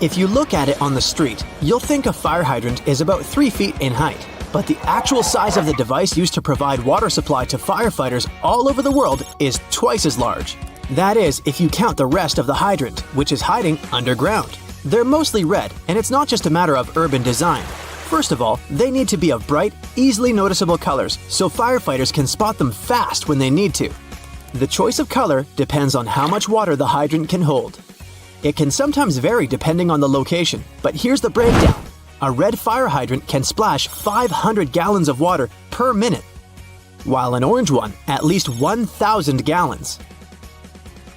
If you look at it on the street, you'll think a fire hydrant is about 3 feet in height. But the actual size of the device used to provide water supply to firefighters all over the world is twice as large. That is, if you count the rest of the hydrant, which is hiding underground. They're mostly red, and it's not just a matter of urban design. First of all, they need to be of bright, easily noticeable colors so firefighters can spot them fast when they need to. The choice of color depends on how much water the hydrant can hold. It can sometimes vary depending on the location, but here's the breakdown. A red fire hydrant can splash 500 gallons of water per minute, while an orange one at least 1,000 gallons.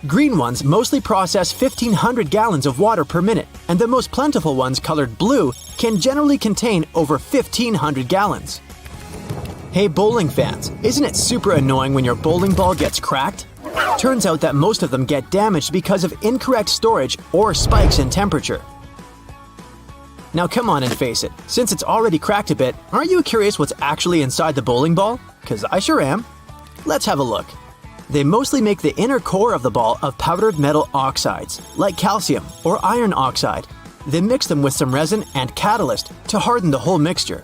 Green ones mostly process 1,500 gallons of water per minute, and the most plentiful ones colored blue can generally contain over 1,500 gallons. Hey bowling fans, isn't it super annoying when your bowling ball gets cracked? Turns out that most of them get damaged because of incorrect storage or spikes in temperature. Now come on and face it, since it's already cracked a bit, aren't you curious what's actually inside the bowling ball? 'Cause I sure am. Let's have a look. They mostly make the inner core of the ball of powdered metal oxides, like calcium or iron oxide. They mix them with some resin and catalyst to harden the whole mixture.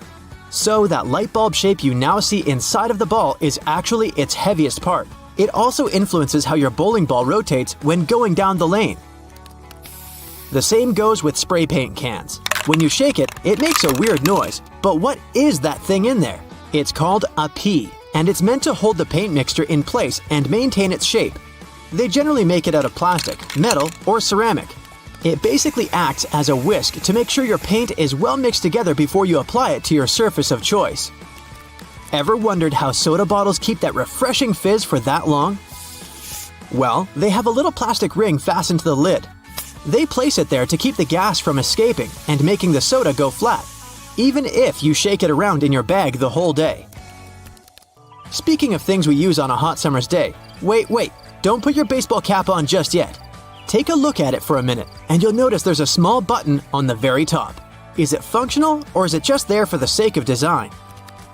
So that light bulb shape you now see inside of the ball is actually its heaviest part. It also influences how your bowling ball rotates when going down the lane. The same goes with spray paint cans. When you shake it, it makes a weird noise. But what is that thing in there? It's called a pea, and it's meant to hold the paint mixture in place and maintain its shape. They generally make it out of plastic, metal, or ceramic. It basically acts as a whisk to make sure your paint is well mixed together before you apply it to your surface of choice. Ever wondered how soda bottles keep that refreshing fizz for that long? Well, they have a little plastic ring fastened to the lid. They place it there to keep the gas from escaping and making the soda go flat, even if you shake it around in your bag the whole day. Speaking of things we use on a hot summer's day, wait, don't put your baseball cap on just yet. Take a look at it for a minute, and you'll notice there's a small button on the very top. Is it functional, or is it just there for the sake of design?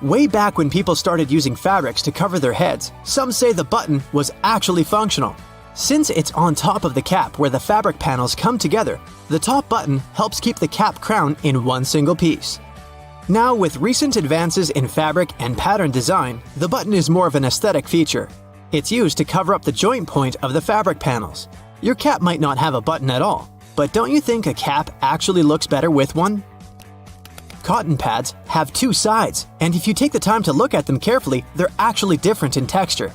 Way back when people started using fabrics to cover their heads, some say the button was actually functional. Since it's on top of the cap where the fabric panels come together, the top button helps keep the cap crown in one single piece. Now, with recent advances in fabric and pattern design, the button is more of an aesthetic feature. It's used to cover up the joint point of the fabric panels. Your cap might not have a button at all, but don't you think a cap actually looks better with one? Cotton pads have two sides, and if you take the time to look at them carefully, they're actually different in texture.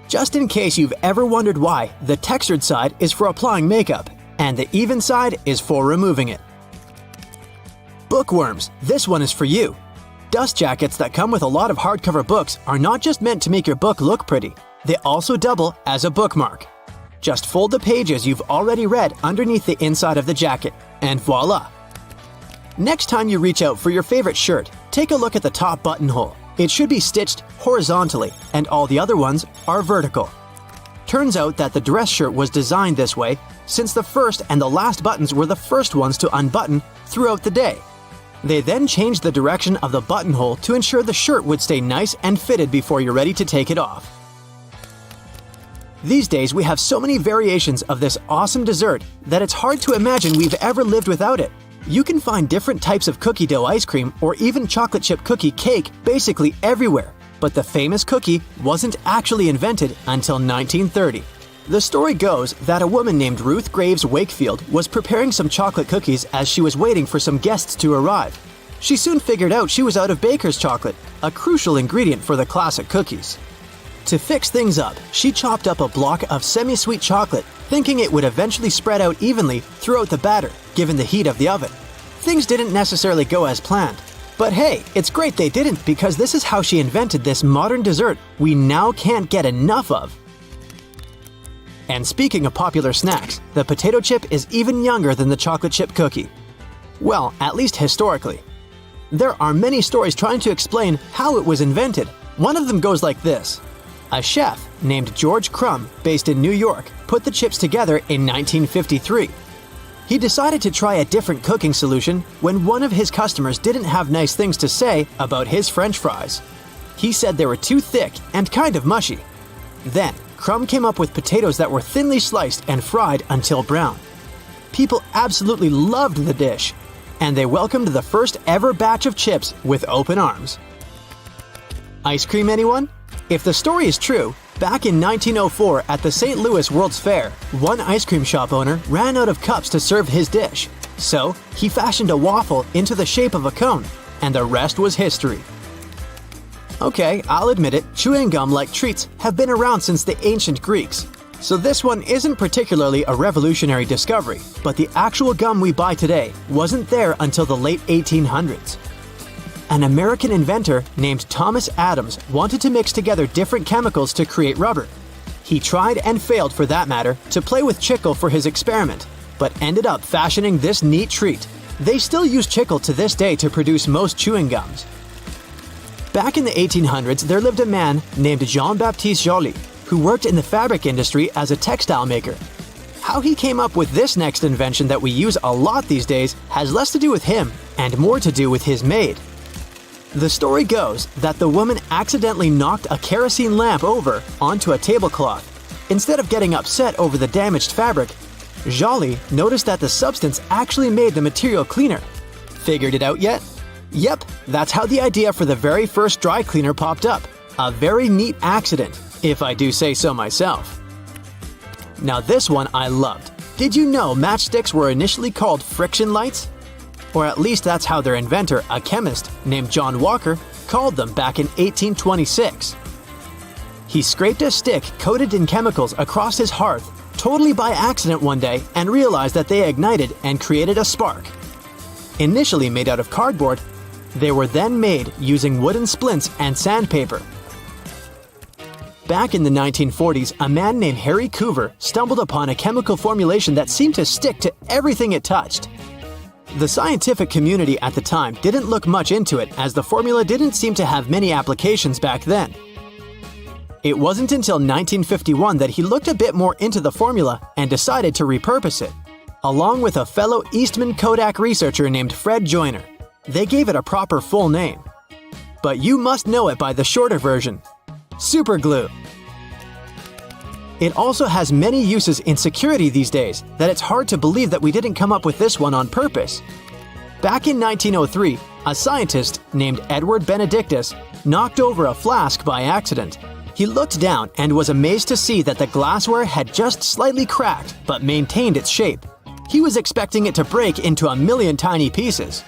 Just in case you've ever wondered why, the textured side is for applying makeup, and the even side is for removing it. Bookworms, this one is for you. Dust jackets that come with a lot of hardcover books are not just meant to make your book look pretty, they also double as a bookmark. Just fold the pages you've already read underneath the inside of the jacket, and voila! Next time you reach out for your favorite shirt, take a look at the top buttonhole. It should be stitched horizontally, and all the other ones are vertical. Turns out that the dress shirt was designed this way since the first and the last buttons were the first ones to unbutton throughout the day. They then changed the direction of the buttonhole to ensure the shirt would stay nice and fitted before you're ready to take it off. These days we have so many variations of this awesome dessert that it's hard to imagine we've ever lived without it. You can find different types of cookie dough ice cream or even chocolate chip cookie cake basically everywhere, but the famous cookie wasn't actually invented until 1930. The story goes that a woman named Ruth Graves Wakefield was preparing some chocolate cookies as she was waiting for some guests to arrive. She soon figured out she was out of baker's chocolate, a crucial ingredient for the classic cookies. To fix things up, she chopped up a block of semi-sweet chocolate, thinking it would eventually spread out evenly throughout the batter, given the heat of the oven. Things didn't necessarily go as planned. But hey, it's great they didn't, because this is how she invented this modern dessert we now can't get enough of. And speaking of popular snacks, the potato chip is even younger than the chocolate chip cookie. Well, at least historically. There are many stories trying to explain how it was invented. One of them goes like this. A chef named George Crumb, based in New York, put the chips together in 1953. He decided to try a different cooking solution when one of his customers didn't have nice things to say about his French fries. He said they were too thick and kind of mushy. Then, Crumb came up with potatoes that were thinly sliced and fried until brown. People absolutely loved the dish, and they welcomed the first ever batch of chips with open arms. Ice cream, anyone? If the story is true, back in 1904 at the St. Louis World's Fair, one ice cream shop owner ran out of cups to serve his dish. So, he fashioned a waffle into the shape of a cone, and the rest was history. Okay, I'll admit it, chewing gum-like treats have been around since the ancient Greeks. So this one isn't particularly a revolutionary discovery, but the actual gum we buy today wasn't there until the late 1800s. An American inventor named Thomas Adams wanted to mix together different chemicals to create rubber. He tried and failed, for that matter, to play with chicle for his experiment, but ended up fashioning this neat treat. They still use chicle to this day to produce most chewing gums. Back in the 1800s, there lived a man named Jean-Baptiste Joly, who worked in the fabric industry as a textile maker. How he came up with this next invention that we use a lot these days has less to do with him and more to do with his maid. The story goes that the woman accidentally knocked a kerosene lamp over onto a tablecloth. Instead of getting upset over the damaged fabric, Joly noticed that the substance actually made the material cleaner. Figured it out yet? Yep, that's how the idea for the very first dry cleaner popped up. A very neat accident, if I do say so myself. Now this one I loved. Did you know matchsticks were initially called friction lights? Or at least that's how their inventor, a chemist named John Walker, called them back in 1826. He scraped a stick coated in chemicals across his hearth, totally by accident one day, and realized that they ignited and created a spark. Initially made out of cardboard, they were then made using wooden splints and sandpaper. Back in the 1940s, a man named Harry Coover stumbled upon a chemical formulation that seemed to stick to everything it touched. The scientific community at the time didn't look much into it, as the formula didn't seem to have many applications back then. It wasn't until 1951 that he looked a bit more into the formula and decided to repurpose it, along with a fellow Eastman Kodak researcher named Fred Joyner. They gave it a proper full name. But you must know it by the shorter version: super glue. It also has many uses in security these days that it's hard to believe that we didn't come up with this one on purpose. Back in 1903, a scientist named Edward Benedictus knocked over a flask by accident. He looked down and was amazed to see that the glassware had just slightly cracked but maintained its shape. He was expecting it to break into a million tiny pieces.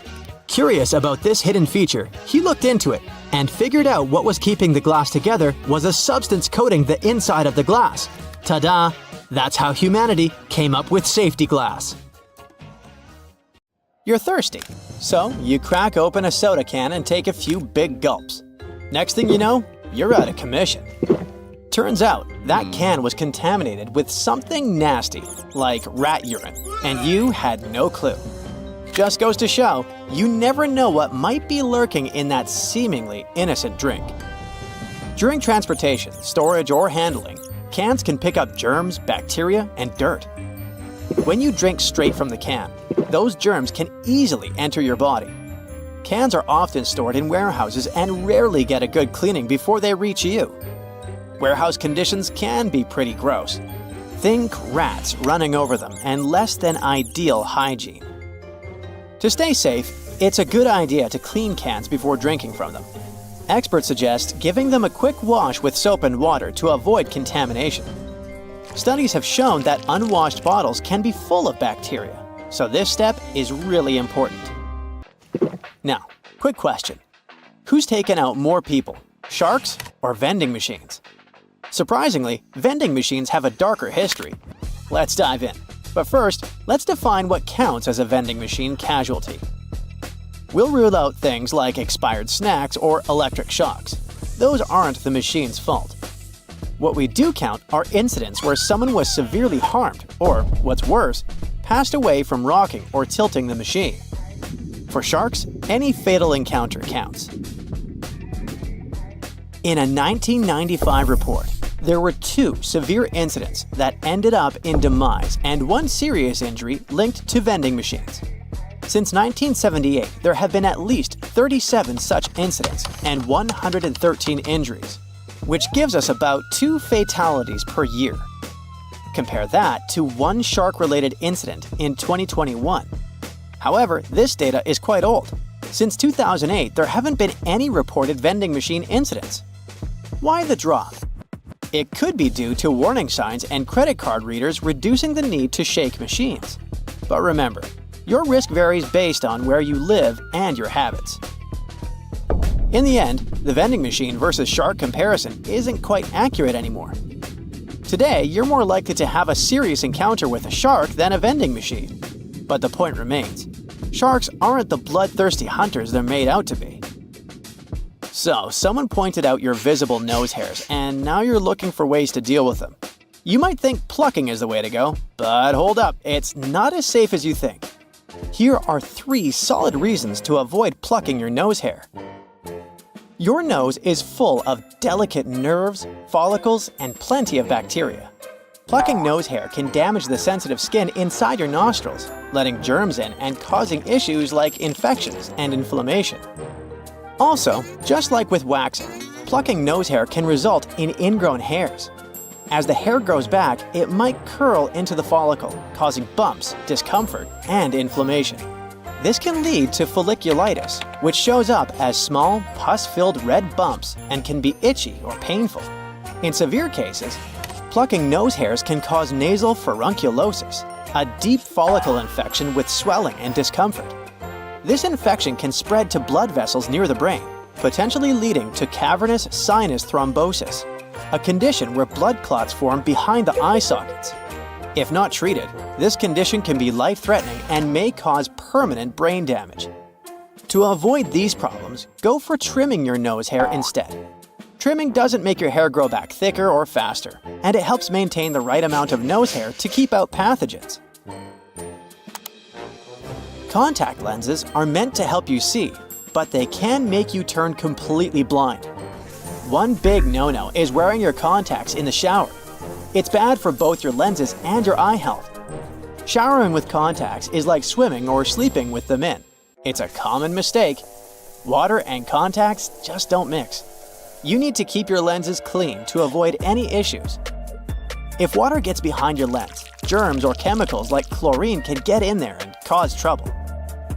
Curious about this hidden feature, he looked into it and figured out what was keeping the glass together was a substance coating the inside of the glass. Ta-da! That's how humanity came up with safety glass. You're thirsty, so you crack open a soda can and take a few big gulps. Next thing you know, you're out of commission. Turns out, that can was contaminated with something nasty, like rat urine, and you had no clue. Just goes to show, you never know what might be lurking in that seemingly innocent drink. During transportation, storage, or handling, cans can pick up germs, bacteria, and dirt. When you drink straight from the can, those germs can easily enter your body. Cans are often stored in warehouses and rarely get a good cleaning before they reach you. Warehouse conditions can be pretty gross. Think rats running over them and less than ideal hygiene. To stay safe, it's a good idea to clean cans before drinking from them. Experts suggest giving them a quick wash with soap and water to avoid contamination. Studies have shown that unwashed bottles can be full of bacteria, so this step is really important. Now, quick question. Who's taken out more people, sharks or vending machines? Surprisingly, vending machines have a darker history. Let's dive in. But first, let's define what counts as a vending machine casualty. We'll rule out things like expired snacks or electric shocks. Those aren't the machine's fault. What we do count are incidents where someone was severely harmed or, what's worse, passed away from rocking or tilting the machine. For sharks, any fatal encounter counts. In a 1995 report, there were 2 severe incidents that ended up in demise and 1 serious injury linked to vending machines. Since 1978, there have been at least 37 such incidents and 113 injuries, which gives us about 2 fatalities per year. Compare that to one shark-related incident in 2021. However, this data is quite old. Since 2008, there haven't been any reported vending machine incidents. Why the drop? It could be due to warning signs and credit card readers reducing the need to shake machines. But remember, your risk varies based on where you live and your habits. In the end, the vending machine versus shark comparison isn't quite accurate anymore. Today, you're more likely to have a serious encounter with a shark than a vending machine. But the point remains. Sharks aren't the bloodthirsty hunters they're made out to be. So, someone pointed out your visible nose hairs, and now you're looking for ways to deal with them. You might think plucking is the way to go, but hold up, it's not as safe as you think. Here are 3 solid reasons to avoid plucking your nose hair. Your nose is full of delicate nerves, follicles, and plenty of bacteria. Plucking nose hair can damage the sensitive skin inside your nostrils, letting germs in and causing issues like infections and inflammation. Also, just like with waxing, plucking nose hair can result in ingrown hairs. As the hair grows back, it might curl into the follicle, causing bumps, discomfort, and inflammation. This can lead to folliculitis, which shows up as small, pus-filled red bumps and can be itchy or painful. In severe cases, plucking nose hairs can cause nasal furunculosis, a deep follicle infection with swelling and discomfort. This infection can spread to blood vessels near the brain, potentially leading to cavernous sinus thrombosis, a condition where blood clots form behind the eye sockets. If not treated, this condition can be life-threatening and may cause permanent brain damage. To avoid these problems, go for trimming your nose hair instead. Trimming doesn't make your hair grow back thicker or faster, and it helps maintain the right amount of nose hair to keep out pathogens. Contact lenses are meant to help you see, but they can make you turn completely blind. One big no-no is wearing your contacts in the shower. It's bad for both your lenses and your eye health. Showering with contacts is like swimming or sleeping with them in. It's a common mistake. Water and contacts just don't mix. You need to keep your lenses clean to avoid any issues. If water gets behind your lens, germs or chemicals like chlorine can get in there and cause trouble.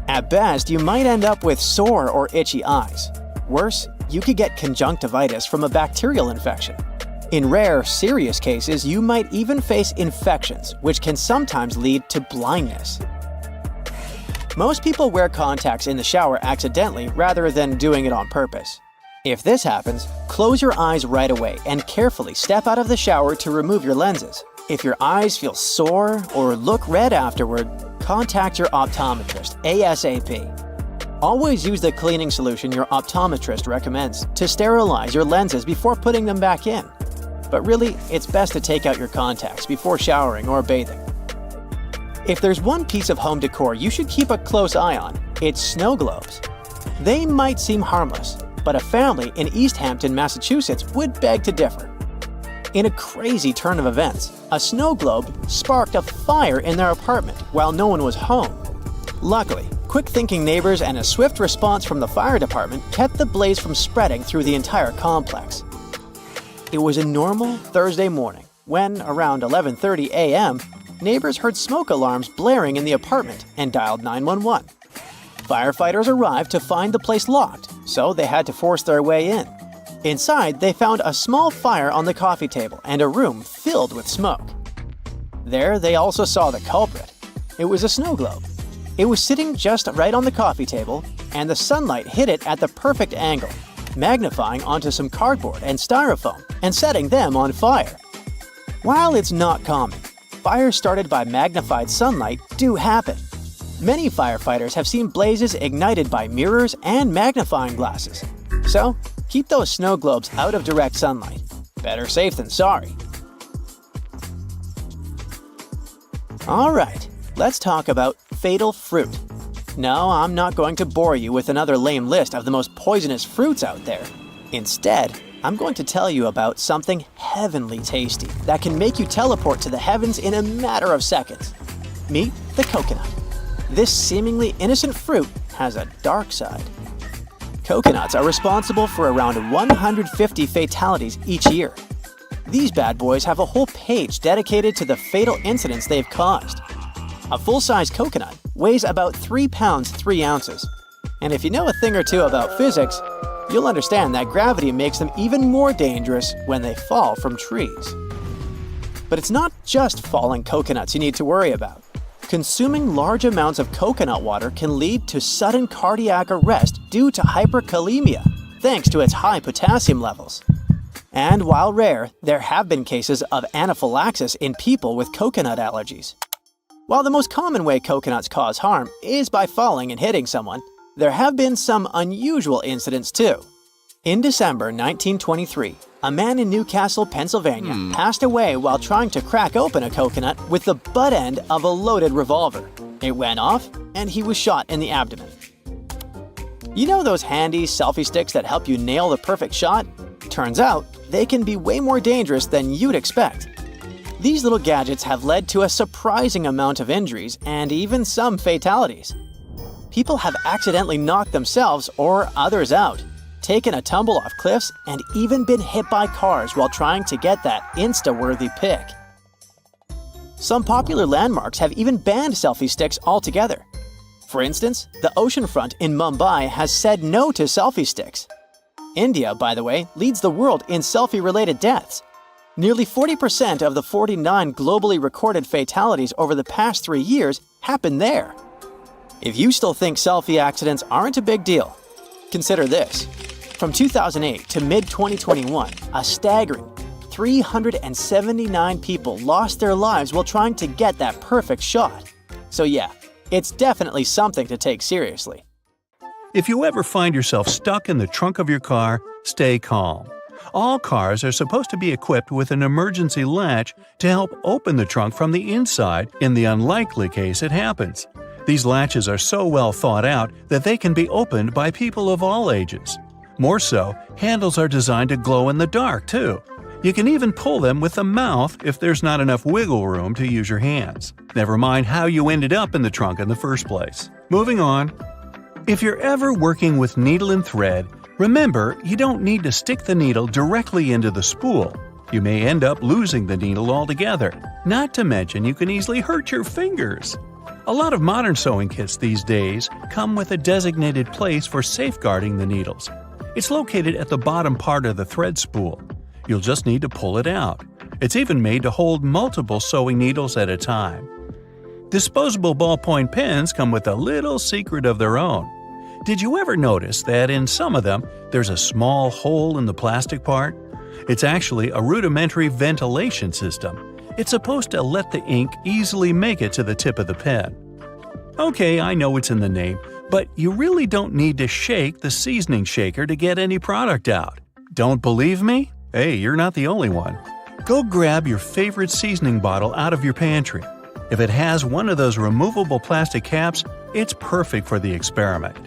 At best, you might end up with sore or itchy eyes. Worse, you could get conjunctivitis from a bacterial infection. In rare, serious cases, you might even face infections, which can sometimes lead to blindness. Most people wear contacts in the shower accidentally rather than doing it on purpose. If this happens, close your eyes right away and carefully step out of the shower to remove your lenses. If your eyes feel sore or look red afterward, contact your optometrist ASAP. Always use the cleaning solution your optometrist recommends to sterilize your lenses before putting them back in. But really, it's best to take out your contacts before showering or bathing. If there's one piece of home decor you should keep a close eye on, it's snow globes. They might seem harmless, but a family in East Hampton, Massachusetts would beg to differ. In a crazy turn of events, a snow globe sparked a fire in their apartment while no one was home. Luckily, quick-thinking neighbors and a swift response from the fire department kept the blaze from spreading through the entire complex. It was a normal Thursday morning when, around 11:30 a.m., neighbors heard smoke alarms blaring in the apartment and dialed 911. Firefighters arrived to find the place locked, so they had to force their way in. Inside, they found a small fire on the coffee table and a room filled with smoke. There, they also saw the culprit. It was a snow globe. It was sitting just right on the coffee table, and the sunlight hit it at the perfect angle, magnifying onto some cardboard and styrofoam and setting them on fire. While it's not common, fires started by magnified sunlight do happen. Many firefighters have seen blazes ignited by mirrors and magnifying glasses. So, keep those snow globes out of direct sunlight. Better safe than sorry. Alright, let's talk about fatal fruit. No, I'm not going to bore you with another lame list of the most poisonous fruits out there. Instead, I'm going to tell you about something heavenly tasty that can make you teleport to the heavens in a matter of seconds. Meet the coconut. This seemingly innocent fruit has a dark side. Coconuts are responsible for around 150 fatalities each year. These bad boys have a whole page dedicated to the fatal incidents they've caused. A full-size coconut weighs about 3 pounds 3 ounces. And if you know a thing or two about physics, you'll understand that gravity makes them even more dangerous when they fall from trees. But it's not just falling coconuts you need to worry about. Consuming large amounts of coconut water can lead to sudden cardiac arrest due to hyperkalemia, thanks to its high potassium levels. And while rare, there have been cases of anaphylaxis in people with coconut allergies. While the most common way coconuts cause harm is by falling and hitting someone, there have been some unusual incidents too. In December 1923, a man in Newcastle, Pennsylvania, passed away while trying to crack open a coconut with the butt end of a loaded revolver. It went off, and he was shot in the abdomen. You know those handy selfie sticks that help you nail the perfect shot? Turns out, they can be way more dangerous than you'd expect. These little gadgets have led to a surprising amount of injuries and even some fatalities. People have accidentally knocked themselves or others out, taken a tumble off cliffs, and even been hit by cars while trying to get that Insta-worthy pic. Some popular landmarks have even banned selfie sticks altogether. For instance, the oceanfront in Mumbai has said no to selfie sticks. India, by the way, leads the world in selfie-related deaths. Nearly 40% of the 49 globally recorded fatalities over the past 3 years happened there. If you still think selfie accidents aren't a big deal, consider this. From 2008 to mid-2021, a staggering 379 people lost their lives while trying to get that perfect shot. So yeah, it's definitely something to take seriously. If you ever find yourself stuck in the trunk of your car, stay calm. All cars are supposed to be equipped with an emergency latch to help open the trunk from the inside in the unlikely case it happens. These latches are so well thought out that they can be opened by people of all ages. More so, handles are designed to glow in the dark, too. You can even pull them with the mouth if there's not enough wiggle room to use your hands. Never mind how you ended up in the trunk in the first place. Moving on. If you're ever working with needle and thread, remember you don't need to stick the needle directly into the spool. You may end up losing the needle altogether. Not to mention you can easily hurt your fingers. A lot of modern sewing kits these days come with a designated place for safeguarding the needles. It's located at the bottom part of the thread spool. You'll just need to pull it out. It's even made to hold multiple sewing needles at a time. Disposable ballpoint pens come with a little secret of their own. Did you ever notice that in some of them there's a small hole in the plastic part? It's actually a rudimentary ventilation system. It's supposed to let the ink easily make it to the tip of the pen. Okay, I know it's in the name, but you really don't need to shake the seasoning shaker to get any product out. Don't believe me? Hey, you're not the only one. Go grab your favorite seasoning bottle out of your pantry. If it has one of those removable plastic caps, it's perfect for the experiment.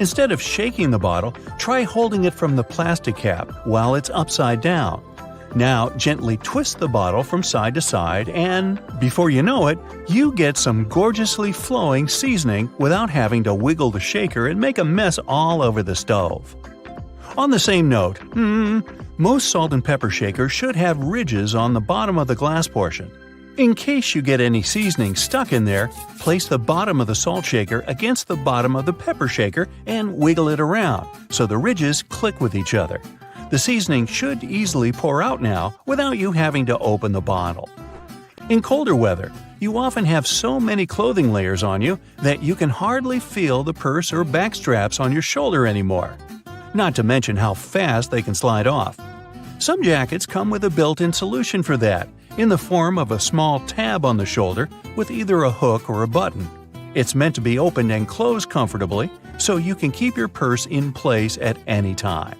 Instead of shaking the bottle, try holding it from the plastic cap while it's upside down. Now, gently twist the bottle from side to side and, before you know it, you get some gorgeously flowing seasoning without having to wiggle the shaker and make a mess all over the stove. On the same note, most salt and pepper shakers should have ridges on the bottom of the glass portion. In case you get any seasoning stuck in there, place the bottom of the salt shaker against the bottom of the pepper shaker and wiggle it around so the ridges click with each other. The seasoning should easily pour out now without you having to open the bottle. In colder weather, you often have so many clothing layers on you that you can hardly feel the purse or back straps on your shoulder anymore. Not to mention how fast they can slide off. Some jackets come with a built-in solution for that, in the form of a small tab on the shoulder with either a hook or a button. It's meant to be opened and closed comfortably so you can keep your purse in place at any time.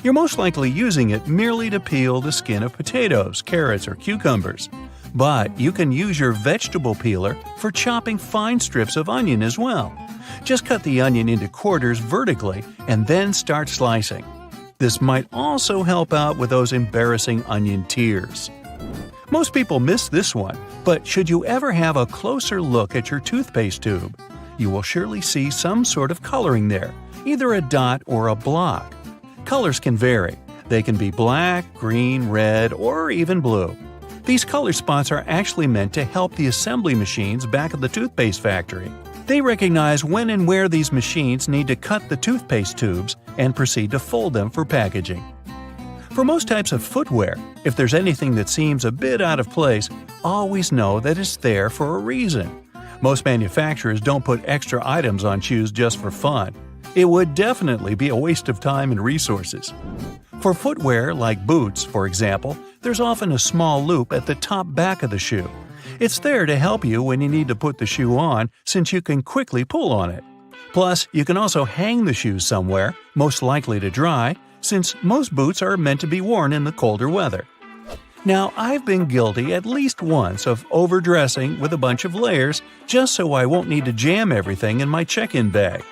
You're most likely using it merely to peel the skin of potatoes, carrots, or cucumbers. But you can use your vegetable peeler for chopping fine strips of onion as well. Just cut the onion into quarters vertically and then start slicing. This might also help out with those embarrassing onion tears. Most people miss this one, but should you ever have a closer look at your toothpaste tube, you will surely see some sort of coloring there, either a dot or a block. Colors can vary. They can be black, green, red, or even blue. These color spots are actually meant to help the assembly machines back at the toothpaste factory. They recognize when and where these machines need to cut the toothpaste tubes and proceed to fold them for packaging. For most types of footwear, if there's anything that seems a bit out of place, always know that it's there for a reason. Most manufacturers don't put extra items on shoes just for fun. It would definitely be a waste of time and resources. For footwear like boots, for example, there's often a small loop at the top back of the shoe. It's there to help you when you need to put the shoe on, since you can quickly pull on it. Plus, you can also hang the shoes somewhere, most likely to dry, since most boots are meant to be worn in the colder weather. Now, I've been guilty at least once of overdressing with a bunch of layers just so I won't need to jam everything in my check-in bag.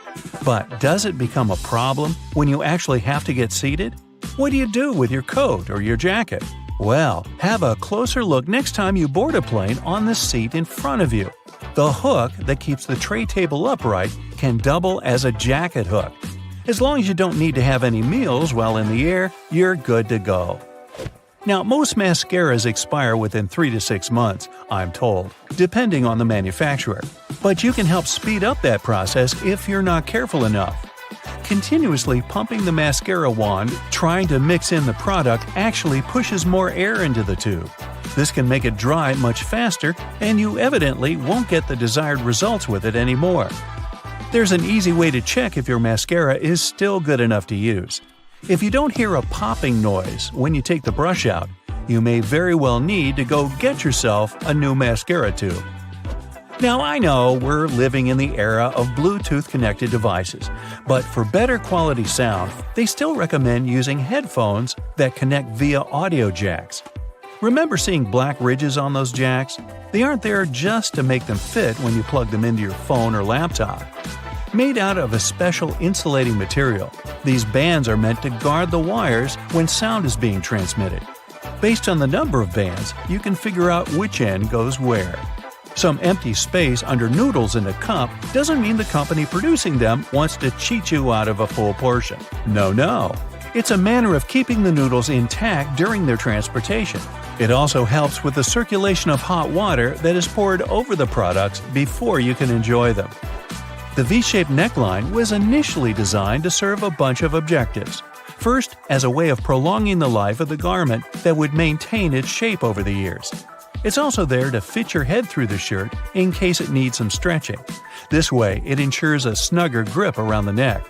But does it become a problem when you actually have to get seated? What do you do with your coat or your jacket? Well, have a closer look next time you board a plane on the seat in front of you. The hook that keeps the tray table upright can double as a jacket hook. As long as you don't need to have any meals while in the air, you're good to go. Now, most mascaras expire within 3 to 6 months, I'm told, depending on the manufacturer. But you can help speed up that process if you're not careful enough. Continuously pumping the mascara wand, trying to mix in the product actually pushes more air into the tube. This can make it dry much faster, and you evidently won't get the desired results with it anymore. There's an easy way to check if your mascara is still good enough to use. If you don't hear a popping noise when you take the brush out, you may very well need to go get yourself a new mascara tube. Now, I know we're living in the era of Bluetooth-connected devices, but for better quality sound, they still recommend using headphones that connect via audio jacks. Remember seeing black ridges on those jacks? They aren't there just to make them fit when you plug them into your phone or laptop. Made out of a special insulating material, these bands are meant to guard the wires when sound is being transmitted. Based on the number of bands, you can figure out which end goes where. Some empty space under noodles in a cup doesn't mean the company producing them wants to cheat you out of a full portion. No. It's a manner of keeping the noodles intact during their transportation. It also helps with the circulation of hot water that is poured over the products before you can enjoy them. The V-shaped neckline was initially designed to serve a bunch of objectives. First, as a way of prolonging the life of the garment that would maintain its shape over the years. It's also there to fit your head through the shirt in case it needs some stretching. This way, it ensures a snugger grip around the neck.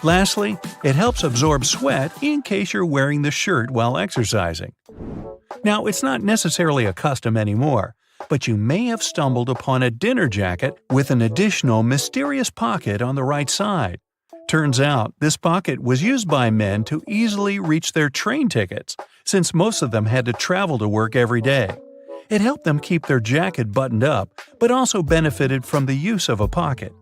Lastly, it helps absorb sweat in case you're wearing the shirt while exercising. Now, it's not necessarily a custom anymore, but you may have stumbled upon a dinner jacket with an additional mysterious pocket on the right side. Turns out, this pocket was used by men to easily reach their train tickets, since most of them had to travel to work every day. It helped them keep their jacket buttoned up, but also benefited from the use of a pocket.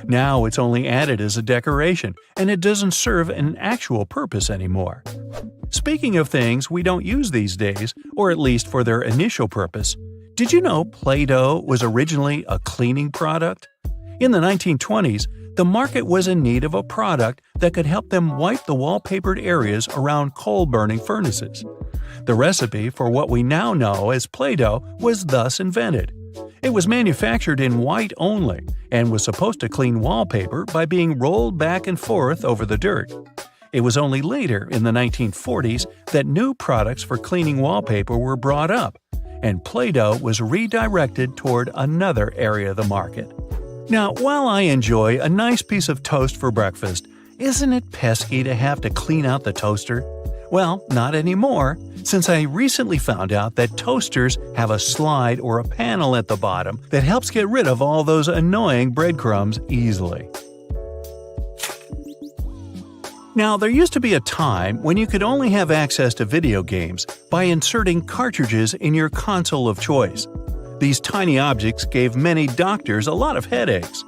Now it's only added as a decoration, and it doesn't serve an actual purpose anymore. Speaking of things we don't use these days, or at least for their initial purpose, did you know Play-Doh was originally a cleaning product? In the 1920s, the market was in need of a product that could help them wipe the wallpapered areas around coal-burning furnaces. The recipe for what we now know as Play-Doh was thus invented. It was manufactured in white only and was supposed to clean wallpaper by being rolled back and forth over the dirt. It was only later, in the 1940s, that new products for cleaning wallpaper were brought up, and Play-Doh was redirected toward another area of the market. Now, while I enjoy a nice piece of toast for breakfast, isn't it pesky to have to clean out the toaster? Well, not anymore, since I recently found out that toasters have a slide or a panel at the bottom that helps get rid of all those annoying breadcrumbs easily. Now, there used to be a time when you could only have access to video games by inserting cartridges in your console of choice. These tiny objects gave many doctors a lot of headaches.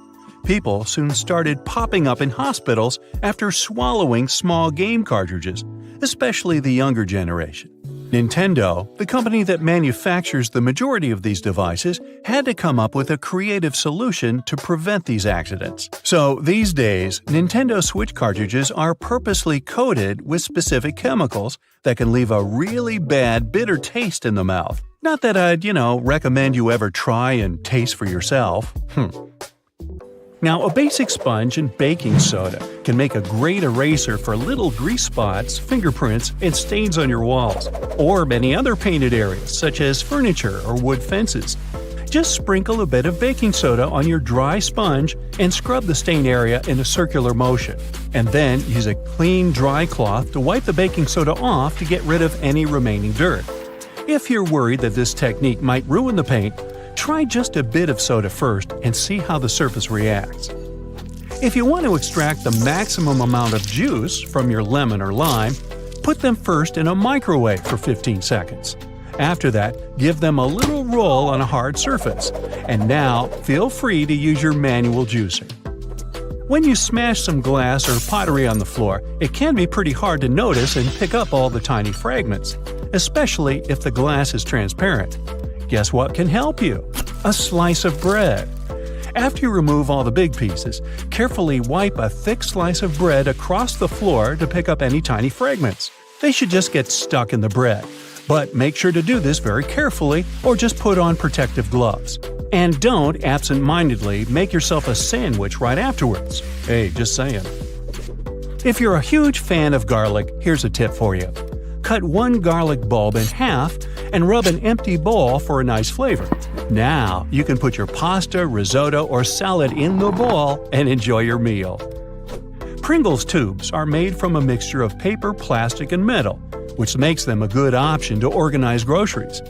People soon started popping up in hospitals after swallowing small game cartridges, especially the younger generation. Nintendo, the company that manufactures the majority of these devices, had to come up with a creative solution to prevent these accidents. So these days, Nintendo Switch cartridges are purposely coated with specific chemicals that can leave a really bad, bitter taste in the mouth. Not that I'd, recommend you ever try and taste for yourself. Now, a basic sponge and baking soda can make a great eraser for little grease spots, fingerprints, and stains on your walls, or any other painted areas such as furniture or wood fences. Just sprinkle a bit of baking soda on your dry sponge and scrub the stain area in a circular motion, and then use a clean, dry cloth to wipe the baking soda off to get rid of any remaining dirt. If you're worried that this technique might ruin the paint, try just a bit of soda first and see how the surface reacts. If you want to extract the maximum amount of juice from your lemon or lime, put them first in a microwave for 15 seconds. After that, give them a little roll on a hard surface. And now, feel free to use your manual juicer. When you smash some glass or pottery on the floor, it can be pretty hard to notice and pick up all the tiny fragments, especially if the glass is transparent. Guess what can help you? A slice of bread. After you remove all the big pieces, carefully wipe a thick slice of bread across the floor to pick up any tiny fragments. They should just get stuck in the bread. But make sure to do this very carefully or just put on protective gloves. And don't absent-mindedly make yourself a sandwich right afterwards. Hey, just saying. If you're a huge fan of garlic, here's a tip for you. Cut one garlic bulb in half and rub an empty bowl for a nice flavor. Now, you can put your pasta, risotto, or salad in the bowl and enjoy your meal. Pringles tubes are made from a mixture of paper, plastic, and metal, which makes them a good option to organize groceries.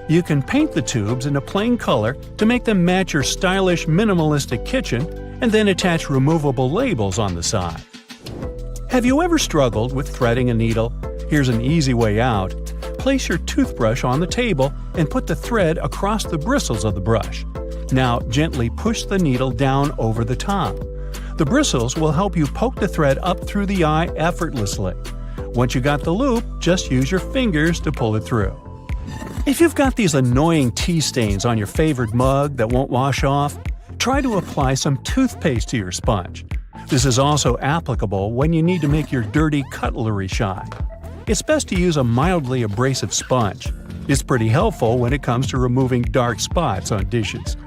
You can paint the tubes in a plain color to make them match your stylish, minimalistic kitchen, and then attach removable labels on the side. Have you ever struggled with threading a needle? Here's an easy way out. Place your toothbrush on the table and put the thread across the bristles of the brush. Now gently push the needle down over the top. The bristles will help you poke the thread up through the eye effortlessly. Once you got the loop, just use your fingers to pull it through. If you've got these annoying tea stains on your favorite mug that won't wash off, try to apply some toothpaste to your sponge. This is also applicable when you need to make your dirty cutlery shine. It's best to use a mildly abrasive sponge. It's pretty helpful when it comes to removing dark spots on dishes.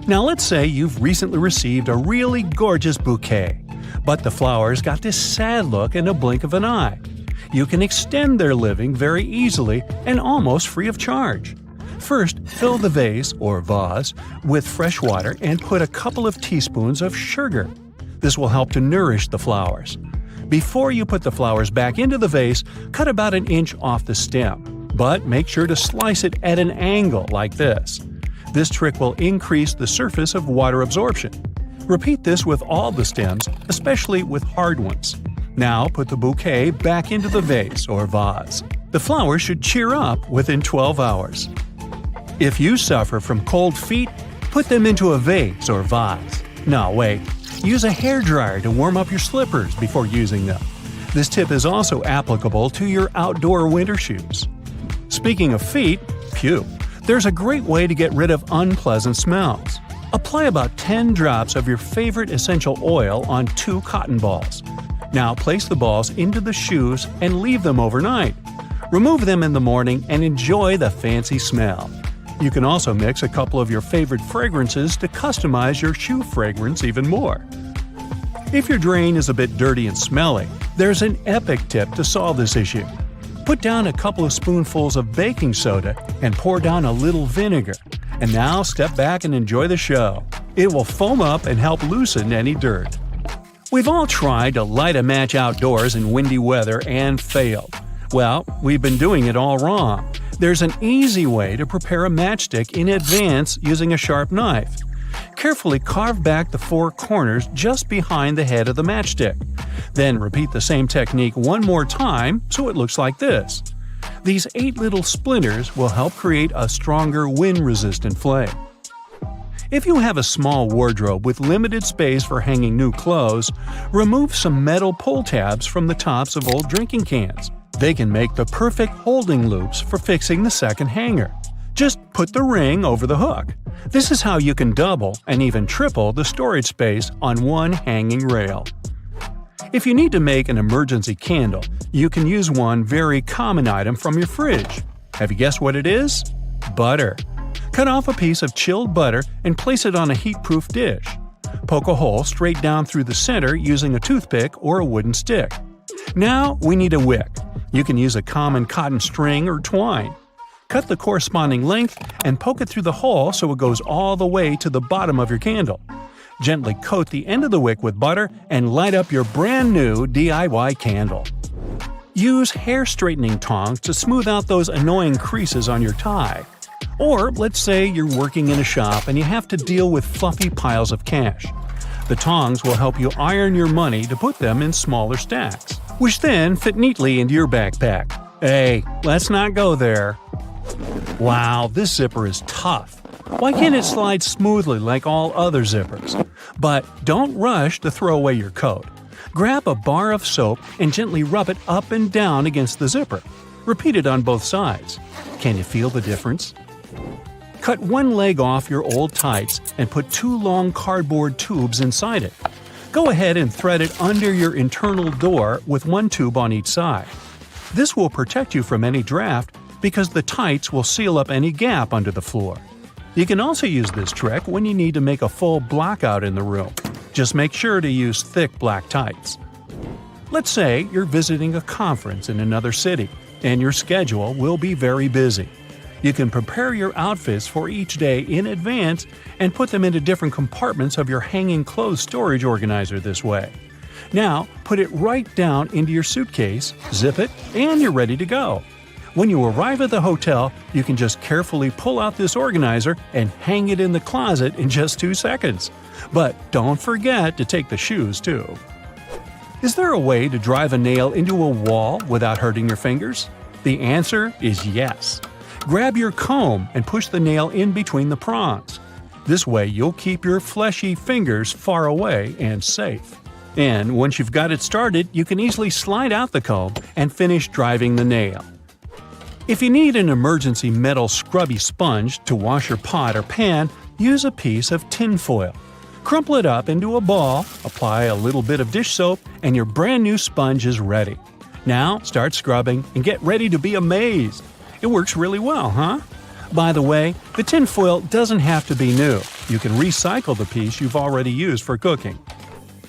Now let's say you've recently received a really gorgeous bouquet, but the flowers got this sad look in a blink of an eye. You can extend their living very easily and almost free of charge. First, fill the vase or vase with fresh water and put a couple of teaspoons of sugar. This will help to nourish the flowers. Before you put the flowers back into the vase, cut about an inch off the stem, but make sure to slice it at an angle like this. This trick will increase the surface of water absorption. Repeat this with all the stems, especially with hard ones. Now put the bouquet back into the vase or vase. The flowers should cheer up within 12 hours. If you suffer from cold feet, put them into a vase or vase. No, wait. Use a hairdryer to warm up your slippers before using them. This tip is also applicable to your outdoor winter shoes. Speaking of feet, there's a great way to get rid of unpleasant smells. Apply about 10 drops of your favorite essential oil on 2 cotton balls. Now place the balls into the shoes and leave them overnight. Remove them in the morning and enjoy the fancy smell. You can also mix a couple of your favorite fragrances to customize your shoe fragrance even more. If your drain is a bit dirty and smelly, there's an epic tip to solve this issue. Put down a couple of spoonfuls of baking soda and pour down a little vinegar. And now step back and enjoy the show. It will foam up and help loosen any dirt. We've all tried to light a match outdoors in windy weather and failed. Well, we've been doing it all wrong. There's an easy way to prepare a matchstick in advance using a sharp knife. Carefully carve back the 4 corners just behind the head of the matchstick. Then repeat the same technique one more time so it looks like this. These 8 little splinters will help create a stronger wind-resistant flame. If you have a small wardrobe with limited space for hanging new clothes, remove some metal pull tabs from the tops of old drinking cans. They can make the perfect holding loops for fixing the second hanger. Just put the ring over the hook. This is how you can double and even triple the storage space on one hanging rail. If you need to make an emergency candle, you can use one very common item from your fridge. Have you guessed what it is? Butter. Cut off a piece of chilled butter and place it on a heat-proof dish. Poke a hole straight down through the center using a toothpick or a wooden stick. Now we need a wick. You can use a common cotton string or twine. Cut the corresponding length and poke it through the hole so it goes all the way to the bottom of your candle. Gently coat the end of the wick with butter and light up your brand new DIY candle. Use hair straightening tongs to smooth out those annoying creases on your tie. Or let's say you're working in a shop and you have to deal with fluffy piles of cash. The tongs will help you iron your money to put them in smaller stacks, which then fit neatly into your backpack. Hey, let's not go there. Wow, this zipper is tough. Why can't it slide smoothly like all other zippers? But don't rush to throw away your coat. Grab a bar of soap and gently rub it up and down against the zipper. Repeat it on both sides. Can you feel the difference? Cut one leg off your old tights and put 2 long cardboard tubes inside it. Go ahead and thread it under your internal door with 1 tube on each side. This will protect you from any draft because the tights will seal up any gap under the floor. You can also use this trick when you need to make a full blackout in the room. Just make sure to use thick black tights. Let's say you're visiting a conference in another city, and your schedule will be very busy. You can prepare your outfits for each day in advance and put them into different compartments of your hanging clothes storage organizer this way. Now, put it right down into your suitcase, zip it, and you're ready to go. When you arrive at the hotel, you can just carefully pull out this organizer and hang it in the closet in just 2 seconds. But don't forget to take the shoes too. Is there a way to drive a nail into a wall without hurting your fingers? The answer is yes. Grab your comb and push the nail in between the prongs. This way you'll keep your fleshy fingers far away and safe. And once you've got it started, you can easily slide out the comb and finish driving the nail. If you need an emergency metal scrubby sponge to wash your pot or pan, use a piece of tin foil. Crumple it up into a ball, apply a little bit of dish soap, and your brand new sponge is ready. Now start scrubbing and get ready to be amazed. It works really well, huh? By the way, the tin foil doesn't have to be new. You can recycle the piece you've already used for cooking.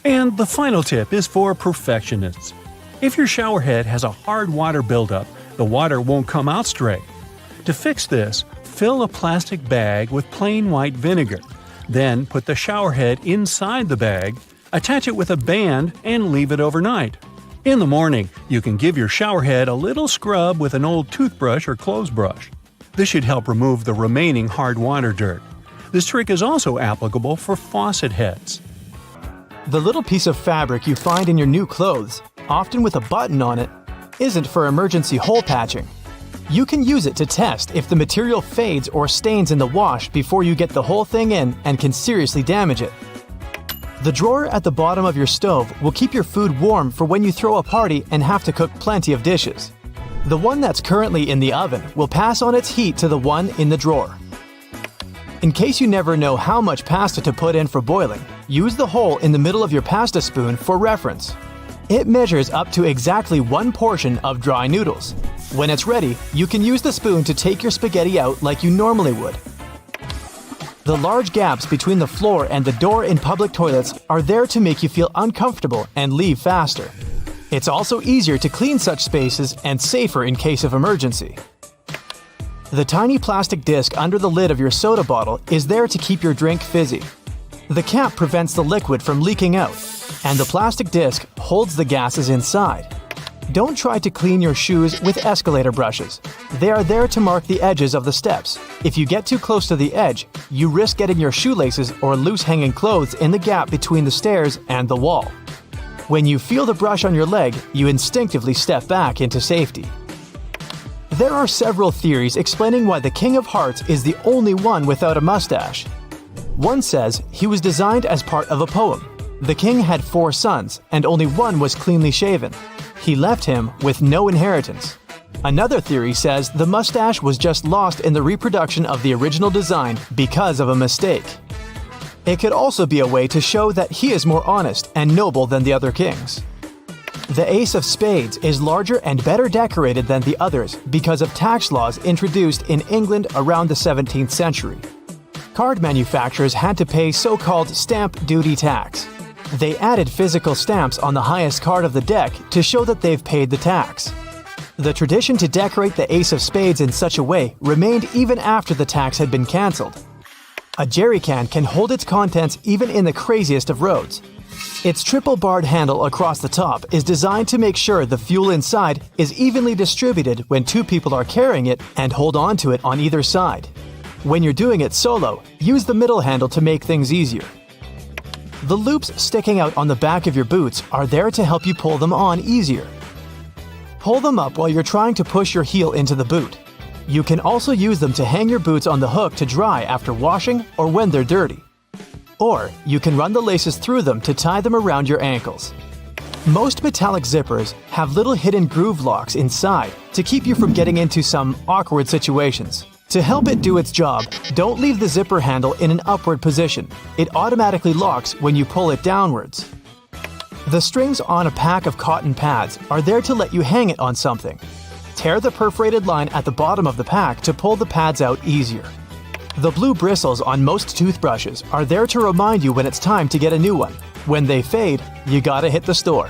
And the final tip is for perfectionists. If your shower head has a hard water buildup, the water won't come out straight. To fix this, fill a plastic bag with plain white vinegar. Then put the shower head inside the bag, attach it with a band, and leave it overnight. In the morning, you can give your shower head a little scrub with an old toothbrush or clothes brush. This should help remove the remaining hard water dirt. This trick is also applicable for faucet heads. The little piece of fabric you find in your new clothes, often with a button on it, isn't for emergency hole patching. You can use it to test if the material fades or stains in the wash before you get the whole thing in and can seriously damage it. The drawer at the bottom of your stove will keep your food warm for when you throw a party and have to cook plenty of dishes. The one that's currently in the oven will pass on its heat to the one in the drawer. In case you never know how much pasta to put in for boiling, use the hole in the middle of your pasta spoon for reference. It measures up to exactly 1 portion of dry noodles. When it's ready, you can use the spoon to take your spaghetti out like you normally would. The large gaps between the floor and the door in public toilets are there to make you feel uncomfortable and leave faster. It's also easier to clean such spaces and safer in case of emergency. The tiny plastic disc under the lid of your soda bottle is there to keep your drink fizzy. The cap prevents the liquid from leaking out, and the plastic disc holds the gases inside. Don't try to clean your shoes with escalator brushes. They are there to mark the edges of the steps. If you get too close to the edge, you risk getting your shoelaces or loose hanging clothes in the gap between the stairs and the wall. When you feel the brush on your leg, you instinctively step back into safety. There are several theories explaining why the King of Hearts is the only one without a mustache. One says he was designed as part of a poem. The king had 4 sons, and only one was cleanly shaven. He left him with no inheritance. Another theory says the mustache was just lost in the reproduction of the original design because of a mistake. It could also be a way to show that he is more honest and noble than the other kings. The ace of spades is larger and better decorated than the others because of tax laws introduced in England around the 17th century. Card manufacturers had to pay so-called stamp duty tax. They added physical stamps on the highest card of the deck to show that they've paid the tax. The tradition to decorate the ace of spades in such a way remained even after the tax had been cancelled. A jerry can hold its contents even in the craziest of roads. Its triple-barred handle across the top is designed to make sure the fuel inside is evenly distributed when two people are carrying it and hold on to it on either side. When you're doing it solo, use the middle handle to make things easier. The loops sticking out on the back of your boots are there to help you pull them on easier. Pull them up while you're trying to push your heel into the boot. You can also use them to hang your boots on the hook to dry after washing or when they're dirty. Or you can run the laces through them to tie them around your ankles. Most metallic zippers have little hidden groove locks inside to keep you from getting into some awkward situations. To help it do its job, don't leave the zipper handle in an upward position. It automatically locks when you pull it downwards. The strings on a pack of cotton pads are there to let you hang it on something. Tear the perforated line at the bottom of the pack to pull the pads out easier. The blue bristles on most toothbrushes are there to remind you when it's time to get a new one. When they fade, you gotta hit the store.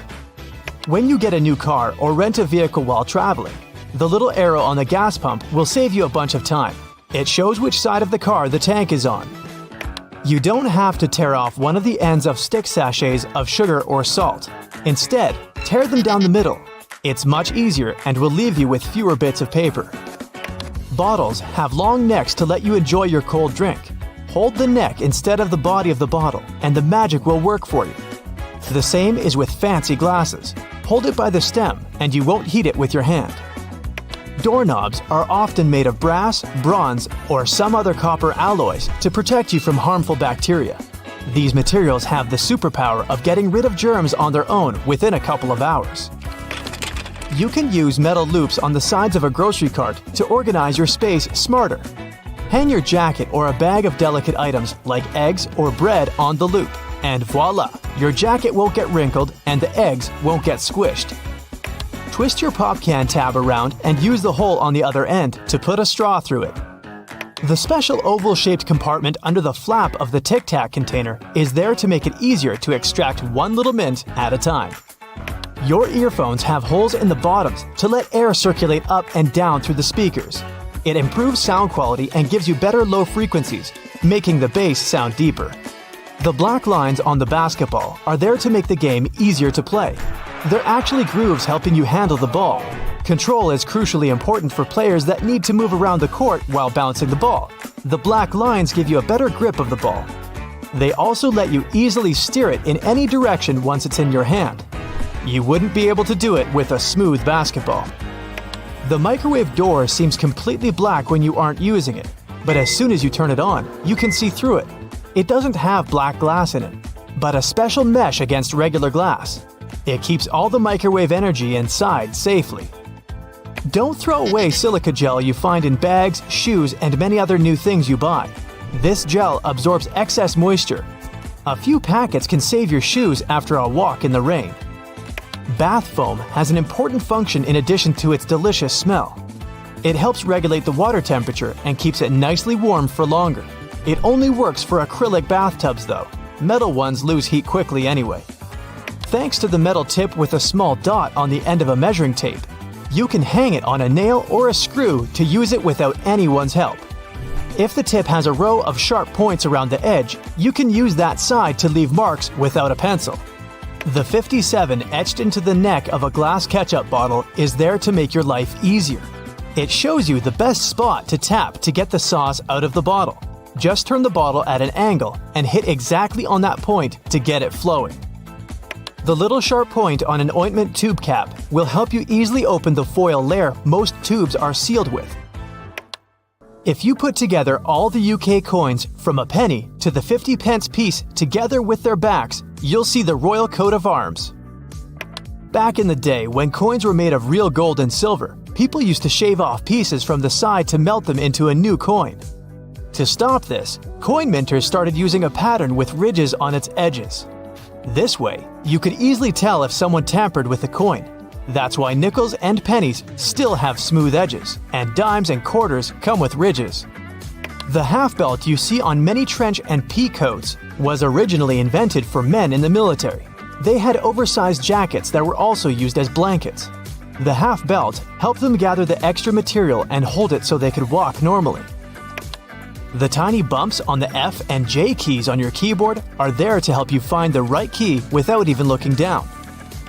When you get a new car or rent a vehicle while traveling, the little arrow on the gas pump will save you a bunch of time. It shows which side of the car the tank is on. You don't have to tear off one of the ends of stick sachets of sugar or salt. Instead, tear them down the middle. It's much easier and will leave you with fewer bits of paper. Bottles have long necks to let you enjoy your cold drink. Hold the neck instead of the body of the bottle, and the magic will work for you. The same is with fancy glasses. Hold it by the stem, and you won't heat it with your hand. Doorknobs are often made of brass, bronze, or some other copper alloys to protect you from harmful bacteria. These materials have the superpower of getting rid of germs on their own within a couple of hours. You can use metal loops on the sides of a grocery cart to organize your space smarter. Hang your jacket or a bag of delicate items like eggs or bread on the loop, and voila! Your jacket won't get wrinkled and the eggs won't get squished. Twist your pop can tab around and use the hole on the other end to put a straw through it. The special oval-shaped compartment under the flap of the Tic Tac container is there to make it easier to extract one little mint at a time. Your earphones have holes in the bottoms to let air circulate up and down through the speakers. It improves sound quality and gives you better low frequencies, making the bass sound deeper. The black lines on the basketball are there to make the game easier to play. They're actually grooves helping you handle the ball. Control is crucially important for players that need to move around the court while bouncing the ball. The black lines give you a better grip of the ball. They also let you easily steer it in any direction once it's in your hand. You wouldn't be able to do it with a smooth basketball. The microwave door seems completely black when you aren't using it, but as soon as you turn it on, you can see through it. It doesn't have black glass in it, but a special mesh against regular glass. It keeps all the microwave energy inside safely. Don't throw away silica gel you find in bags, shoes, and many other new things you buy. This gel absorbs excess moisture. A few packets can save your shoes after a walk in the rain. Bath foam has an important function in addition to its delicious smell. It helps regulate the water temperature and keeps it nicely warm for longer. It only works for acrylic bathtubs though. Metal ones lose heat quickly anyway. Thanks to the metal tip with a small dot on the end of a measuring tape, you can hang it on a nail or a screw to use it without anyone's help. If the tip has a row of sharp points around the edge, you can use that side to leave marks without a pencil. The 57 etched into the neck of a glass ketchup bottle is there to make your life easier. It shows you the best spot to tap to get the sauce out of the bottle. Just turn the bottle at an angle and hit exactly on that point to get it flowing. The little sharp point on an ointment tube cap will help you easily open the foil layer most tubes are sealed with. If you put together all the UK coins from a penny to the 50p piece together with their backs, you'll see the royal coat of arms. Back in the day when coins were made of real gold and silver, people used to shave off pieces from the side to melt them into a new coin. To stop this, coin minters started using a pattern with ridges on its edges. This way, you could easily tell if someone tampered with the coin. That's why nickels and pennies still have smooth edges, and dimes and quarters come with ridges. The half belt you see on many trench and pea coats was originally invented for men in the military. They had oversized jackets that were also used as blankets. The half belt helped them gather the extra material and hold it so they could walk normally. The tiny bumps on the F and J keys on your keyboard are there to help you find the right key without even looking down.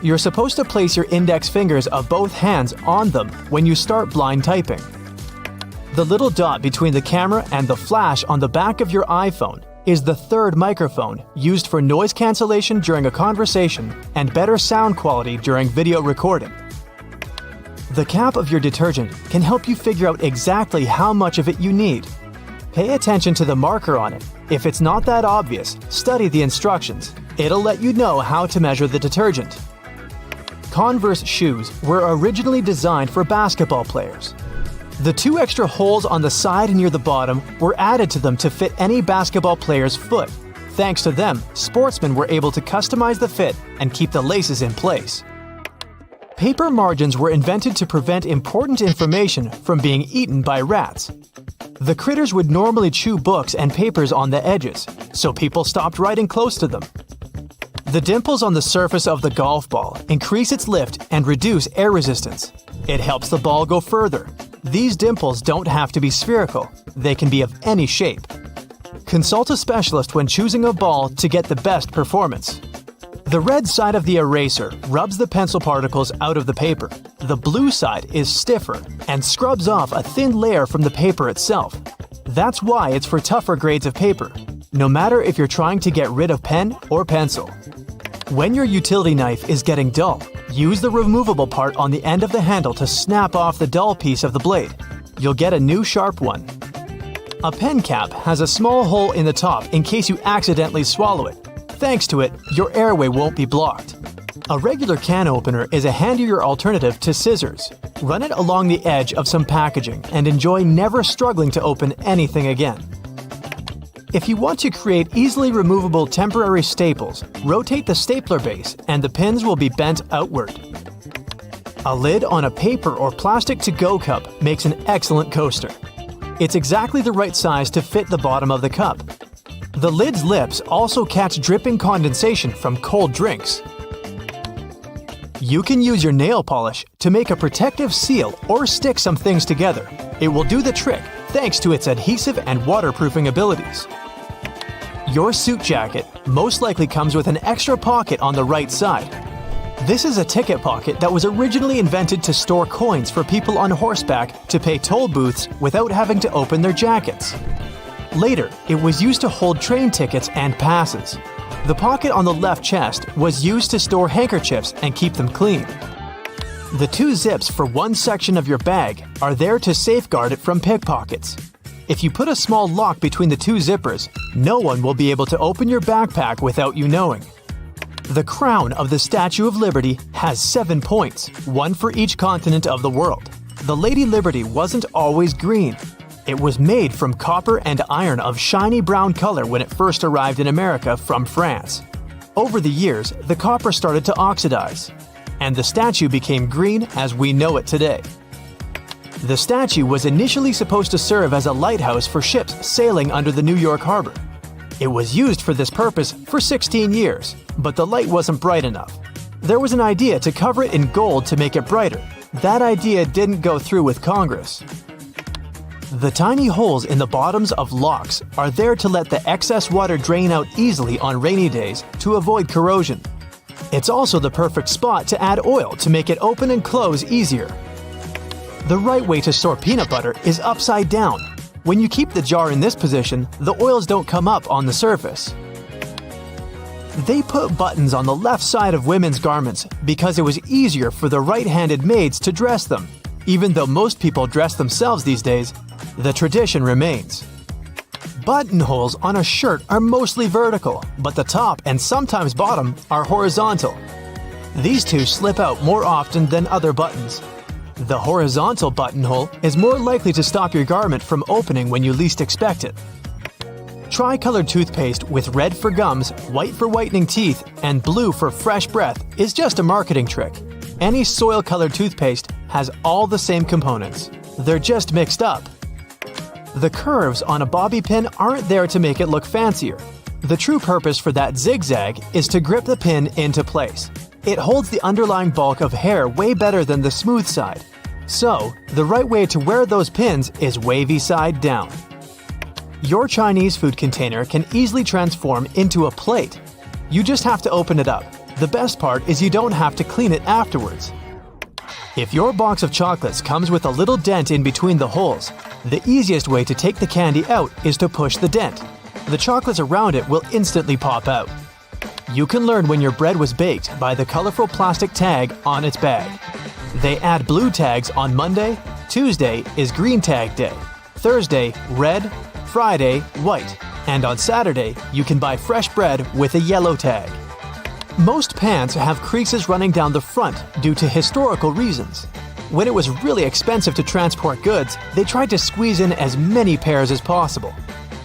You're supposed to place your index fingers of both hands on them when you start blind typing. The little dot between the camera and the flash on the back of your iPhone is the third microphone used for noise cancellation during a conversation and better sound quality during video recording. The cap of your detergent can help you figure out exactly how much of it you need. Pay attention to the marker on it. If it's not that obvious, study the instructions. It'll let you know how to measure the detergent. Converse shoes were originally designed for basketball players. The 2 extra holes on the side and near the bottom were added to them to fit any basketball player's foot. Thanks to them, sportsmen were able to customize the fit and keep the laces in place. Paper margins were invented to prevent important information from being eaten by rats. The critters would normally chew books and papers on the edges, so people stopped writing close to them. The dimples on the surface of the golf ball increase its lift and reduce air resistance. It helps the ball go further. These dimples don't have to be spherical. They can be of any shape. Consult a specialist when choosing a ball to get the best performance. The red side of the eraser rubs the pencil particles out of the paper. The blue side is stiffer and scrubs off a thin layer from the paper itself. That's why it's for tougher grades of paper, no matter if you're trying to get rid of pen or pencil. When your utility knife is getting dull, use the removable part on the end of the handle to snap off the dull piece of the blade. You'll get a new sharp one. A pen cap has a small hole in the top in case you accidentally swallow it. Thanks to it, your airway won't be blocked. A regular can opener is a handier alternative to scissors. Run it along the edge of some packaging and enjoy never struggling to open anything again. If you want to create easily removable temporary staples, rotate the stapler base and the pins will be bent outward. A lid on a paper or plastic to-go cup makes an excellent coaster. It's exactly the right size to fit the bottom of the cup. The lid's lips also catch dripping condensation from cold drinks. You can use your nail polish to make a protective seal or stick some things together. It will do the trick thanks to its adhesive and waterproofing abilities. Your suit jacket most likely comes with an extra pocket on the right side. This is a ticket pocket that was originally invented to store coins for people on horseback to pay toll booths without having to open their jackets. Later, it was used to hold train tickets and passes. The pocket on the left chest was used to store handkerchiefs and keep them clean. The 2 zips for one section of your bag are there to safeguard it from pickpockets. If you put a small lock between the 2 zippers, no one will be able to open your backpack without you knowing. The crown of the Statue of Liberty has 7 points, one for each continent of the world. The Lady Liberty wasn't always green. It was made from copper and iron of shiny brown color when it first arrived in America from France. Over the years, the copper started to oxidize, and the statue became green as we know it today. The statue was initially supposed to serve as a lighthouse for ships sailing under the New York harbor. It was used for this purpose for 16 years, but the light wasn't bright enough. There was an idea to cover it in gold to make it brighter. That idea didn't go through with Congress. The tiny holes in the bottoms of locks are there to let the excess water drain out easily on rainy days to avoid corrosion. It's also the perfect spot to add oil to make it open and close easier. The right way to store peanut butter is upside down. When you keep the jar in this position, the oils don't come up on the surface. They put buttons on the left side of women's garments because it was easier for the right-handed maids to dress them. Even though most people dress themselves these days, the tradition remains. Buttonholes on a shirt are mostly vertical, but the top and sometimes bottom are horizontal. These 2 slip out more often than other buttons. The horizontal buttonhole is more likely to stop your garment from opening when you least expect it. Tri-colored toothpaste with red for gums, white for whitening teeth, and blue for fresh breath is just a marketing trick. Any soil-colored toothpaste has all the same components. They're just mixed up. The curves on a bobby pin aren't there to make it look fancier. The true purpose for that zigzag is to grip the pin into place. It holds the underlying bulk of hair way better than the smooth side. So, the right way to wear those pins is wavy side down. Your Chinese food container can easily transform into a plate. You just have to open it up. The best part is you don't have to clean it afterwards. If your box of chocolates comes with a little dent in between the holes, the easiest way to take the candy out is to push the dent. The chocolates around it will instantly pop out. You can learn when your bread was baked by the colorful plastic tag on its bag. They add blue tags on Monday, Tuesday is green tag day, Thursday, red, Friday, white, and on Saturday, you can buy fresh bread with a yellow tag. Most pants have creases running down the front due to historical reasons. When it was really expensive to transport goods, they tried to squeeze in as many pairs as possible.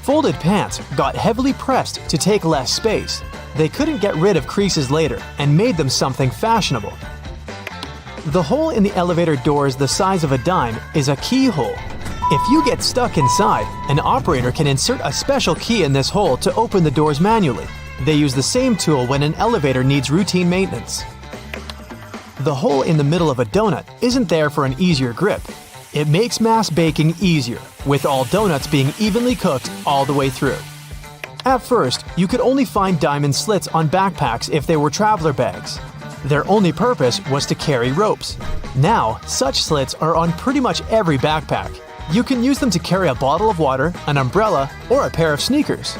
Folded pants got heavily pressed to take less space. They couldn't get rid of creases later and made them something fashionable. The hole in the elevator doors the size of a dime is a keyhole. If you get stuck inside, an operator can insert a special key in this hole to open the doors manually. They use the same tool when an elevator needs routine maintenance. The hole in the middle of a donut isn't there for an easier grip. It makes mass baking easier, with all donuts being evenly cooked all the way through. At first, you could only find diamond slits on backpacks if they were traveler bags. Their only purpose was to carry ropes. Now, such slits are on pretty much every backpack. You can use them to carry a bottle of water, an umbrella, or a pair of sneakers.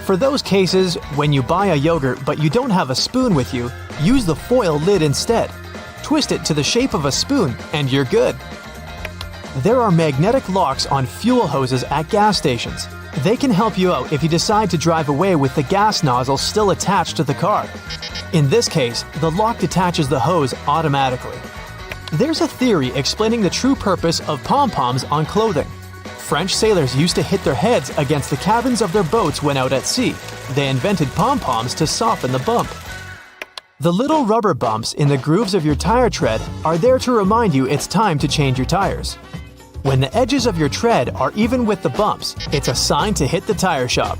For those cases, when you buy a yogurt but you don't have a spoon with you, use the foil lid instead. Twist it to the shape of a spoon and you're good. There are magnetic locks on fuel hoses at gas stations. They can help you out if you decide to drive away with the gas nozzle still attached to the car. In this case, the lock detaches the hose automatically. There's a theory explaining the true purpose of pom-poms on clothing. French sailors used to hit their heads against the cabins of their boats when out at sea. They invented pom-poms to soften the bump. The little rubber bumps in the grooves of your tire tread are there to remind you it's time to change your tires. When the edges of your tread are even with the bumps, it's a sign to hit the tire shop.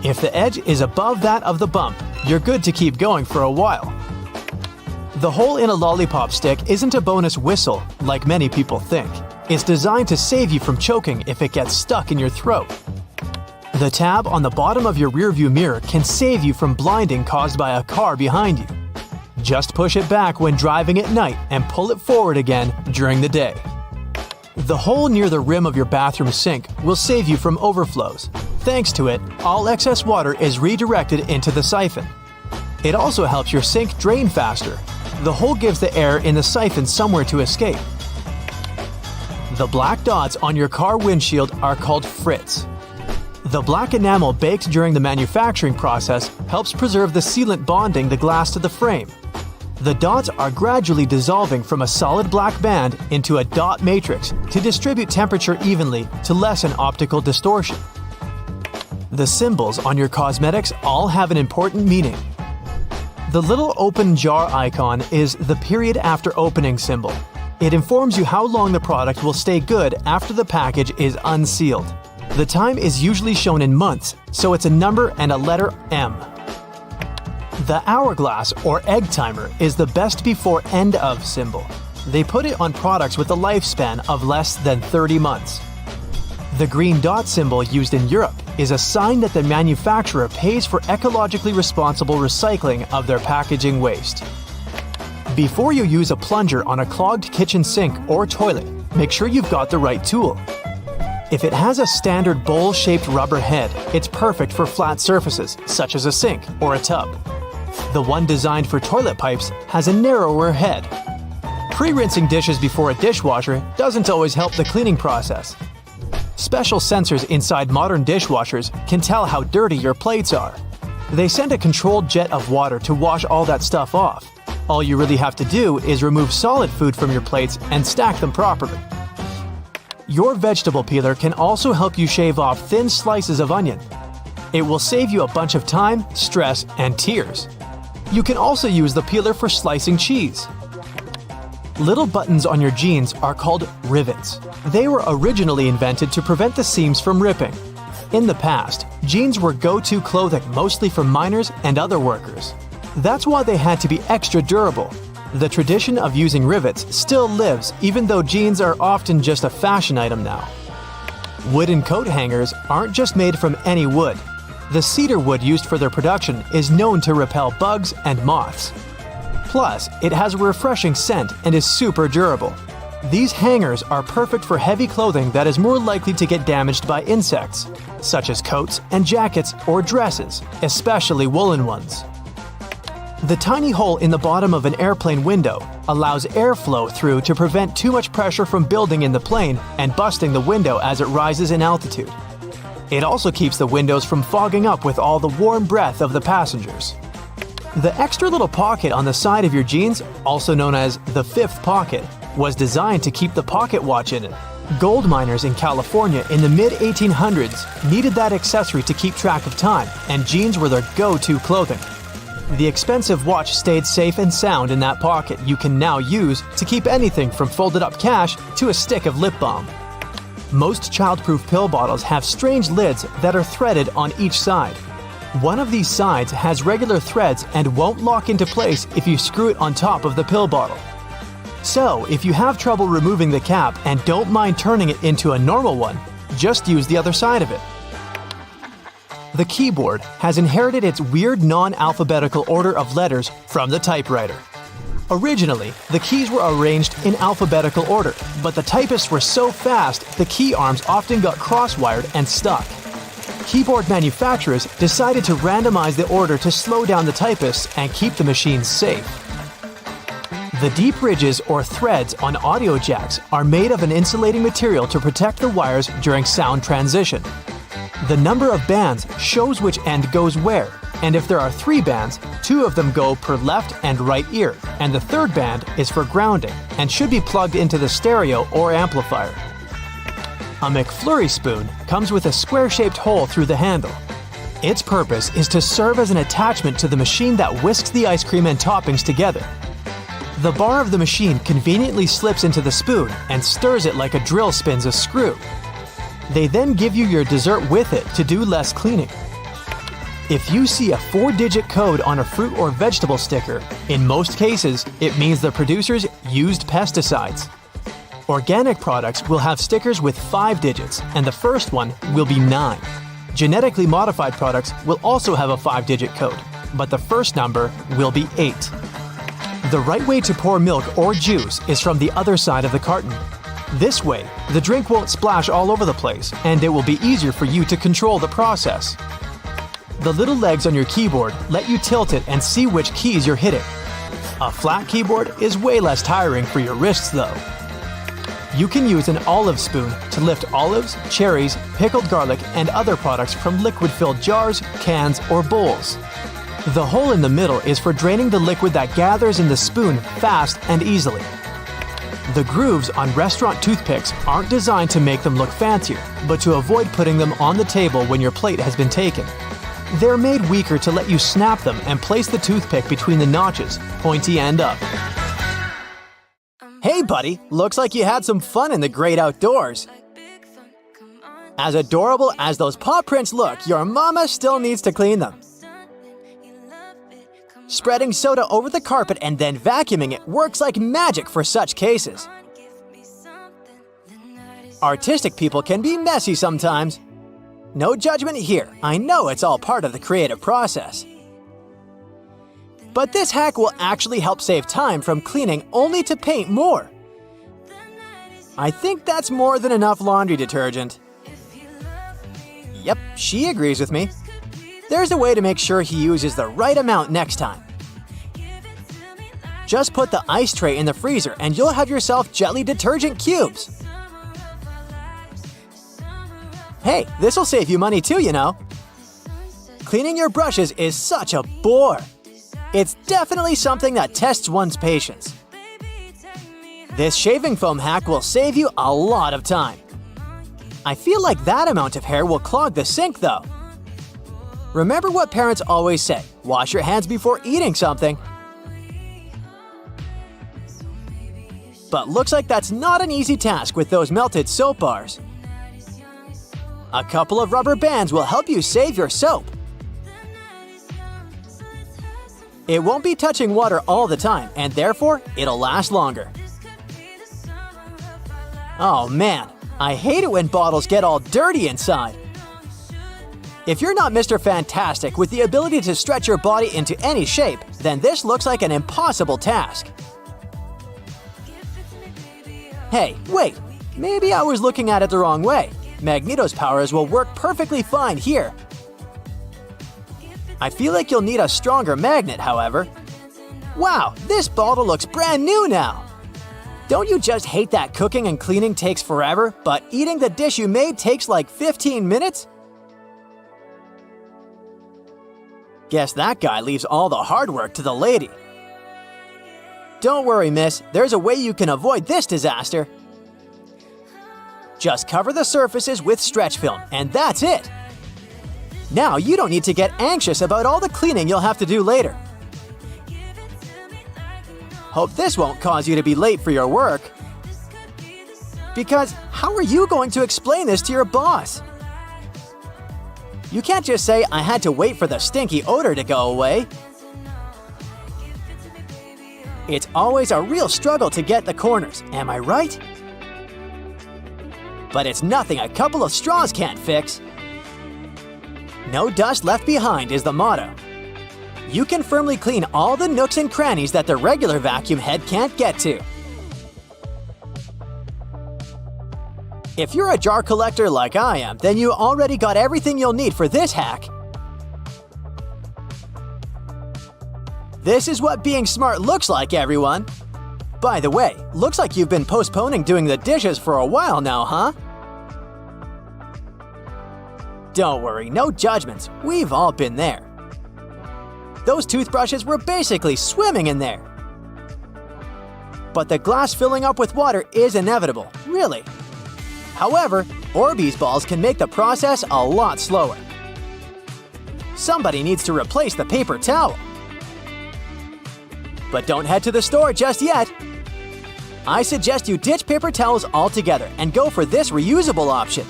If the edge is above that of the bump, you're good to keep going for a while. The hole in a lollipop stick isn't a bonus whistle, like many people think. It's designed to save you from choking if it gets stuck in your throat. The tab on the bottom of your rearview mirror can save you from blinding caused by a car behind you. Just push it back when driving at night and pull it forward again during the day. The hole near the rim of your bathroom sink will save you from overflows. Thanks to it, all excess water is redirected into the siphon. It also helps your sink drain faster. The hole gives the air in the siphon somewhere to escape. The black dots on your car windshield are called frits. The black enamel baked during the manufacturing process helps preserve the sealant bonding the glass to the frame. The dots are gradually dissolving from a solid black band into a dot matrix to distribute temperature evenly to lessen optical distortion. The symbols on your cosmetics all have an important meaning. The little open jar icon is the period after opening symbol. It informs you how long the product will stay good after the package is unsealed. The time is usually shown in months, so it's a number and a letter M. The hourglass or egg timer is the best before end of symbol. They put it on products with a lifespan of less than 30 months. The green dot symbol used in Europe is a sign that the manufacturer pays for ecologically responsible recycling of their packaging waste. Before you use a plunger on a clogged kitchen sink or toilet, make sure you've got the right tool. If it has a standard bowl-shaped rubber head, it's perfect for flat surfaces, such as a sink or a tub. The one designed for toilet pipes has a narrower head. Pre-rinsing dishes before a dishwasher doesn't always help the cleaning process. Special sensors inside modern dishwashers can tell how dirty your plates are. They send a controlled jet of water to wash all that stuff off. All you really have to do is remove solid food from your plates and stack them properly. Your vegetable peeler can also help you shave off thin slices of onion. It will save you a bunch of time, stress, and tears. You can also use the peeler for slicing cheese. Little buttons on your jeans are called rivets. They were originally invented to prevent the seams from ripping. In the past, jeans were go-to clothing mostly for miners and other workers. That's why they had to be extra durable. The tradition of using rivets still lives even though jeans are often just a fashion item now. Wooden coat hangers aren't just made from any wood. The cedar wood used for their production is known to repel bugs and moths. Plus, it has a refreshing scent and is super durable. These hangers are perfect for heavy clothing that is more likely to get damaged by insects, such as coats and jackets or dresses, especially woolen ones. The tiny hole in the bottom of an airplane window allows airflow through to prevent too much pressure from building in the plane and busting the window as it rises in altitude. It also keeps the windows from fogging up with all the warm breath of the passengers. The extra little pocket on the side of your jeans, also known as the fifth pocket, was designed to keep the pocket watch in it. Gold miners in California in the mid-1800s needed that accessory to keep track of time, and jeans were their go-to clothing. The expensive watch stayed safe and sound in that pocket you can now use to keep anything from folded-up cash to a stick of lip balm. Most child-proof pill bottles have strange lids that are threaded on each side. One of these sides has regular threads and won't lock into place if you screw it on top of the pill bottle. So, if you have trouble removing the cap and don't mind turning it into a normal one, just use the other side of it. The keyboard has inherited its weird non-alphabetical order of letters from the typewriter. Originally, the keys were arranged in alphabetical order, but the typists were so fast the key arms often got cross-wired and stuck. Keyboard manufacturers decided to randomize the order to slow down the typists and keep the machines safe. The deep ridges or threads on audio jacks are made of an insulating material to protect the wires during sound transition. The number of bands shows which end goes where, and if there are 3 bands, 2 of them go per left and right ear, and the third band is for grounding and should be plugged into the stereo or amplifier. A McFlurry spoon comes with a square-shaped hole through the handle. Its purpose is to serve as an attachment to the machine that whisks the ice cream and toppings together. The bar of the machine conveniently slips into the spoon and stirs it like a drill spins a screw. They then give you your dessert with it to do less cleaning. If you see a 4-digit code on a fruit or vegetable sticker, in most cases, it means the producers used pesticides. Organic products will have stickers with 5 digits, and the first one will be 9. Genetically modified products will also have a 5-digit code, but the first number will be 8. The right way to pour milk or juice is from the other side of the carton. This way, the drink won't splash all over the place, and it will be easier for you to control the process. The little legs on your keyboard let you tilt it and see which keys you're hitting. A flat keyboard is way less tiring for your wrists though. You can use an olive spoon to lift olives, cherries, pickled garlic, and other products from liquid-filled jars, cans, or bowls. The hole in the middle is for draining the liquid that gathers in the spoon fast and easily. The grooves on restaurant toothpicks aren't designed to make them look fancier, but to avoid putting them on the table when your plate has been taken. They're made weaker to let you snap them and place the toothpick between the notches, pointy end up. Hey buddy, looks like you had some fun in the great outdoors. As adorable as those paw prints look, your mama still needs to clean them. Spreading soda over the carpet and then vacuuming it works like magic for such cases. Artistic people can be messy sometimes. No judgment here, I know it's all part of the creative process. But this hack will actually help save time from cleaning only to paint more. I think that's more than enough laundry detergent. Yep, she agrees with me. There's a way to make sure he uses the right amount next time. Just put the ice tray in the freezer and you'll have yourself jelly detergent cubes. Hey, this'll save you money too, you know. Cleaning your brushes is such a bore. It's definitely something that tests one's patience. This shaving foam hack will save you a lot of time. I feel like that amount of hair will clog the sink though. Remember what parents always say, wash your hands before eating something. But looks like that's not an easy task with those melted soap bars. A couple of rubber bands will help you save your soap. It won't be touching water all the time, and therefore, it'll last longer. Oh man, I hate it when bottles get all dirty inside. If you're not Mr. Fantastic with the ability to stretch your body into any shape, then this looks like an impossible task. Hey, wait, maybe I was looking at it the wrong way. Magneto's powers will work perfectly fine here. I feel like you'll need a stronger magnet, however. Wow, this bottle looks brand new now! Don't you just hate that cooking and cleaning takes forever, but eating the dish you made takes like 15 minutes? Guess that guy leaves all the hard work to the lady. Don't worry, miss, there's a way you can avoid this disaster. Just cover the surfaces with stretch film, and that's it! Now you don't need to get anxious about all the cleaning you'll have to do later. Hope this won't cause you to be late for your work. Because how are you going to explain this to your boss? You can't just say, I had to wait for the stinky odor to go away. It's always a real struggle to get the corners, am I right? But it's nothing a couple of straws can't fix. No dust left behind is the motto. You can firmly clean all the nooks and crannies that the regular vacuum head can't get to. If you're a jar collector like I am, then you already got everything you'll need for this hack. This is what being smart looks like, everyone. By the way, looks like you've been postponing doing the dishes for a while now, huh? Don't worry, no judgments. We've all been there. Those toothbrushes were basically swimming in there. But the glass filling up with water is inevitable, really. However, Orbeez balls can make the process a lot slower. Somebody needs to replace the paper towel. But don't head to the store just yet. I suggest you ditch paper towels altogether and go for this reusable option.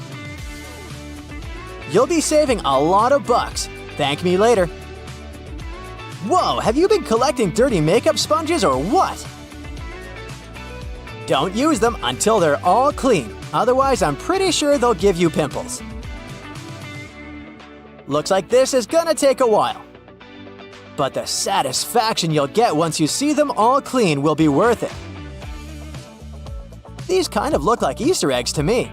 You'll be saving a lot of bucks. Thank me later. Whoa, have you been collecting dirty makeup sponges or what? Don't use them until they're all clean, otherwise I'm pretty sure they'll give you pimples. Looks like this is gonna take a while. But the satisfaction you'll get once you see them all clean will be worth it. These kind of look like Easter eggs to me.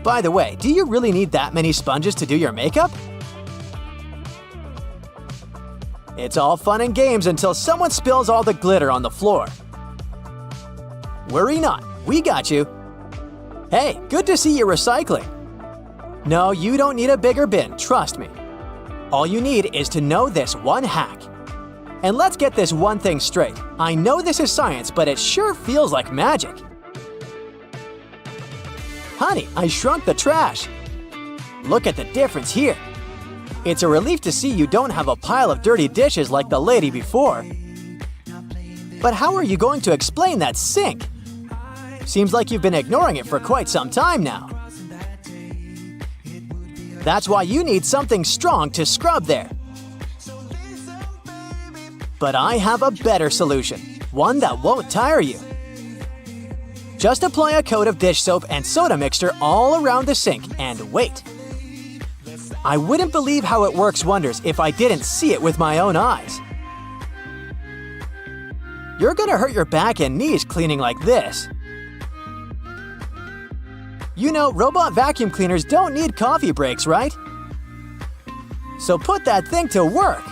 By the way, do you really need that many sponges to do your makeup? It's all fun and games until someone spills all the glitter on the floor. Worry not, we got you. Hey, good to see you recycling. No, you don't need a bigger bin, trust me. All you need is to know this one hack. And let's get this one thing straight. I know this is science, but it sure feels like magic. Honey, I shrunk the trash. Look at the difference here. It's a relief to see you don't have a pile of dirty dishes like the lady before. But how are you going to explain that sink? Seems like you've been ignoring it for quite some time now. That's why you need something strong to scrub there. But I have a better solution, one that won't tire you. Just apply a coat of dish soap and soda mixture all around the sink and wait. I wouldn't believe how it works wonders if I didn't see it with my own eyes. You're gonna hurt your back and knees cleaning like this. You know, robot vacuum cleaners don't need coffee breaks, right? So put that thing to work!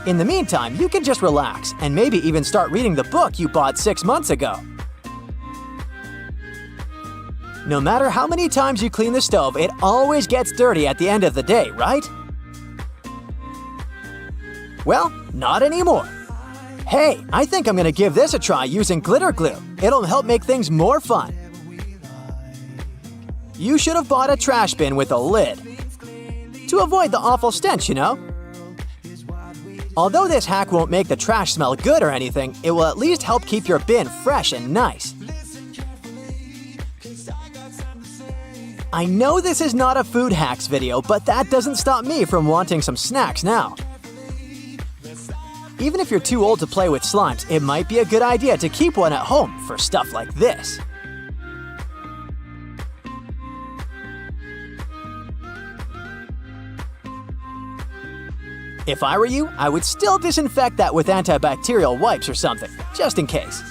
In the meantime, you can just relax and maybe even start reading the book you bought 6 months ago. No matter how many times you clean the stove, it always gets dirty at the end of the day, right? Well, not anymore. Hey, I think I'm gonna give this a try using glitter glue. It'll help make things more fun. You should have bought a trash bin with a lid. To avoid the awful stench, you know? Although this hack won't make the trash smell good or anything, it will at least help keep your bin fresh and nice. I know this is not a food hacks video, but that doesn't stop me from wanting some snacks now. Even if you're too old to play with slimes, it might be a good idea to keep one at home for stuff like this. If I were you, I would still disinfect that with antibacterial wipes or something, just in case.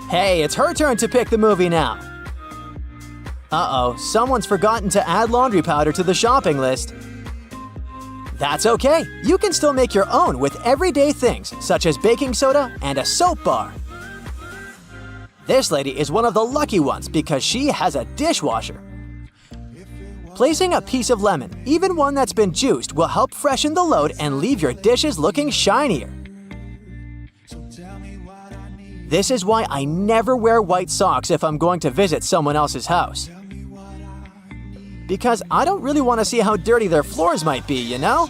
Hey, it's her turn to pick the movie now. Uh-oh, someone's forgotten to add laundry powder to the shopping list. That's okay, you can still make your own with everyday things such as baking soda and a soap bar. This lady is one of the lucky ones because she has a dishwasher. Placing a piece of lemon, even one that's been juiced, will help freshen the load and leave your dishes looking shinier. This is why I never wear white socks if I'm going to visit someone else's house. Because I don't really want to see how dirty their floors might be, you know?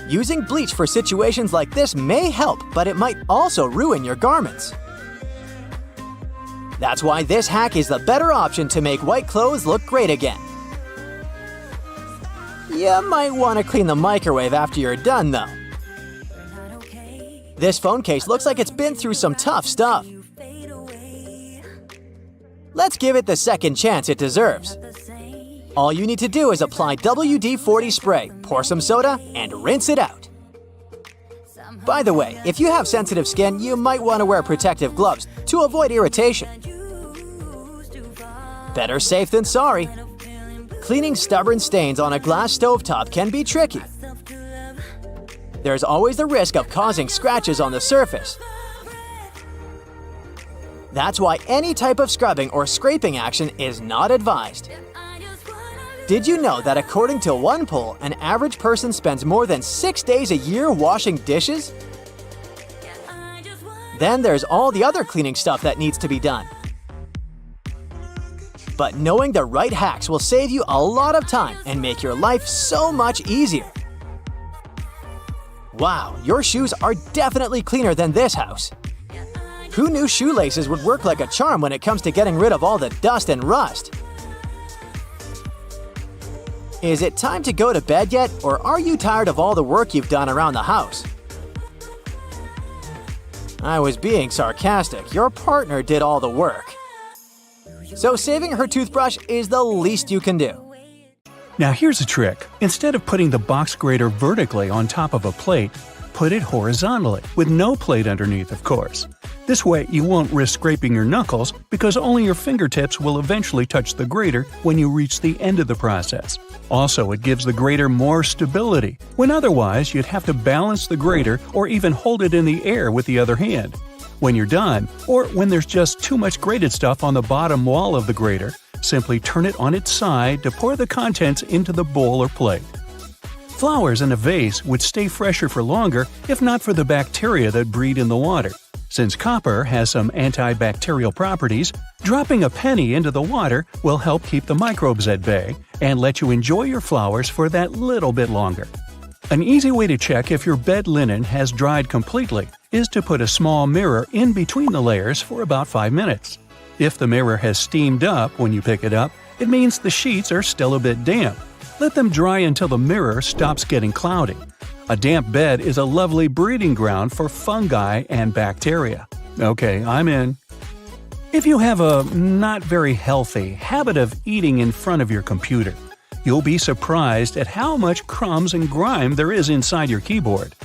Using bleach for situations like this may help, but it might also ruin your garments. That's why this hack is the better option to make white clothes look great again. You might want to clean the microwave after you're done, though. This phone case looks like it's been through some tough stuff. Let's give it the second chance it deserves. All you need to do is apply WD-40 spray, pour some soda, and rinse it out. By the way, if you have sensitive skin, you might want to wear protective gloves to avoid irritation. Better safe than sorry. Cleaning stubborn stains on a glass stovetop can be tricky. There's always the risk of causing scratches on the surface. That's why any type of scrubbing or scraping action is not advised. Did you know that according to one poll, an average person spends more than 6 days a year washing dishes? Then there's all the other cleaning stuff that needs to be done. But knowing the right hacks will save you a lot of time and make your life so much easier. Wow, your shoes are definitely cleaner than this house. Who knew shoelaces would work like a charm when it comes to getting rid of all the dust and rust? Is it time to go to bed yet, or are you tired of all the work you've done around the house? I was being sarcastic. Your partner did all the work. So saving her toothbrush is the least you can do. Now here's a trick. Instead of putting the box grater vertically on top of a plate, put it horizontally, with no plate underneath, of course. This way you won't risk scraping your knuckles because only your fingertips will eventually touch the grater when you reach the end of the process. Also, it gives the grater more stability, when otherwise you'd have to balance the grater or even hold it in the air with the other hand. When you're done, or when there's just too much grated stuff on the bottom wall of the grater, simply turn it on its side to pour the contents into the bowl or plate. Flowers in a vase would stay fresher for longer if not for the bacteria that breed in the water. Since copper has some antibacterial properties, dropping a penny into the water will help keep the microbes at bay and let you enjoy your flowers for that little bit longer. An easy way to check if your bed linen has dried completely is to put a small mirror in between the layers for about 5 minutes. If the mirror has steamed up when you pick it up, it means the sheets are still a bit damp. Let them dry until the mirror stops getting cloudy. A damp bed is a lovely breeding ground for fungi and bacteria. Okay, I'm in. If you have a not very healthy habit of eating in front of your computer, you'll be surprised at how much crumbs and grime there is inside your keyboard.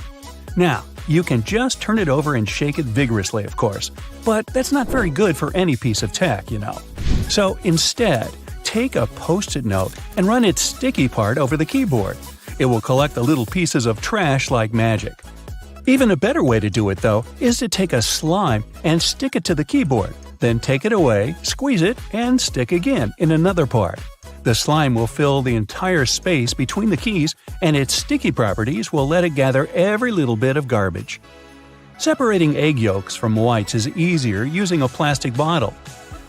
Now, you can just turn it over and shake it vigorously, of course, but that's not very good for any piece of tech, you know. So instead, take a Post-it note and run its sticky part over the keyboard. It will collect the little pieces of trash like magic. Even a better way to do it, though, is to take a slime and stick it to the keyboard, then take it away, squeeze it, and stick again in another part. The slime will fill the entire space between the keys, and its sticky properties will let it gather every little bit of garbage. Separating egg yolks from whites is easier using a plastic bottle.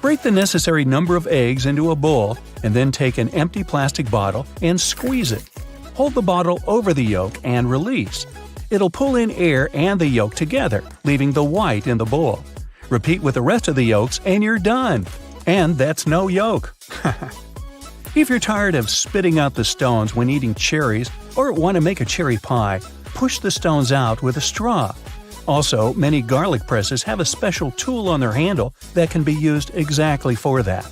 Break the necessary number of eggs into a bowl and then take an empty plastic bottle and squeeze it. Hold the bottle over the yolk and release. It'll pull in air and the yolk together, leaving the white in the bowl. Repeat with the rest of the yolks and you're done. And that's no yolk. If you're tired of spitting out the stones when eating cherries or want to make a cherry pie, push the stones out with a straw. Also, many garlic presses have a special tool on their handle that can be used exactly for that.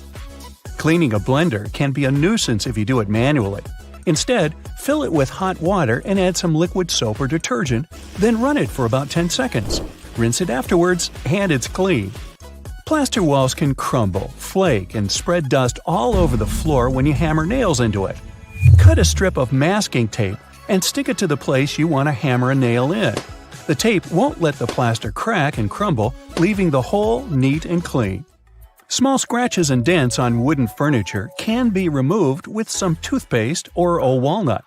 Cleaning a blender can be a nuisance if you do it manually. Instead, fill it with hot water and add some liquid soap or detergent, then run it for about 10 seconds. Rinse it afterwards, and it's clean. Plaster walls can crumble, flake, and spread dust all over the floor when you hammer nails into it. Cut a strip of masking tape and stick it to the place you want to hammer a nail in. The tape won't let the plaster crack and crumble, leaving the hole neat and clean. Small scratches and dents on wooden furniture can be removed with some toothpaste or a walnut.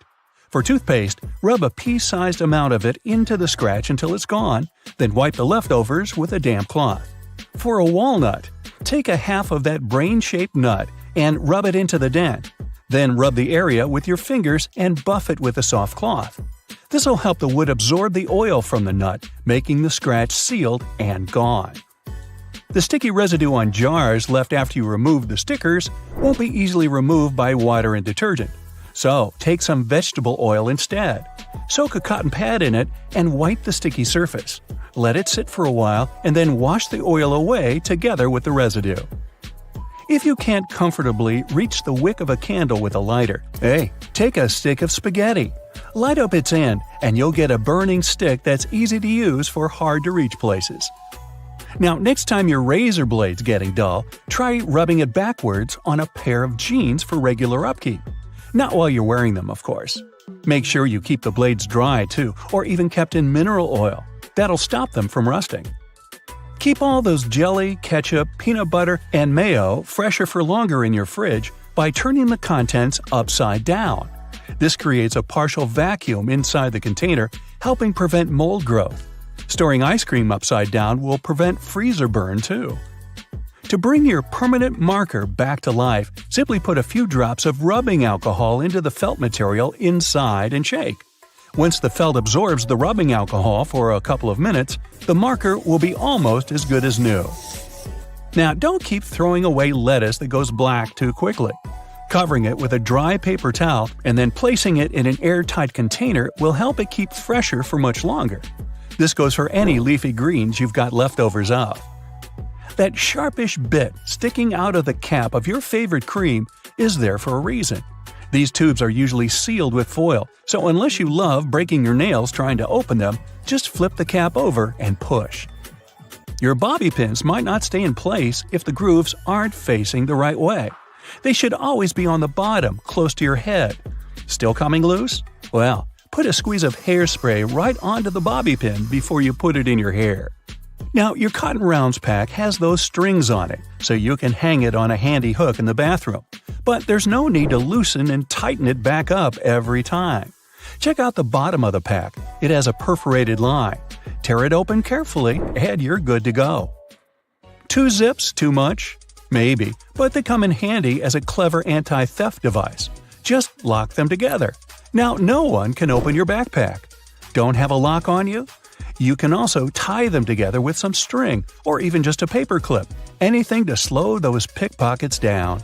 For toothpaste, rub a pea-sized amount of it into the scratch until it's gone, then wipe the leftovers with a damp cloth. For a walnut, take a half of that brain-shaped nut and rub it into the dent. Then rub the area with your fingers and buff it with a soft cloth. This will help the wood absorb the oil from the nut, making the scratch sealed and gone. The sticky residue on jars left after you remove the stickers won't be easily removed by water and detergent. So, take some vegetable oil instead. Soak a cotton pad in it and wipe the sticky surface. Let it sit for a while and then wash the oil away together with the residue. If you can't comfortably reach the wick of a candle with a lighter, take a stick of spaghetti. Light up its end, and you'll get a burning stick that's easy to use for hard-to-reach places. Now, next time your razor blade's getting dull, try rubbing it backwards on a pair of jeans for regular upkeep. Not while you're wearing them, of course. Make sure you keep the blades dry, too, or even kept in mineral oil. That'll stop them from rusting. Keep all those jelly, ketchup, peanut butter, and mayo fresher for longer in your fridge by turning the contents upside down. This creates a partial vacuum inside the container, helping prevent mold growth. Storing ice cream upside down will prevent freezer burn, too. To bring your permanent marker back to life, simply put a few drops of rubbing alcohol into the felt material inside and shake. Once the felt absorbs the rubbing alcohol for a couple of minutes, the marker will be almost as good as new. Now, don't keep throwing away lettuce that goes black too quickly. Covering it with a dry paper towel and then placing it in an airtight container will help it keep fresher for much longer. This goes for any leafy greens you've got leftovers of. That sharpish bit sticking out of the cap of your favorite cream is there for a reason. These tubes are usually sealed with foil, so unless you love breaking your nails trying to open them, just flip the cap over and push. Your bobby pins might not stay in place if the grooves aren't facing the right way. They should always be on the bottom, close to your head. Still coming loose? Well, put a squeeze of hairspray right onto the bobby pin before you put it in your hair. Now, your Cotton Rounds pack has those strings on it, so you can hang it on a handy hook in the bathroom. But there's no need to loosen and tighten it back up every time. Check out the bottom of the pack. It has a perforated line. Tear it open carefully, and you're good to go. 2 zips too much? Maybe, but they come in handy as a clever anti-theft device. Just lock them together. Now no one can open your backpack. Don't have a lock on you? You can also tie them together with some string, or even just a paper clip. Anything to slow those pickpockets down.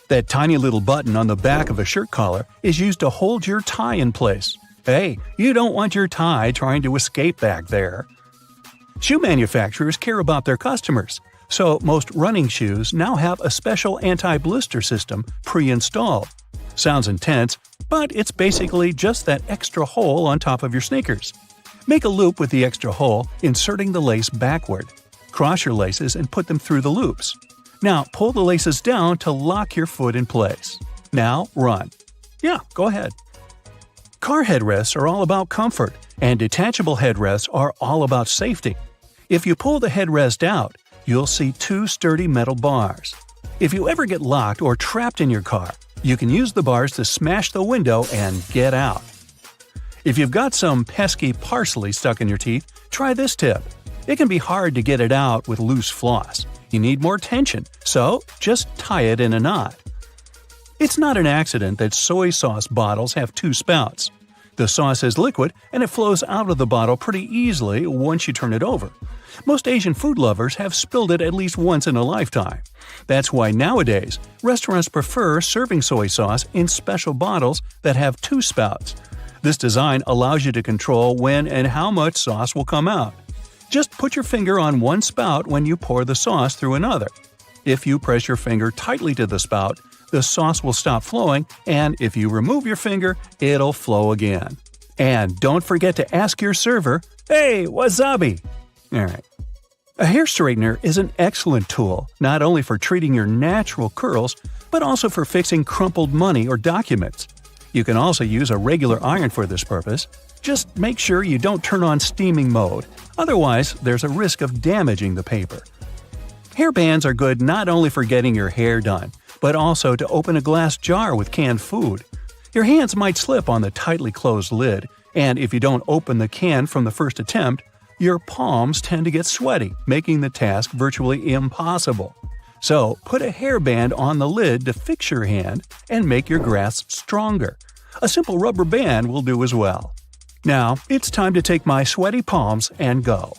That tiny little button on the back of a shirt collar is used to hold your tie in place. Hey, you don't want your tie trying to escape back there. Shoe manufacturers care about their customers, so most running shoes now have a special anti-blister system pre-installed. Sounds intense, but it's basically just that extra hole on top of your sneakers. Make a loop with the extra hole, inserting the lace backward. Cross your laces and put them through the loops. Now pull the laces down to lock your foot in place. Now run. Yeah, go ahead. Car headrests are all about comfort, and detachable headrests are all about safety. If you pull the headrest out, you'll see 2 sturdy metal bars. If you ever get locked or trapped in your car, you can use the bars to smash the window and get out. If you've got some pesky parsley stuck in your teeth, try this tip. It can be hard to get it out with loose floss. You need more tension, so just tie it in a knot. It's not an accident that soy sauce bottles have two spouts. The sauce is liquid and it flows out of the bottle pretty easily once you turn it over. Most Asian food lovers have spilled it at least once in a lifetime. That's why nowadays, restaurants prefer serving soy sauce in special bottles that have two spouts. This design allows you to control when and how much sauce will come out. Just put your finger on one spout when you pour the sauce through another. If you press your finger tightly to the spout, the sauce will stop flowing, and if you remove your finger, it'll flow again. And don't forget to ask your server, "Hey, wasabi!" Alright. A hair straightener is an excellent tool, not only for treating your natural curls, but also for fixing crumpled money or documents. You can also use a regular iron for this purpose. Just make sure you don't turn on steaming mode, otherwise there's a risk of damaging the paper. Hair bands are good not only for getting your hair done, but also to open a glass jar with canned food. Your hands might slip on the tightly closed lid, and if you don't open the can from the first attempt, your palms tend to get sweaty, making the task virtually impossible. So, put a hairband on the lid to fix your hand and make your grasp stronger. A simple rubber band will do as well. Now, it's time to take my sweaty palms and go.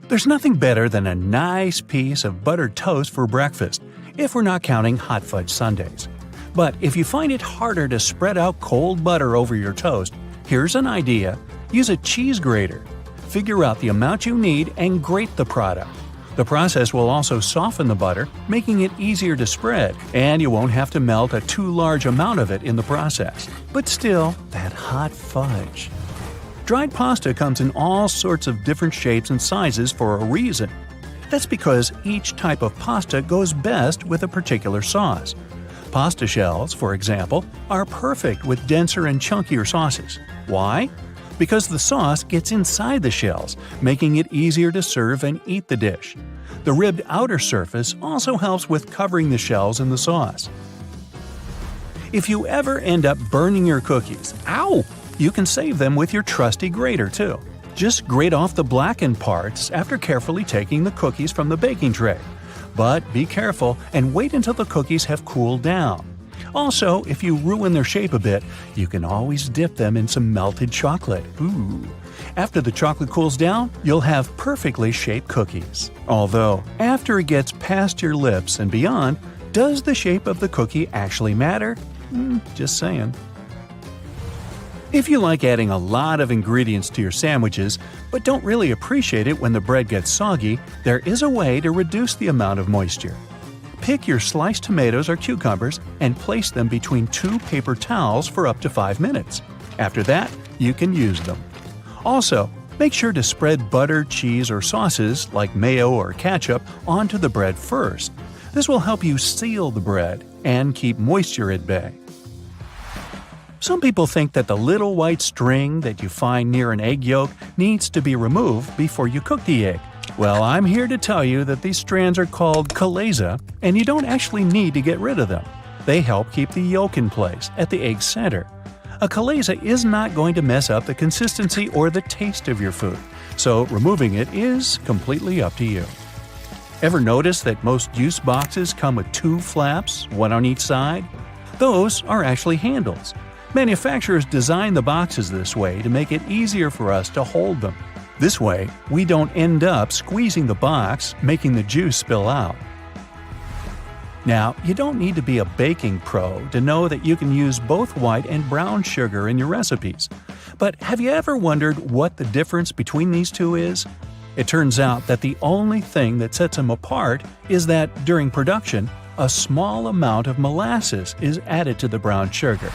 There's nothing better than a nice piece of buttered toast for breakfast, if we're not counting hot fudge sundaes. But if you find it harder to spread out cold butter over your toast, here's an idea. Use a cheese grater. Figure out the amount you need and grate the product. The process will also soften the butter, making it easier to spread, and you won't have to melt a too large amount of it in the process. But still, that hot fudge. Dried pasta comes in all sorts of different shapes and sizes for a reason. That's because each type of pasta goes best with a particular sauce. Pasta shells, for example, are perfect with denser and chunkier sauces. Why? Because the sauce gets inside the shells, making it easier to serve and eat the dish. The ribbed outer surface also helps with covering the shells in the sauce. If you ever end up burning your cookies, you can save them with your trusty grater too. Just grate off the blackened parts after carefully taking the cookies from the baking tray. But be careful and wait until the cookies have cooled down. Also, if you ruin their shape a bit, you can always dip them in some melted chocolate. Ooh. After the chocolate cools down, you'll have perfectly shaped cookies. Although, after it gets past your lips and beyond, does the shape of the cookie actually matter? Just saying. If you like adding a lot of ingredients to your sandwiches, but don't really appreciate it when the bread gets soggy, there is a way to reduce the amount of moisture. Pick your sliced tomatoes or cucumbers and place them between two paper towels for up to 5 minutes. After that, you can use them. Also, make sure to spread butter, cheese, or sauces like mayo or ketchup onto the bread first. This will help you seal the bread and keep moisture at bay. Some people think that the little white string that you find near an egg yolk needs to be removed before you cook the egg. Well, I'm here to tell you that these strands are called chalaza, and you don't actually need to get rid of them. They help keep the yolk in place at the egg's center. A chalaza is not going to mess up the consistency or the taste of your food, so removing it is completely up to you. Ever notice that most juice boxes come with 2 flaps, one on each side? Those are actually handles. Manufacturers design the boxes this way to make it easier for us to hold them. This way, we don't end up squeezing the box, making the juice spill out. Now, you don't need to be a baking pro to know that you can use both white and brown sugar in your recipes. But have you ever wondered what the difference between these two is? It turns out that the only thing that sets them apart is that, during production, a small amount of molasses is added to the brown sugar.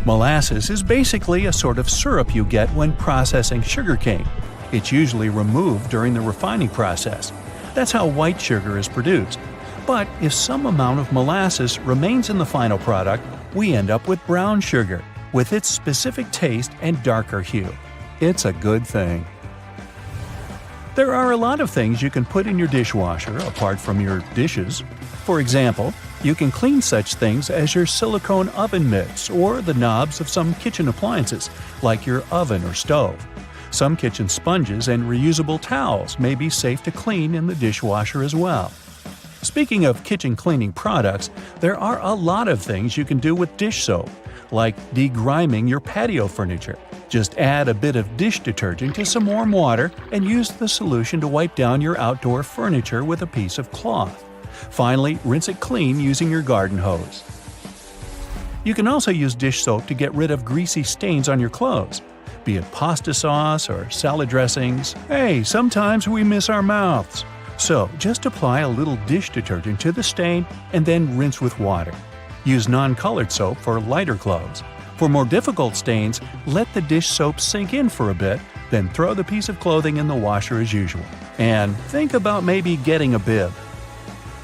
Molasses is basically a sort of syrup you get when processing sugarcane. It's usually removed during the refining process. That's how white sugar is produced. But if some amount of molasses remains in the final product, we end up with brown sugar, with its specific taste and darker hue. It's a good thing. There are a lot of things you can put in your dishwasher apart from your dishes. For example, You can clean such things as your silicone oven mitts or the knobs of some kitchen appliances, like your oven or stove. Some kitchen sponges and reusable towels may be safe to clean in the dishwasher as well. Speaking of kitchen cleaning products, there are a lot of things you can do with dish soap, like degriming your patio furniture. Just add a bit of dish detergent to some warm water and use the solution to wipe down your outdoor furniture with a piece of cloth. Finally, rinse it clean using your garden hose. You can also use dish soap to get rid of greasy stains on your clothes, be it pasta sauce or salad dressings. Hey, sometimes we miss our mouths. So, just apply a little dish detergent to the stain and then rinse with water. Use non-colored soap for lighter clothes. For more difficult stains, let the dish soap sink in for a bit, then throw the piece of clothing in the washer as usual. And think about maybe getting a bib.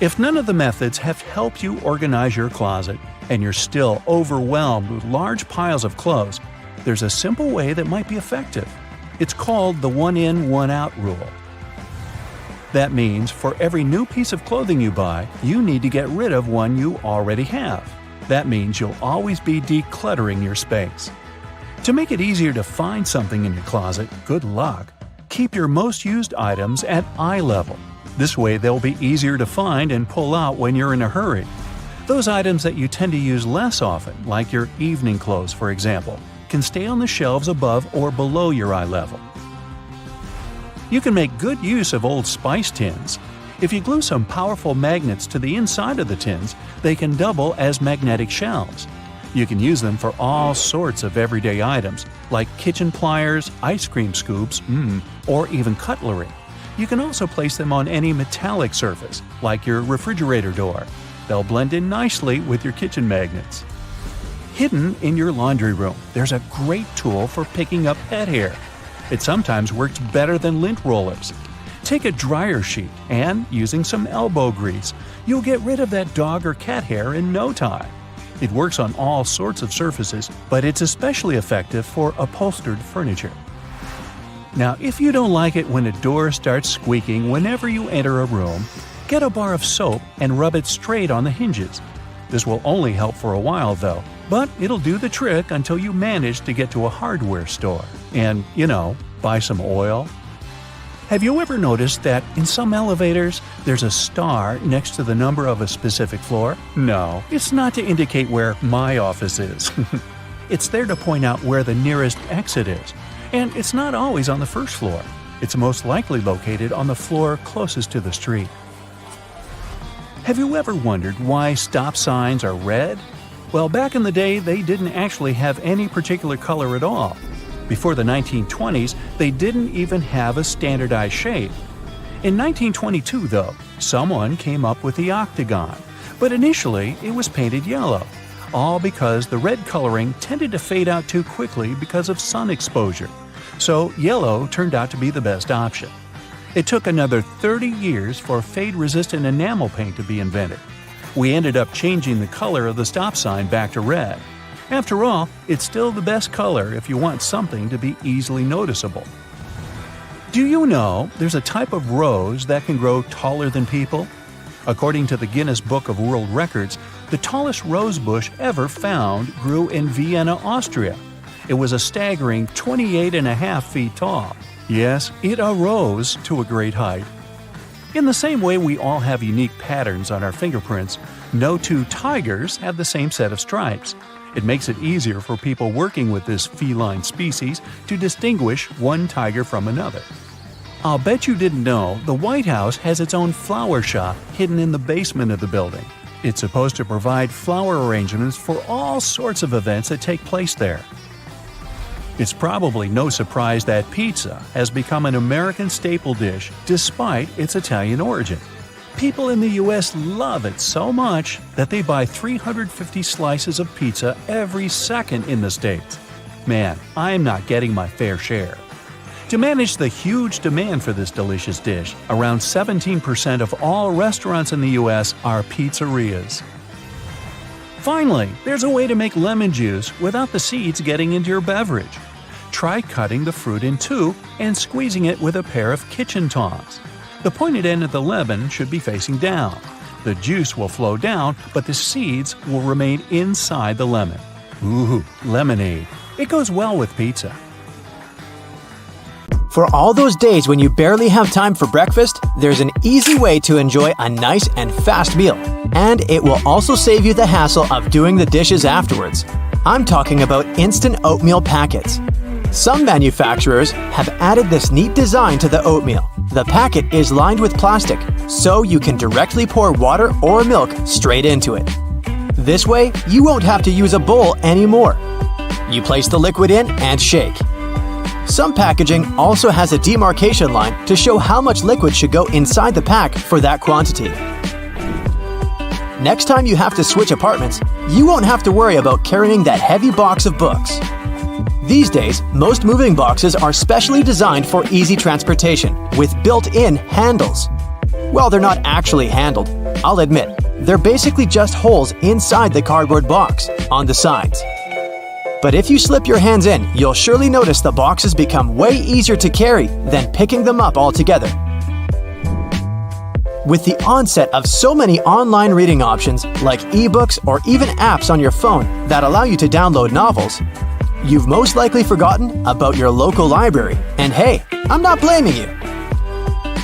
If none of the methods have helped you organize your closet, and you're still overwhelmed with large piles of clothes, there's a simple way that might be effective. It's called the one-in, one-out rule. That means for every new piece of clothing you buy, you need to get rid of one you already have. That means you'll always be decluttering your space. To make it easier to find something in your closet, good luck. Keep your most used items at eye level. This way they'll be easier to find and pull out when you're in a hurry. Those items that you tend to use less often, like your evening clothes for example, can stay on the shelves above or below your eye level. You can make good use of old spice tins. If you glue some powerful magnets to the inside of the tins, they can double as magnetic shelves. You can use them for all sorts of everyday items, like kitchen pliers, ice cream scoops, or even cutlery. You can also place them on any metallic surface, like your refrigerator door. They'll blend in nicely with your kitchen magnets. Hidden in your laundry room, there's a great tool for picking up pet hair. It sometimes works better than lint rollers. Take a dryer sheet and, using some elbow grease, you'll get rid of that dog or cat hair in no time. It works on all sorts of surfaces, but it's especially effective for upholstered furniture. Now, if you don't like it when a door starts squeaking whenever you enter a room, get a bar of soap and rub it straight on the hinges. This will only help for a while though, but it'll do the trick until you manage to get to a hardware store and, buy some oil. Have you ever noticed that in some elevators there's a star next to the number of a specific floor? No, it's not to indicate where my office is. It's there to point out where the nearest exit is. And it's not always on the first floor. It's most likely located on the floor closest to the street. Have you ever wondered why stop signs are red? Well, back in the day, they didn't actually have any particular color at all. Before the 1920s, they didn't even have a standardized shape. In 1922, though, someone came up with the octagon, but initially it was painted yellow, all because the red coloring tended to fade out too quickly because of sun exposure. So yellow turned out to be the best option. It took another 30 years for fade-resistant enamel paint to be invented. We ended up changing the color of the stop sign back to red. After all, it's still the best color if you want something to be easily noticeable. Do you know there's a type of rose that can grow taller than people? According to the Guinness Book of World Records, the tallest rose bush ever found grew in Vienna, Austria. It was a staggering 28.5 feet tall. Yes, it arose to a great height. In the same way we all have unique patterns on our fingerprints, no two tigers have the same set of stripes. It makes it easier for people working with this feline species to distinguish one tiger from another. I'll bet you didn't know the White House has its own flower shop hidden in the basement of the building. It's supposed to provide flower arrangements for all sorts of events that take place there. It's probably no surprise that pizza has become an American staple dish despite its Italian origin. People in the U.S. love it so much that they buy 350 slices of pizza every second in the States. Man, I'm not getting my fair share. To manage the huge demand for this delicious dish, around 17% of all restaurants in the U.S. are pizzerias. Finally, there's a way to make lemon juice without the seeds getting into your beverage. Try cutting the fruit in two and squeezing it with a pair of kitchen tongs. The pointed end of the lemon should be facing down. The juice will flow down, but the seeds will remain inside the lemon. Ooh, lemonade. It goes well with pizza. For all those days when you barely have time for breakfast, there's an easy way to enjoy a nice and fast meal. And it will also save you the hassle of doing the dishes afterwards. I'm talking about instant oatmeal packets. Some manufacturers have added this neat design to the oatmeal. The packet is lined with plastic, so you can directly pour water or milk straight into it. This way, you won't have to use a bowl anymore. You place the liquid in and shake. Some packaging also has a demarcation line to show how much liquid should go inside the pack for that quantity. Next time you have to switch apartments, you won't have to worry about carrying that heavy box of books. These days, most moving boxes are specially designed for easy transportation with built-in handles. Well, they're not actually handled, I'll admit. They're basically just holes inside the cardboard box, on the sides. But if you slip your hands in, you'll surely notice the boxes become way easier to carry than picking them up altogether. With the onset of so many online reading options like ebooks or even apps on your phone that allow you to download novels, you've most likely forgotten about your local library. And hey, I'm not blaming you.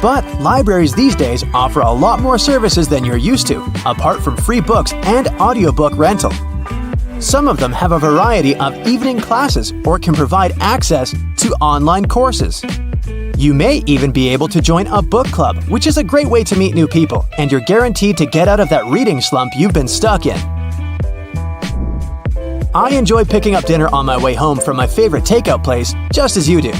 But libraries these days offer a lot more services than you're used to, apart from free books and audiobook rental. Some of them have a variety of evening classes or can provide access to online courses. You may even be able to join a book club, which is a great way to meet new people, and you're guaranteed to get out of that reading slump you've been stuck in. I enjoy picking up dinner on my way home from my favorite takeout place, just as you do.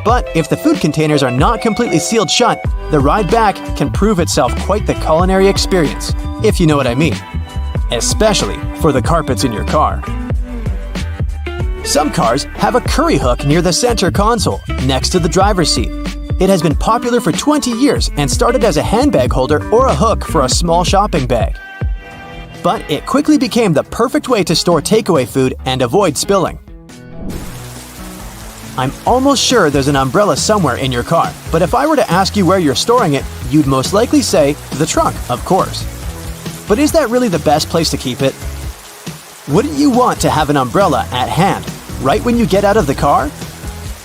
But if the food containers are not completely sealed shut, the ride back can prove itself quite the culinary experience, if you know what I mean. Especially for the carpets in your car. Some cars have a curry hook near the center console, next to the driver's seat. It has been popular for 20 years and started as a handbag holder or a hook for a small shopping bag. But it quickly became the perfect way to store takeaway food and avoid spilling. I'm almost sure there's an umbrella somewhere in your car, but if I were to ask you where you're storing it, you'd most likely say the trunk, of course. But is that really the best place to keep it? Wouldn't you want to have an umbrella at hand, right when you get out of the car?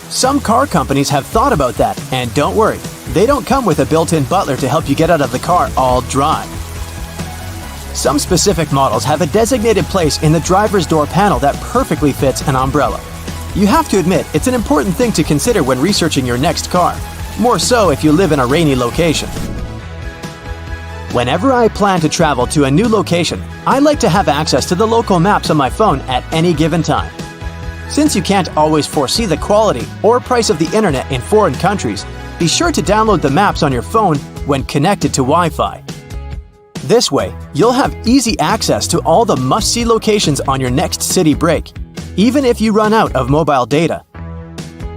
Some car companies have thought about that, and don't worry, they don't come with a built-in butler to help you get out of the car all dry. Some specific models have a designated place in the driver's door panel that perfectly fits an umbrella. You have to admit, it's an important thing to consider when researching your next car, more so if you live in a rainy location. Whenever I plan to travel to a new location, I like to have access to the local maps on my phone at any given time. Since you can't always foresee the quality or price of the internet in foreign countries, be sure to download the maps on your phone when connected to Wi-Fi. This way, you'll have easy access to all the must-see locations on your next city break, even if you run out of mobile data.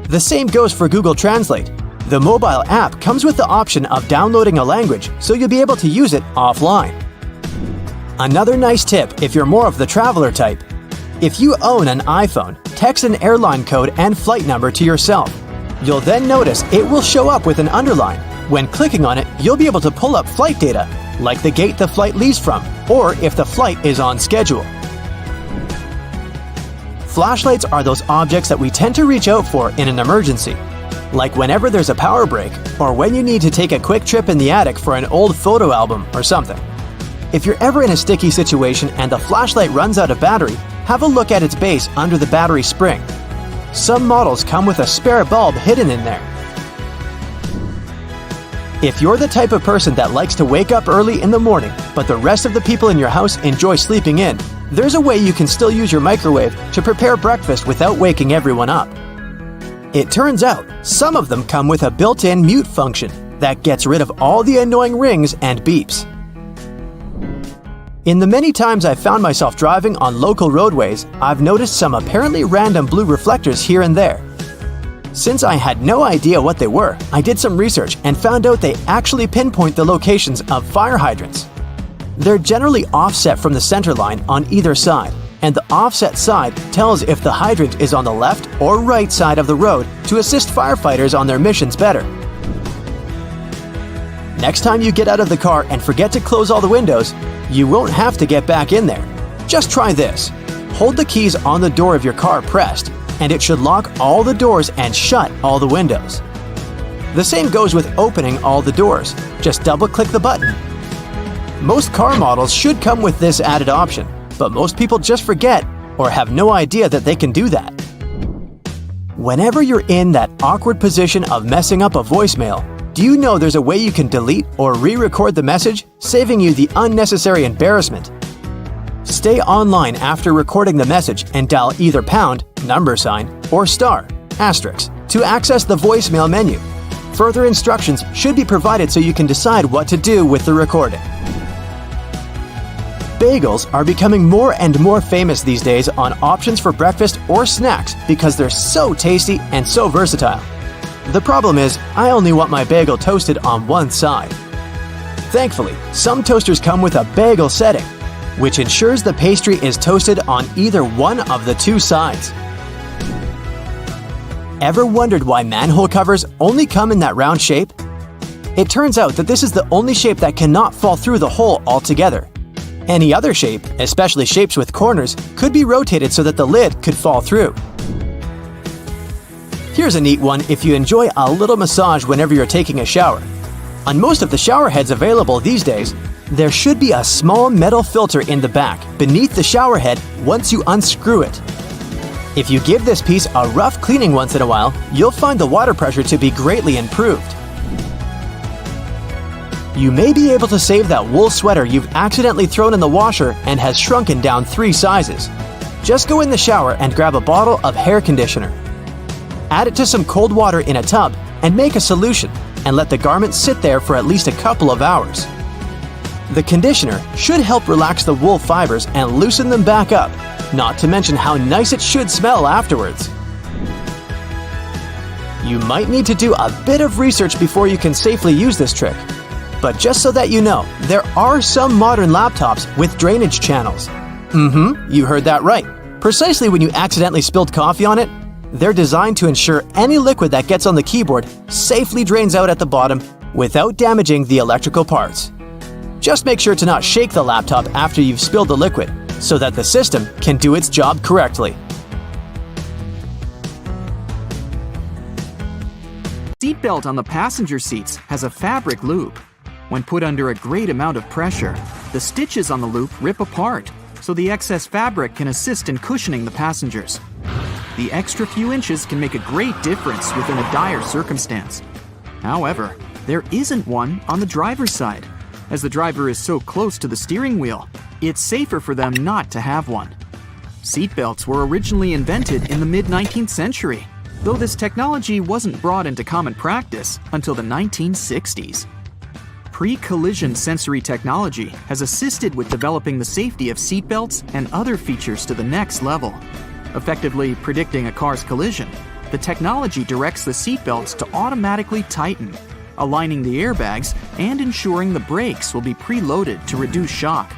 The same goes for Google Translate. The mobile app comes with the option of downloading a language, so you'll be able to use it offline. Another nice tip if you're more of the traveler type: if you own an iPhone, text an airline code and flight number to yourself. You'll then notice it will show up with an underline. When clicking on it, you'll be able to pull up flight data, like the gate the flight leaves from, or if the flight is on schedule. Flashlights are those objects that we tend to reach out for in an emergency, like whenever there's a power break or when you need to take a quick trip in the attic for an old photo album or something. If you're ever in a sticky situation and the flashlight runs out of battery, have a look at its base under the battery spring. Some models come with a spare bulb hidden in there. If you're the type of person that likes to wake up early in the morning, but the rest of the people in your house enjoy sleeping in, there's a way you can still use your microwave to prepare breakfast without waking everyone up. It turns out, some of them come with a built-in mute function that gets rid of all the annoying rings and beeps. In the many times I've found myself driving on local roadways, I've noticed some apparently random blue reflectors here and there. Since I had no idea what they were, I did some research and found out they actually pinpoint the locations of fire hydrants. They're generally offset from the center line on either side, and the offset side tells if the hydrant is on the left or right side of the road to assist firefighters on their missions better. Next time you get out of the car and forget to close all the windows, you won't have to get back in there. Just try this. Hold the keys on the door of your car pressed, and it should lock all the doors and shut all the windows. The same goes with opening all the doors. Just double-click the button. Most car models should come with this added option, but most people just forget or have no idea that they can do that. Whenever you're in that awkward position of messing up a voicemail, do you know there's a way you can delete or re-record the message, saving you the unnecessary embarrassment? Stay online after recording the message and dial either pound, #, or star, asterisk, to access the voicemail menu. Further instructions should be provided so you can decide what to do with the recording. Bagels are becoming more and more famous these days on options for breakfast or snacks because they're so tasty and so versatile. The problem is, I only want my bagel toasted on one side. Thankfully, some toasters come with a bagel setting, which ensures the pastry is toasted on either one of the two sides. Ever wondered why manhole covers only come in that round shape? It turns out that this is the only shape that cannot fall through the hole altogether. Any other shape, especially shapes with corners, could be rotated so that the lid could fall through. Here's a neat one if you enjoy a little massage whenever you're taking a shower. On most of the shower heads available these days, there should be a small metal filter in the back beneath the shower head once you unscrew it. If you give this piece a rough cleaning once in a while, you'll find the water pressure to be greatly improved. You may be able to save that wool sweater you've accidentally thrown in the washer and has shrunken down 3 sizes. Just go in the shower and grab a bottle of hair conditioner. Add it to some cold water in a tub and make a solution, and let the garment sit there for at least a couple of hours. The conditioner should help relax the wool fibers and loosen them back up, not to mention how nice it should smell afterwards. You might need to do a bit of research before you can safely use this trick. But just so that you know, there are some modern laptops with drainage channels. You heard that right. Precisely when you accidentally spilled coffee on it, they're designed to ensure any liquid that gets on the keyboard safely drains out at the bottom without damaging the electrical parts. Just make sure to not shake the laptop after you've spilled the liquid, so that the system can do its job correctly. Seatbelt on the passenger seats has a fabric loop. When put under a great amount of pressure, the stitches on the loop rip apart, so the excess fabric can assist in cushioning the passengers. The extra few inches can make a great difference within a dire circumstance. However, there isn't one on the driver's side. As the driver is so close to the steering wheel, it's safer for them not to have one. Seatbelts were originally invented in the mid-19th century, though this technology wasn't brought into common practice until the 1960s. Pre-collision sensory technology has assisted with developing the safety of seatbelts and other features to the next level. Effectively predicting a car's collision, the technology directs the seatbelts to automatically tighten, aligning the airbags and ensuring the brakes will be preloaded to reduce shock.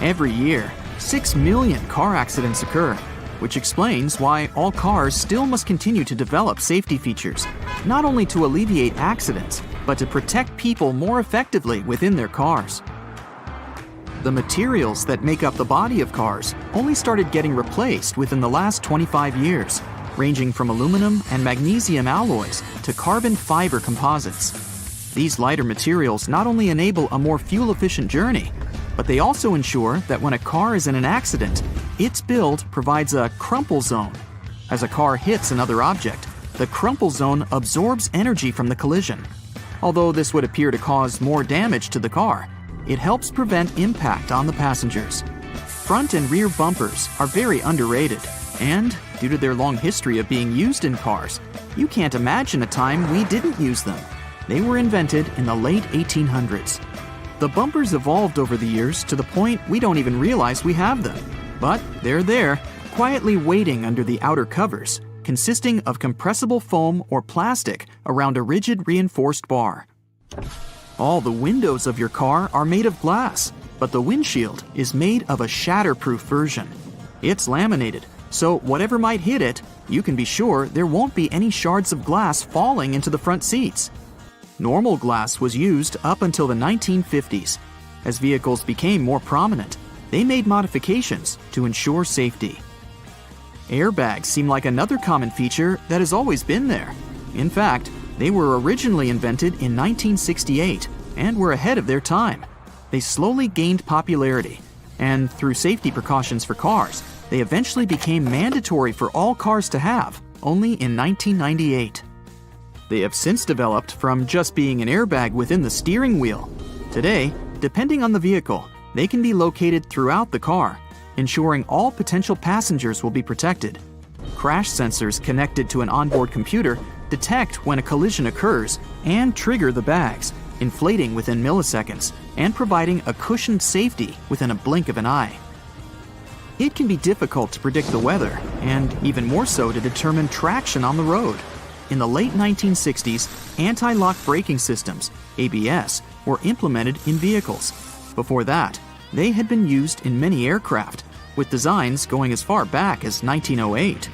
Every year, 6 million car accidents occur, which explains why all cars still must continue to develop safety features, not only to alleviate accidents, but to protect people more effectively within their cars. The materials that make up the body of cars only started getting replaced within the last 25 years, ranging from aluminum and magnesium alloys to carbon fiber composites. These lighter materials not only enable a more fuel-efficient journey, but they also ensure that when a car is in an accident, its build provides a crumple zone. As a car hits another object, the crumple zone absorbs energy from the collision. Although this would appear to cause more damage to the car, it helps prevent impact on the passengers. Front and rear bumpers are very underrated, and due to their long history of being used in cars, you can't imagine a time we didn't use them. They were invented in the late 1800s. The bumpers evolved over the years to the point we don't even realize we have them. But they're there, quietly waiting under the outer covers, consisting of compressible foam or plastic around a rigid reinforced bar. All the windows of your car are made of glass, but the windshield is made of a shatterproof version. It's laminated, so whatever might hit it, you can be sure there won't be any shards of glass falling into the front seats. Normal glass was used up until the 1950s. As vehicles became more prominent, they made modifications to ensure safety. Airbags seem like another common feature that has always been there. In fact, they were originally invented in 1968 and were ahead of their time. They slowly gained popularity, and through safety precautions for cars, they eventually became mandatory for all cars to have, only in 1998. They have since developed from just being an airbag within the steering wheel. Today, depending on the vehicle, they can be located throughout the car, ensuring all potential passengers will be protected. Crash sensors connected to an onboard computer detect when a collision occurs and trigger the bags, inflating within milliseconds and providing a cushioned safety within a blink of an eye. It can be difficult to predict the weather, and even more so to determine traction on the road. In the late 1960s, anti-lock braking systems, ABS, were implemented in vehicles. Before that, they had been used in many aircraft, with designs going as far back as 1908.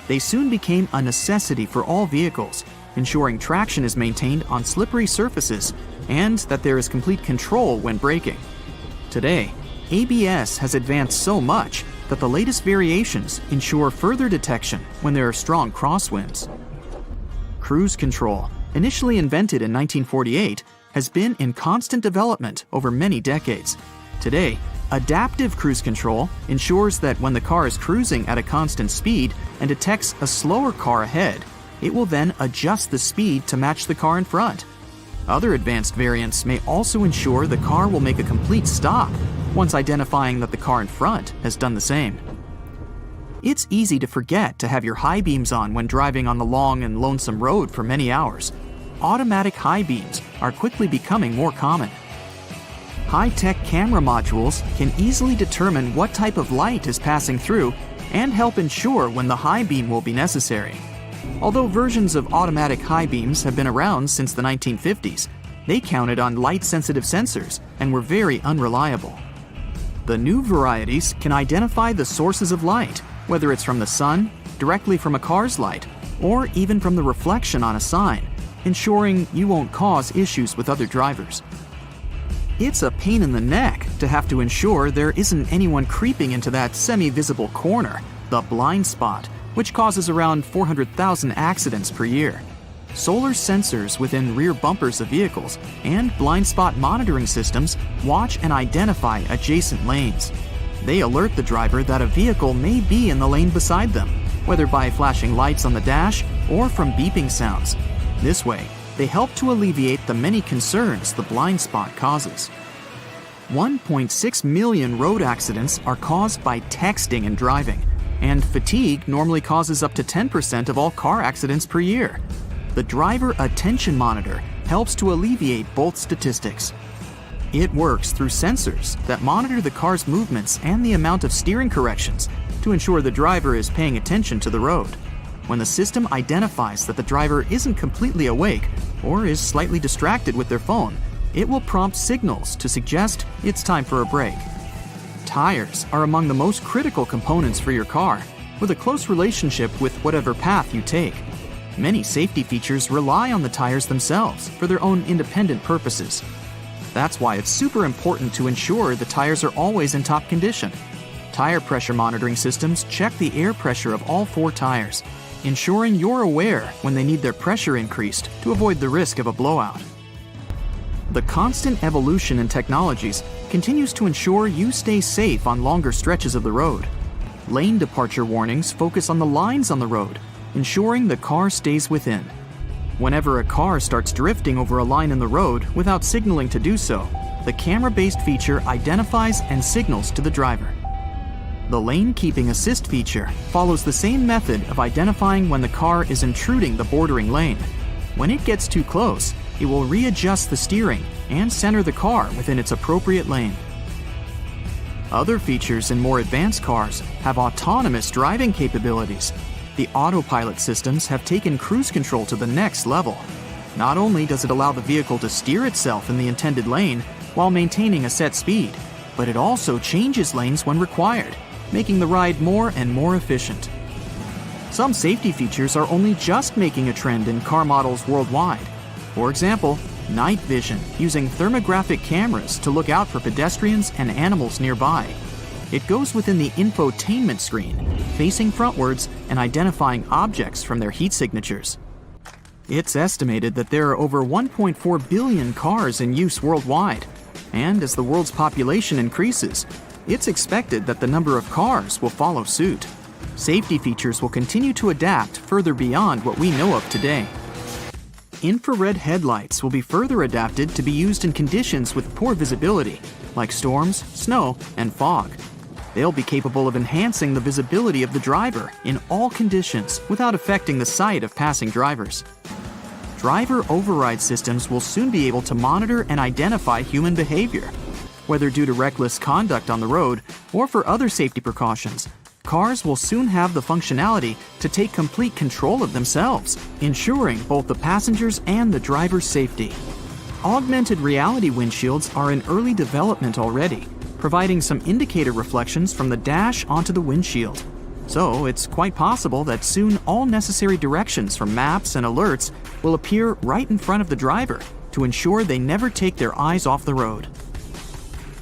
They soon became a necessity for all vehicles, ensuring traction is maintained on slippery surfaces and that there is complete control when braking. Today, ABS has advanced so much that the latest variations ensure further detection when there are strong crosswinds. Cruise control, initially invented in 1948, has been in constant development over many decades. Today, adaptive cruise control ensures that when the car is cruising at a constant speed and detects a slower car ahead, it will then adjust the speed to match the car in front. Other advanced variants may also ensure the car will make a complete stop once identifying that the car in front has done the same. It's easy to forget to have your high beams on when driving on the long and lonesome road for many hours. Automatic high beams are quickly becoming more common. High-tech camera modules can easily determine what type of light is passing through and help ensure when the high beam will be necessary. Although versions of automatic high beams have been around since the 1950s, they counted on light-sensitive sensors and were very unreliable. The new varieties can identify the sources of light, whether it's from the sun, directly from a car's light, or even from the reflection on a sign, ensuring you won't cause issues with other drivers. It's a pain in the neck to have to ensure there isn't anyone creeping into that semi-visible corner, the blind spot, which causes around 400,000 accidents per year. Solar sensors within rear bumpers of vehicles and blind spot monitoring systems watch and identify adjacent lanes. They alert the driver that a vehicle may be in the lane beside them, whether by flashing lights on the dash or from beeping sounds. This way, they help to alleviate the many concerns the blind spot causes. 1.6 million road accidents are caused by texting and driving, and fatigue normally causes up to 10% of all car accidents per year. The Driver Attention Monitor helps to alleviate both statistics. It works through sensors that monitor the car's movements and the amount of steering corrections to ensure the driver is paying attention to the road. When the system identifies that the driver isn't completely awake or is slightly distracted with their phone, it will prompt signals to suggest it's time for a break. Tires are among the most critical components for your car, with a close relationship with whatever path you take. Many safety features rely on the tires themselves for their own independent purposes. That's why it's super important to ensure the tires are always in top condition. Tire pressure monitoring systems check the air pressure of all 4 tires, ensuring you're aware when they need their pressure increased to avoid the risk of a blowout. The constant evolution in technologies continues to ensure you stay safe on longer stretches of the road. Lane departure warnings focus on the lines on the road, ensuring the car stays within. Whenever a car starts drifting over a line in the road without signaling to do so, the camera-based feature identifies and signals to the driver. The Lane Keeping Assist feature follows the same method of identifying when the car is intruding the bordering lane. When it gets too close, it will readjust the steering and center the car within its appropriate lane. Other features in more advanced cars have autonomous driving capabilities. The autopilot systems have taken cruise control to the next level. Not only does it allow the vehicle to steer itself in the intended lane while maintaining a set speed, but it also changes lanes when required, making the ride more and more efficient. Some safety features are only just making a trend in car models worldwide. For example, night vision, using thermographic cameras to look out for pedestrians and animals nearby. It goes within the infotainment screen, facing frontwards and identifying objects from their heat signatures. It's estimated that there are over 1.4 billion cars in use worldwide, and as the world's population increases, it's expected that the number of cars will follow suit. Safety features will continue to adapt further beyond what we know of today. Infrared headlights will be further adapted to be used in conditions with poor visibility, like storms, snow, and fog. They'll be capable of enhancing the visibility of the driver in all conditions without affecting the sight of passing drivers. Driver override systems will soon be able to monitor and identify human behavior. Whether due to reckless conduct on the road or for other safety precautions, cars will soon have the functionality to take complete control of themselves, ensuring both the passengers and the driver's safety. Augmented reality windshields are in early development already, providing some indicator reflections from the dash onto the windshield. So it's quite possible that soon all necessary directions from maps and alerts will appear right in front of the driver to ensure they never take their eyes off the road.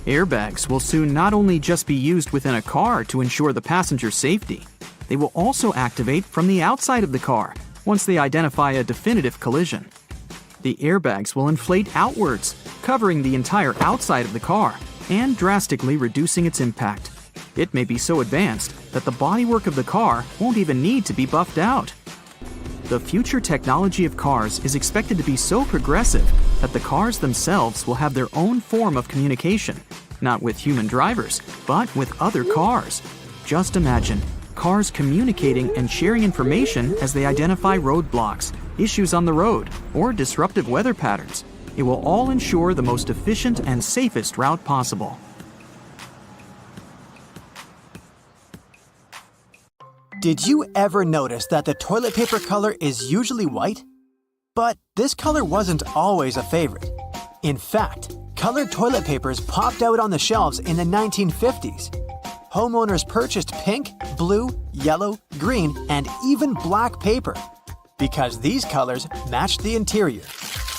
Airbags will soon not only just be used within a car to ensure the passenger's safety, they will also activate from the outside of the car once they identify a definitive collision. The airbags will inflate outwards, covering the entire outside of the car and drastically reducing its impact. It may be so advanced that the bodywork of the car won't even need to be buffed out. The future technology of cars is expected to be so progressive that the cars themselves will have their own form of communication, not with human drivers, but with other cars. Just imagine, cars communicating and sharing information as they identify roadblocks, issues on the road, or disruptive weather patterns. It will all ensure the most efficient and safest route possible. Did you ever notice that the toilet paper color is usually white? But this color wasn't always a favorite. In fact, colored toilet papers popped out on the shelves in the 1950s. Homeowners purchased pink, blue, yellow, green, and even black paper because these colors matched the interior.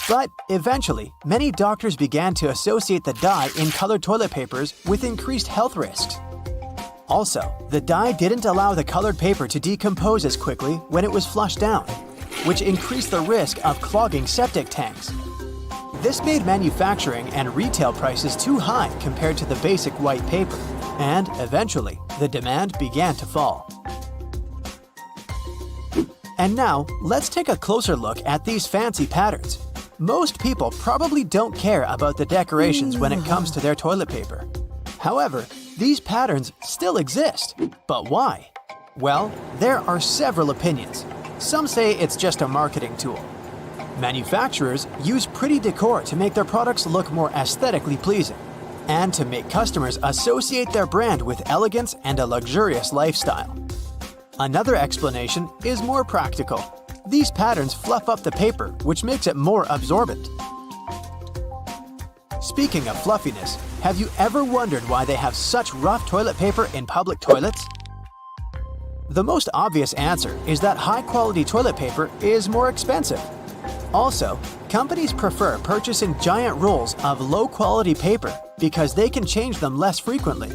But eventually, many doctors began to associate the dye in colored toilet papers with increased health risks. Also, the dye didn't allow the colored paper to decompose as quickly when it was flushed down, which increased the risk of clogging septic tanks. This made manufacturing and retail prices too high compared to the basic white paper, and eventually, the demand began to fall. And now, let's take a closer look at these fancy patterns. Most people probably don't care about the decorations when it comes to their toilet paper. However, these patterns still exist. But why? Well, there are several opinions. Some say it's just a marketing tool. Manufacturers use pretty decor to make their products look more aesthetically pleasing, and to make customers associate their brand with elegance and a luxurious lifestyle. Another explanation is more practical. These patterns fluff up the paper, which makes it more absorbent. Speaking of fluffiness, have you ever wondered why they have such rough toilet paper in public toilets? The most obvious answer is that high-quality toilet paper is more expensive. Also, companies prefer purchasing giant rolls of low-quality paper because they can change them less frequently.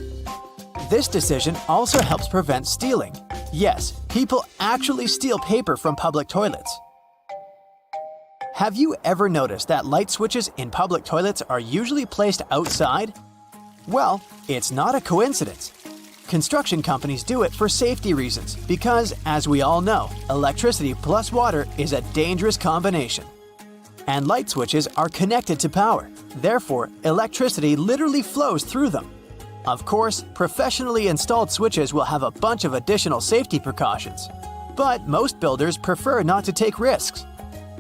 This decision also helps prevent stealing. Yes, people actually steal paper from public toilets. Have you ever noticed that light switches in public toilets are usually placed outside? Well, it's not a coincidence. Construction companies do it for safety reasons because, as we all know, electricity plus water is a dangerous combination. And light switches are connected to power. Therefore, electricity literally flows through them. Of course, professionally installed switches will have a bunch of additional safety precautions. But most builders prefer not to take risks.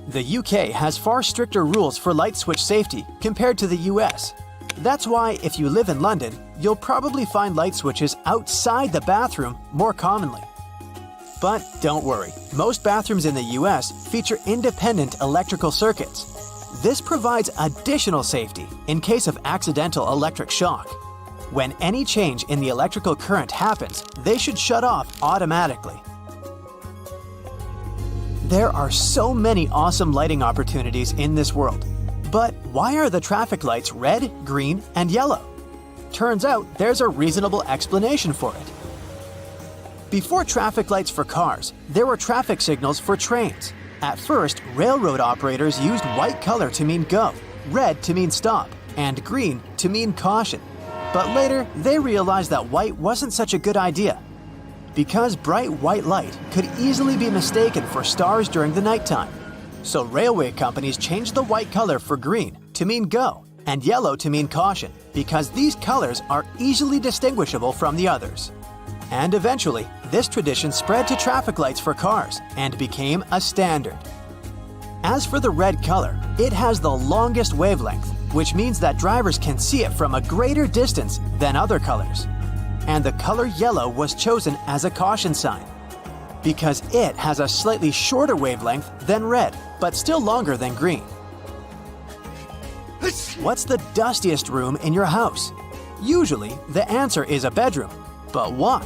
The UK has far stricter rules for light switch safety compared to the US. That's why if you live in London, you'll probably find light switches outside the bathroom more commonly. But don't worry, most bathrooms in the US feature independent electrical circuits. This provides additional safety in case of accidental electric shock. When any change in the electrical current happens, they should shut off automatically. There are so many awesome lighting opportunities in this world. But why are the traffic lights red, green, and yellow? Turns out there's a reasonable explanation for it. Before traffic lights for cars, there were traffic signals for trains. At first, railroad operators used white color to mean go, red to mean stop, and green to mean caution. But later, they realized that white wasn't such a good idea, because bright white light could easily be mistaken for stars during the nighttime. So railway companies changed the white color for green to mean go and yellow to mean caution, because these colors are easily distinguishable from the others. And eventually, this tradition spread to traffic lights for cars and became a standard. As for the red color, it has the longest wavelength, which means that drivers can see it from a greater distance than other colors. And the color yellow was chosen as a caution sign, because it has a slightly shorter wavelength than red, but still longer than green. What's the dustiest room in your house? Usually, the answer is a bedroom. But why?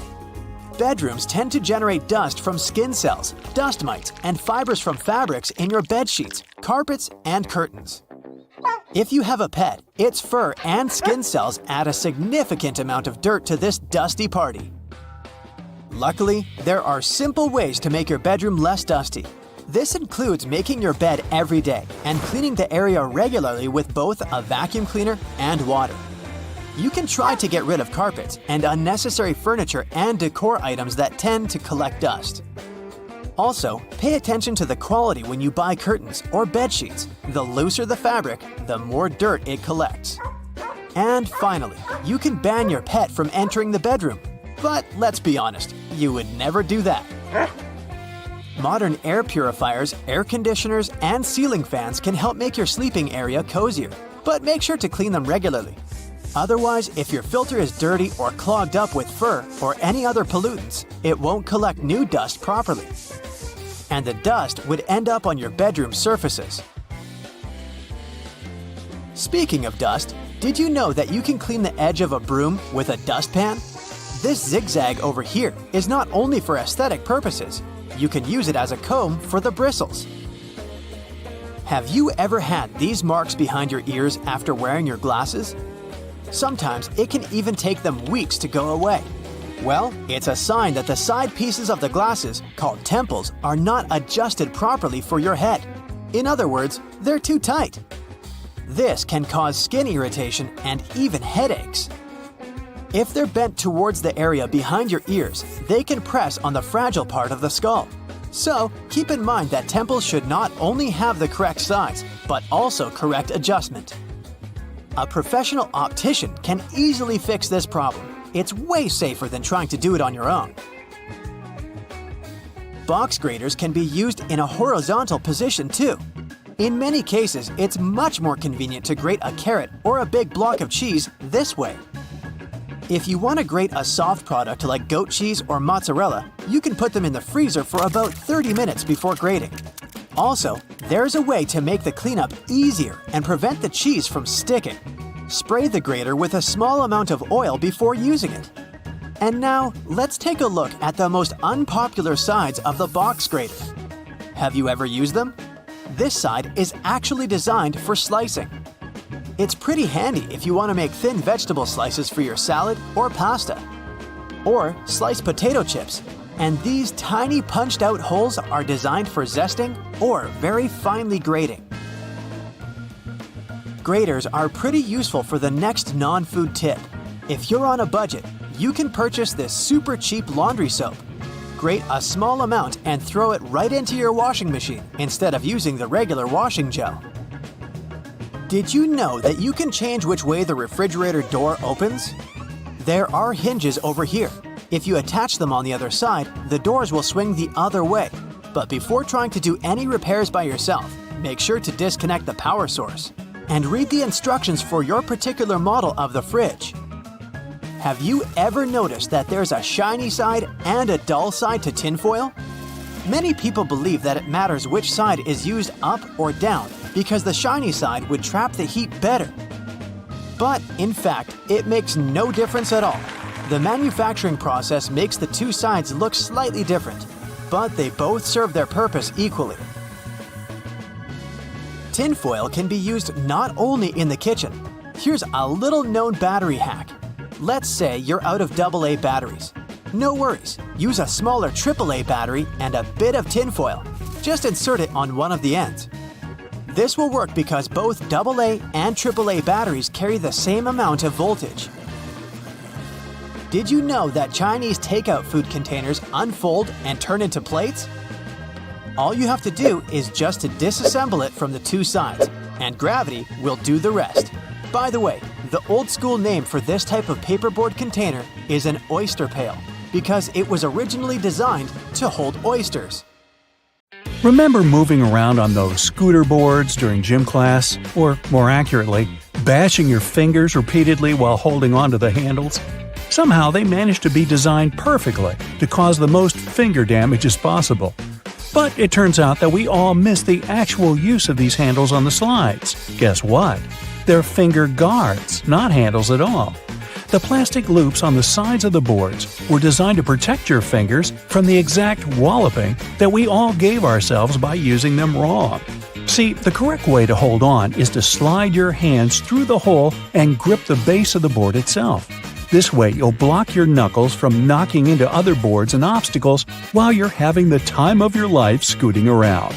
Bedrooms tend to generate dust from skin cells, dust mites, and fibers from fabrics in your bed sheets, carpets, and curtains. If you have a pet, its fur and skin cells add a significant amount of dirt to this dusty party. Luckily, there are simple ways to make your bedroom less dusty. This includes making your bed every day and cleaning the area regularly with both a vacuum cleaner and water. You can try to get rid of carpets and unnecessary furniture and decor items that tend to collect dust. Also, pay attention to the quality when you buy curtains or bed sheets. The looser the fabric, the more dirt it collects. And finally, you can ban your pet from entering the bedroom. But let's be honest, you would never do that. Modern air purifiers, air conditioners, and ceiling fans can help make your sleeping area cozier, but make sure to clean them regularly. Otherwise, if your filter is dirty or clogged up with fur or any other pollutants, it won't collect new dust properly. And the dust would end up on your bedroom surfaces. Speaking of dust, did you know that you can clean the edge of a broom with a dustpan? This zigzag over here is not only for aesthetic purposes, you can use it as a comb for the bristles. Have you ever had these marks behind your ears after wearing your glasses? Sometimes it can even take them weeks to go away. Well, it's a sign that the side pieces of the glasses, called temples, are not adjusted properly for your head. In other words, they're too tight. This can cause skin irritation and even headaches. If they're bent towards the area behind your ears, they can press on the fragile part of the skull. So, keep in mind that temples should not only have the correct size, but also correct adjustment. A professional optician can easily fix this problem. It's way safer than trying to do it on your own. Box graters can be used in a horizontal position too. In many cases, it's much more convenient to grate a carrot or a big block of cheese this way. If you want to grate a soft product like goat cheese or mozzarella, you can put them in the freezer for about 30 minutes before grating. Also, there's a way to make the cleanup easier and prevent the cheese from sticking. Spray the grater with a small amount of oil before using it. And now, let's take a look at the most unpopular sides of the box grater. Have you ever used them? This side is actually designed for slicing. It's pretty handy if you want to make thin vegetable slices for your salad or pasta. Or sliced potato chips. And these tiny punched-out holes are designed for zesting or very finely grating. Graters are pretty useful for the next non-food tip. If you're on a budget, you can purchase this super cheap laundry soap. Grate a small amount and throw it right into your washing machine instead of using the regular washing gel. Did you know that you can change which way the refrigerator door opens? There are hinges over here. If you attach them on the other side, the doors will swing the other way. But before trying to do any repairs by yourself, make sure to disconnect the power source. And read the instructions for your particular model of the fridge. Have you ever noticed that there's a shiny side and a dull side to tinfoil? Many people believe that it matters which side is used up or down because the shiny side would trap the heat better. But in fact, it makes no difference at all. The manufacturing process makes the two sides look slightly different, but they both serve their purpose equally. Tinfoil can be used not only in the kitchen. Here's a little-known battery hack. Let's say you're out of AA batteries. No worries, use a smaller AAA battery and a bit of tinfoil. Just insert it on one of the ends. This will work because both AA and AAA batteries carry the same amount of voltage. Did you know that Chinese takeout food containers unfold and turn into plates? All you have to do is just to disassemble it from the two sides, and gravity will do the rest. By the way, the old school name for this type of paperboard container is an oyster pail, because it was originally designed to hold oysters. Remember moving around on those scooter boards during gym class? Or, more accurately, bashing your fingers repeatedly while holding onto the handles? Somehow they managed to be designed perfectly to cause the most finger damage as possible. But it turns out that we all miss the actual use of these handles on the slides. Guess what? They're finger guards, not handles at all. The plastic loops on the sides of the boards were designed to protect your fingers from the exact walloping that we all gave ourselves by using them wrong. See, the correct way to hold on is to slide your hands through the hole and grip the base of the board itself. This way, you'll block your knuckles from knocking into other boards and obstacles while you're having the time of your life scooting around.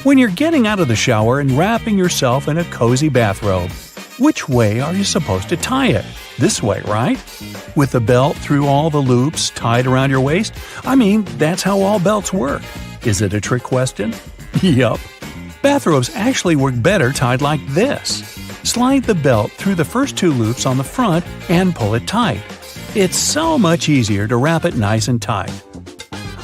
When you're getting out of the shower and wrapping yourself in a cozy bathrobe, which way are you supposed to tie it? This way, right? With the belt through all the loops tied around your waist? I mean, that's how all belts work. Is it a trick question? Yup. Bathrobes actually work better tied like this. Slide the belt through the first two loops on the front and pull it tight. It's so much easier to wrap it nice and tight.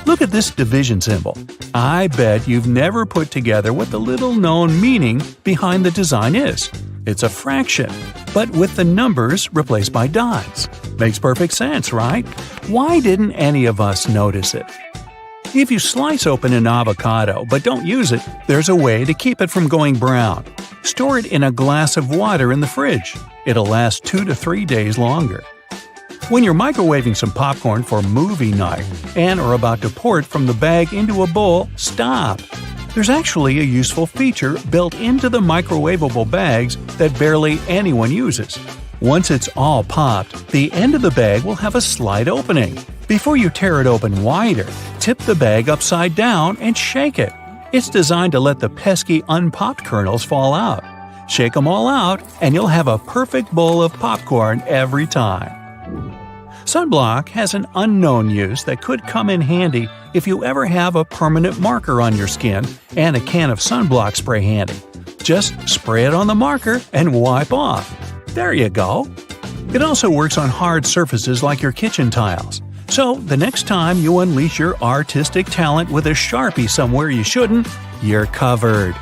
Look at this division symbol. I bet you've never put together what the little-known meaning behind the design is. It's a fraction, but with the numbers replaced by dots. Makes perfect sense, right? Why didn't any of us notice it? If you slice open an avocado but don't use it, there's a way to keep it from going brown. Store it in a glass of water in the fridge. It'll last 2 to 3 days longer. When you're microwaving some popcorn for movie night and are about to pour it from the bag into a bowl, stop. There's actually a useful feature built into the microwavable bags that barely anyone uses. Once it's all popped, the end of the bag will have a slight opening. Before you tear it open wider, tip the bag upside down and shake it. It's designed to let the pesky unpopped kernels fall out. Shake them all out, and you'll have a perfect bowl of popcorn every time. Sunblock has an unknown use that could come in handy if you ever have a permanent marker on your skin and a can of sunblock spray handy. Just spray it on the marker and wipe off. There you go. It also works on hard surfaces like your kitchen tiles. So the next time you unleash your artistic talent with a Sharpie somewhere you shouldn't, you're covered.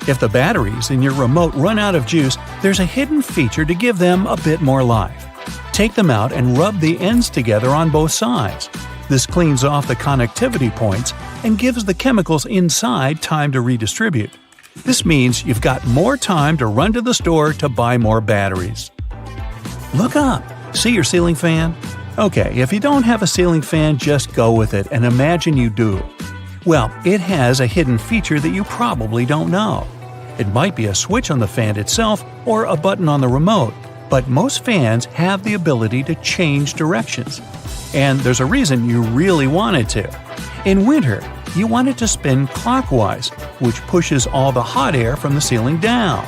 If the batteries in your remote run out of juice, there's a hidden feature to give them a bit more life. Take them out and rub the ends together on both sides. This cleans off the connectivity points and gives the chemicals inside time to redistribute. This means you've got more time to run to the store to buy more batteries. Look up. See your ceiling fan? Okay, if you don't have a ceiling fan, just go with it and imagine you do. Well, it has a hidden feature that you probably don't know. It might be a switch on the fan itself or a button on the remote, but most fans have the ability to change directions. And there's a reason you really want it to. In winter, you want it to spin clockwise, which pushes all the hot air from the ceiling down.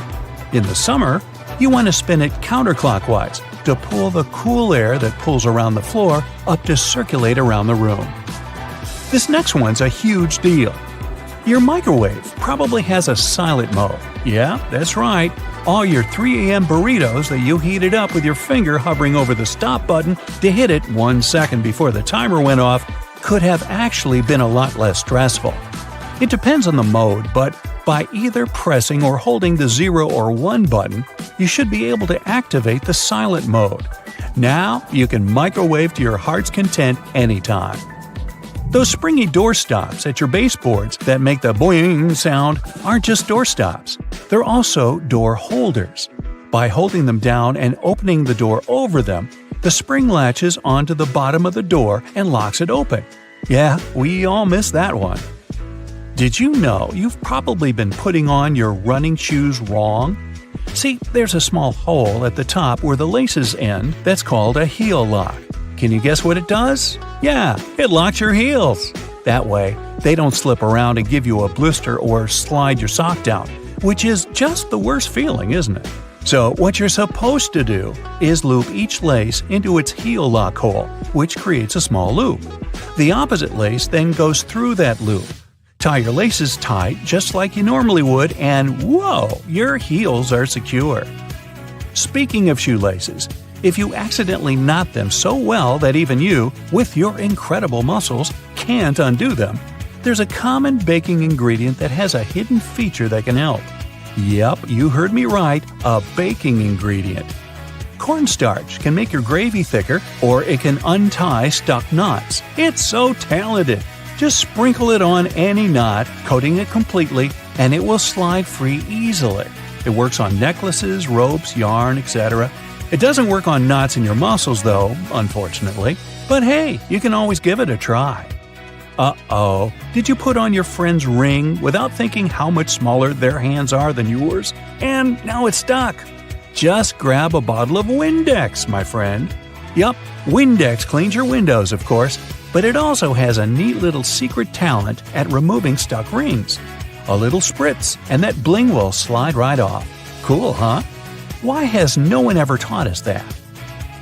In the summer, you want to spin it counterclockwise to pull the cool air that pulls around the floor up to circulate around the room. This next one's a huge deal. Your microwave probably has a silent mode. Yeah, that's right. All your 3 a.m. burritos that you heated up with your finger hovering over the stop button to hit it 1 second before the timer went off could have actually been a lot less stressful. It depends on the mode, but by either pressing or holding the 0 or 1 button, you should be able to activate the silent mode. Now you can microwave to your heart's content anytime. Those springy door stops at your baseboards that make the boing sound aren't just door stops. They're also door holders. By holding them down and opening the door over them, the spring latches onto the bottom of the door and locks it open. Yeah, we all miss that one. Did you know you've probably been putting on your running shoes wrong? See, there's a small hole at the top where the laces end that's called a heel lock. Can you guess what it does? Yeah, it locks your heels. That way, they don't slip around and give you a blister or slide your sock down, which is just the worst feeling, isn't it? So what you're supposed to do is loop each lace into its heel lock hole, which creates a small loop. The opposite lace then goes through that loop. Tie your laces tight just like you normally would, and whoa, your heels are secure. Speaking of shoelaces, if you accidentally knot them so well that even you, with your incredible muscles, can't undo them, there's a common baking ingredient that has a hidden feature that can help. Yep, you heard me right, a baking ingredient. Cornstarch can make your gravy thicker, or it can untie stuck knots. It's so talented! Just sprinkle it on any knot, coating it completely, and it will slide free easily. It works on necklaces, ropes, yarn, etc. It doesn't work on knots in your muscles though, unfortunately. But hey, you can always give it a try. Uh-oh, did you put on your friend's ring without thinking how much smaller their hands are than yours? And now it's stuck. Just grab a bottle of Windex, my friend. Yup, Windex cleans your windows, of course, but it also has a neat little secret talent at removing stuck rings. A little spritz, and that bling will slide right off. Cool, huh? Why has no one ever taught us that?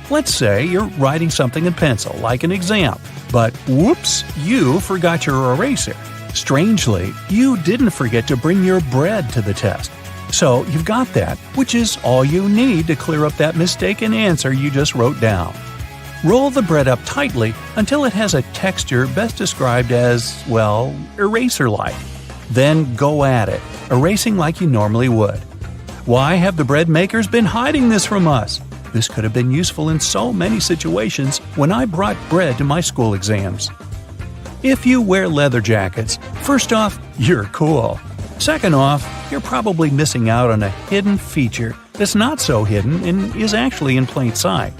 Let's say you're writing something in pencil, like an exam, but whoops, you forgot your eraser. Strangely, you didn't forget to bring your bread to the test. So you've got that, which is all you need to clear up that mistaken answer you just wrote down. Roll the bread up tightly until it has a texture best described as, well, eraser-like. Then go at it, erasing like you normally would. Why have the bread makers been hiding this from us? This could have been useful in so many situations when I brought bread to my school exams. If you wear leather jackets, first off, you're cool. Second off, you're probably missing out on a hidden feature that's not so hidden and is actually in plain sight.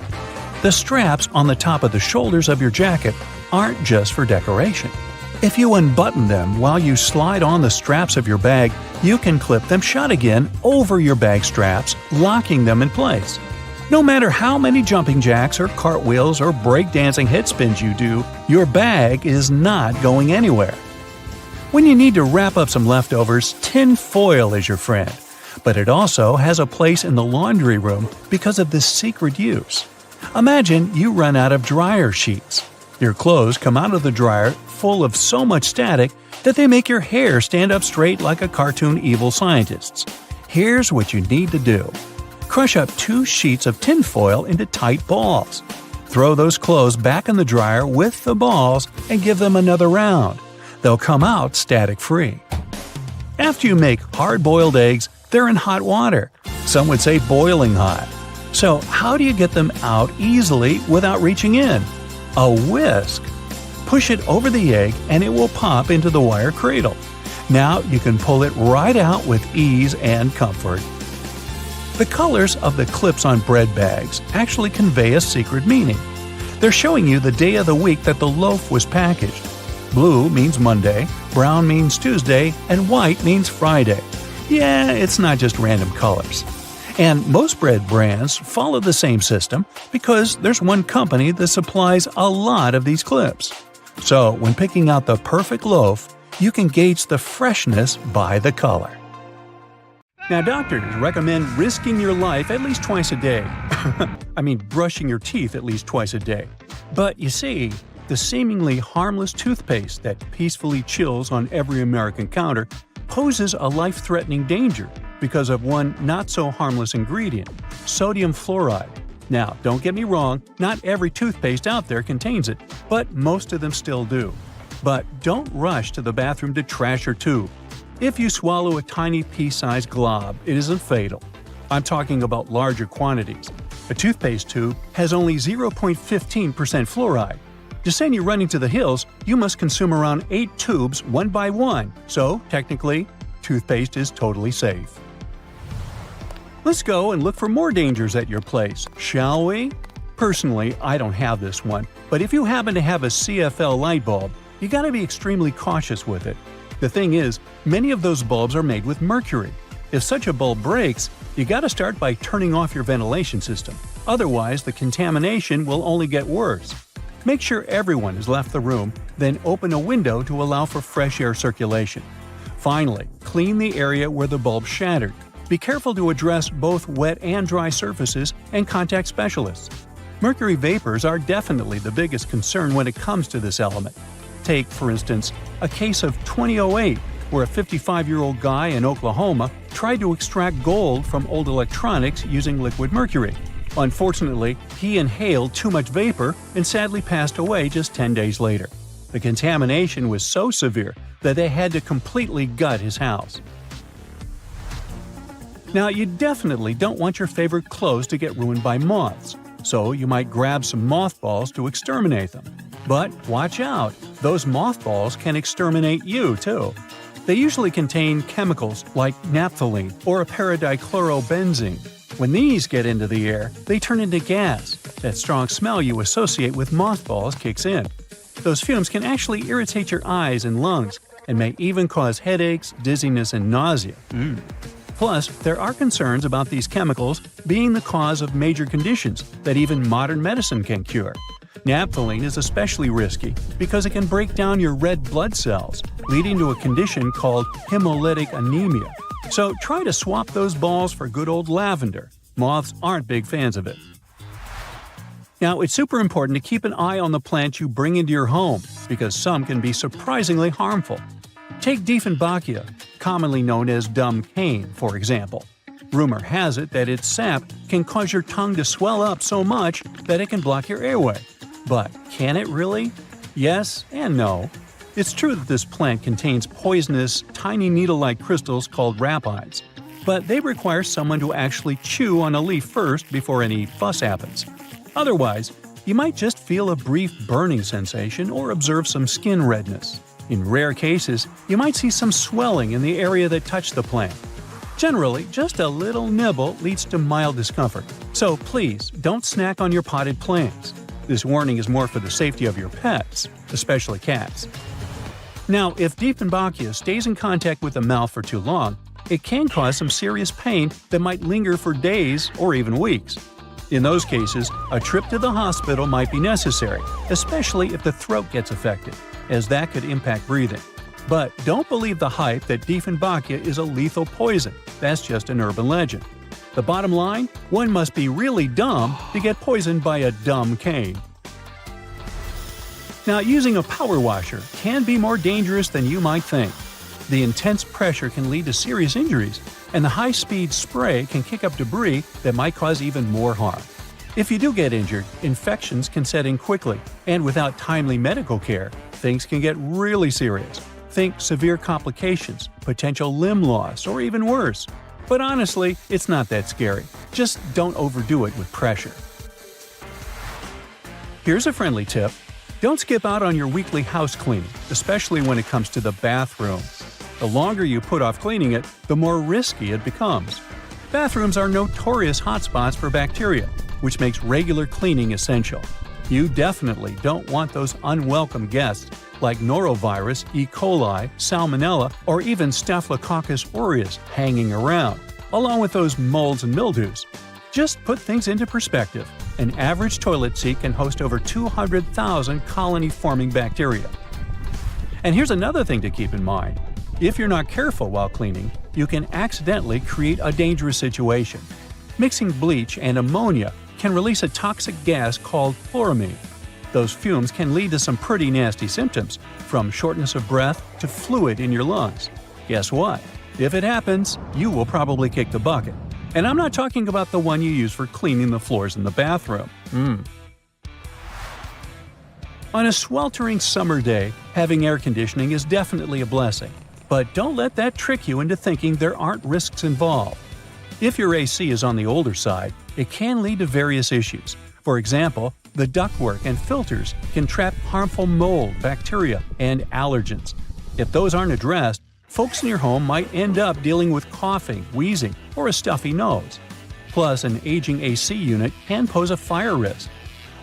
The straps on the top of the shoulders of your jacket aren't just for decoration. If you unbutton them while you slide on the straps of your bag, you can clip them shut again over your bag straps, locking them in place. No matter how many jumping jacks or cartwheels or breakdancing head spins you do, your bag is not going anywhere. When you need to wrap up some leftovers, tin foil is your friend. But it also has a place in the laundry room because of this secret use. Imagine you run out of dryer sheets. Your clothes come out of the dryer full of so much static that they make your hair stand up straight like a cartoon evil scientist's. Here's what you need to do. Crush up 2 sheets of tinfoil into tight balls. Throw those clothes back in the dryer with the balls and give them another round. They'll come out static-free. After you make hard-boiled eggs, they're in hot water. Some would say boiling hot. So how do you get them out easily without reaching in? A whisk. Push it over the egg and it will pop into the wire cradle. Now you can pull it right out with ease and comfort. The colors of the clips on bread bags actually convey a secret meaning. They're showing you the day of the week that the loaf was packaged. Blue means Monday, brown means Tuesday, and white means Friday. Yeah, it's not just random colors. And most bread brands follow the same system because there's one company that supplies a lot of these clips. So when picking out the perfect loaf, you can gauge the freshness by the color. Now, doctors recommend risking your life at least twice a day. I mean, brushing your teeth at least twice a day. But you see, the seemingly harmless toothpaste that peacefully chills on every American counter poses a life-threatening danger because of one not-so-harmless ingredient, sodium fluoride. Now, don't get me wrong, not every toothpaste out there contains it, but most of them still do. But don't rush to the bathroom to trash your tube. If you swallow a tiny pea-sized glob, it isn't fatal. I'm talking about larger quantities. A toothpaste tube has only 0.15% fluoride. To send you running to the hills, you must consume around 8 tubes one by one, so technically, toothpaste is totally safe. Let's go and look for more dangers at your place, shall we? Personally, I don't have this one, but if you happen to have a CFL light bulb, you gotta be extremely cautious with it. The thing is, many of those bulbs are made with mercury. If such a bulb breaks, you gotta start by turning off your ventilation system. Otherwise, the contamination will only get worse. Make sure everyone has left the room, then open a window to allow for fresh air circulation. Finally, clean the area where the bulb shattered. Be careful to address both wet and dry surfaces and contact specialists. Mercury vapors are definitely the biggest concern when it comes to this element. Take, for instance, a case of 2008, where a 55-year-old guy in Oklahoma tried to extract gold from old electronics using liquid mercury. Unfortunately, he inhaled too much vapor and sadly passed away just 10 days later. The contamination was so severe that they had to completely gut his house. Now, you definitely don't want your favorite clothes to get ruined by moths, so you might grab some mothballs to exterminate them. But watch out, those mothballs can exterminate you too. They usually contain chemicals like naphthalene or paradichlorobenzene. When these get into the air, they turn into gas. That strong smell you associate with mothballs kicks in. Those fumes can actually irritate your eyes and lungs, and may even cause headaches, dizziness, and nausea. Plus, there are concerns about these chemicals being the cause of major conditions that even modern medicine can cure. Naphthalene is especially risky because it can break down your red blood cells, leading to a condition called hemolytic anemia. So try to swap those balls for good old lavender. Moths aren't big fans of it. Now, it's super important to keep an eye on the plants you bring into your home because some can be surprisingly harmful. Take Dieffenbachia, commonly known as dumb cane, for example. Rumor has it that its sap can cause your tongue to swell up so much that it can block your airway. But can it really? Yes and no. It's true that this plant contains poisonous, tiny needle-like crystals called rapides, but they require someone to actually chew on a leaf first before any fuss happens. Otherwise, you might just feel a brief burning sensation or observe some skin redness. In rare cases, you might see some swelling in the area that touched the plant. Generally, just a little nibble leads to mild discomfort, so please don't snack on your potted plants. This warning is more for the safety of your pets, especially cats. Now, if Dieffenbachia stays in contact with the mouth for too long, it can cause some serious pain that might linger for days or even weeks. In those cases, a trip to the hospital might be necessary, especially if the throat gets affected, as that could impact breathing. But don't believe the hype that Dieffenbachia is a lethal poison. That's just an urban legend. The bottom line? One must be really dumb to get poisoned by a dumb cane. Now, using a power washer can be more dangerous than you might think. The intense pressure can lead to serious injuries, and the high-speed spray can kick up debris that might cause even more harm. If you do get injured, infections can set in quickly, and without timely medical care, things can get really serious. Think severe complications, potential limb loss, or even worse. But honestly, it's not that scary. Just don't overdo it with pressure. Here's a friendly tip. Don't skip out on your weekly house cleaning, especially when it comes to the bathroom. The longer you put off cleaning it, the more risky it becomes. Bathrooms are notorious hotspots for bacteria, which makes regular cleaning essential. You definitely don't want those unwelcome guests like norovirus, E. coli, salmonella, or even Staphylococcus aureus hanging around, along with those molds and mildews. Just put things into perspective. An average toilet seat can host over 200,000 colony-forming bacteria. And here's another thing to keep in mind. If you're not careful while cleaning, you can accidentally create a dangerous situation. Mixing bleach and ammonia can release a toxic gas called chloramine. Those fumes can lead to some pretty nasty symptoms, from shortness of breath to fluid in your lungs. Guess what? If it happens, you will probably kick the bucket. And I'm not talking about the one you use for cleaning the floors in the bathroom. On a sweltering summer day, having air conditioning is definitely a blessing. But don't let that trick you into thinking there aren't risks involved. If your AC is on the older side, it can lead to various issues. For example, the ductwork and filters can trap harmful mold, bacteria, and allergens. If those aren't addressed, folks in your home might end up dealing with coughing, wheezing, or a stuffy nose. Plus, an aging AC unit can pose a fire risk.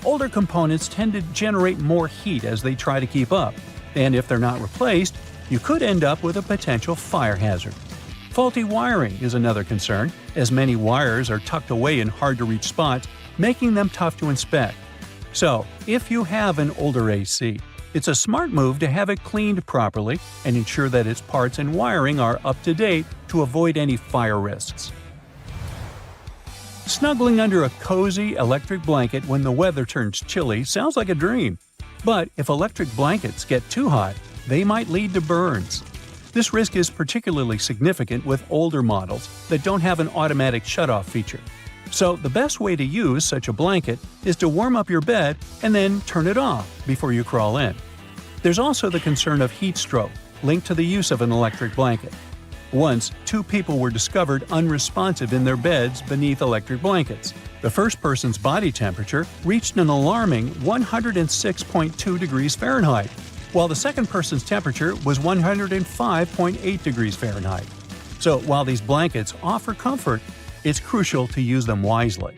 Older components tend to generate more heat as they try to keep up, And if they're not replaced, you could end up with a potential fire hazard. Faulty wiring is another concern, as many wires are tucked away in hard-to-reach spots, making them tough to inspect. So, if you have an older AC, it's a smart move to have it cleaned properly and ensure that its parts and wiring are up to date to avoid any fire risks. Snuggling under a cozy electric blanket when the weather turns chilly sounds like a dream. But if electric blankets get too hot, they might lead to burns. This risk is particularly significant with older models that don't have an automatic shutoff feature. So the best way to use such a blanket is to warm up your bed and then turn it off before you crawl in. There's also the concern of heat stroke, linked to the use of an electric blanket. Once, 2 people were discovered unresponsive in their beds beneath electric blankets. The first person's body temperature reached an alarming 106.2 degrees Fahrenheit, while the second person's temperature was 105.8 degrees Fahrenheit. So while these blankets offer comfort, it's crucial to use them wisely.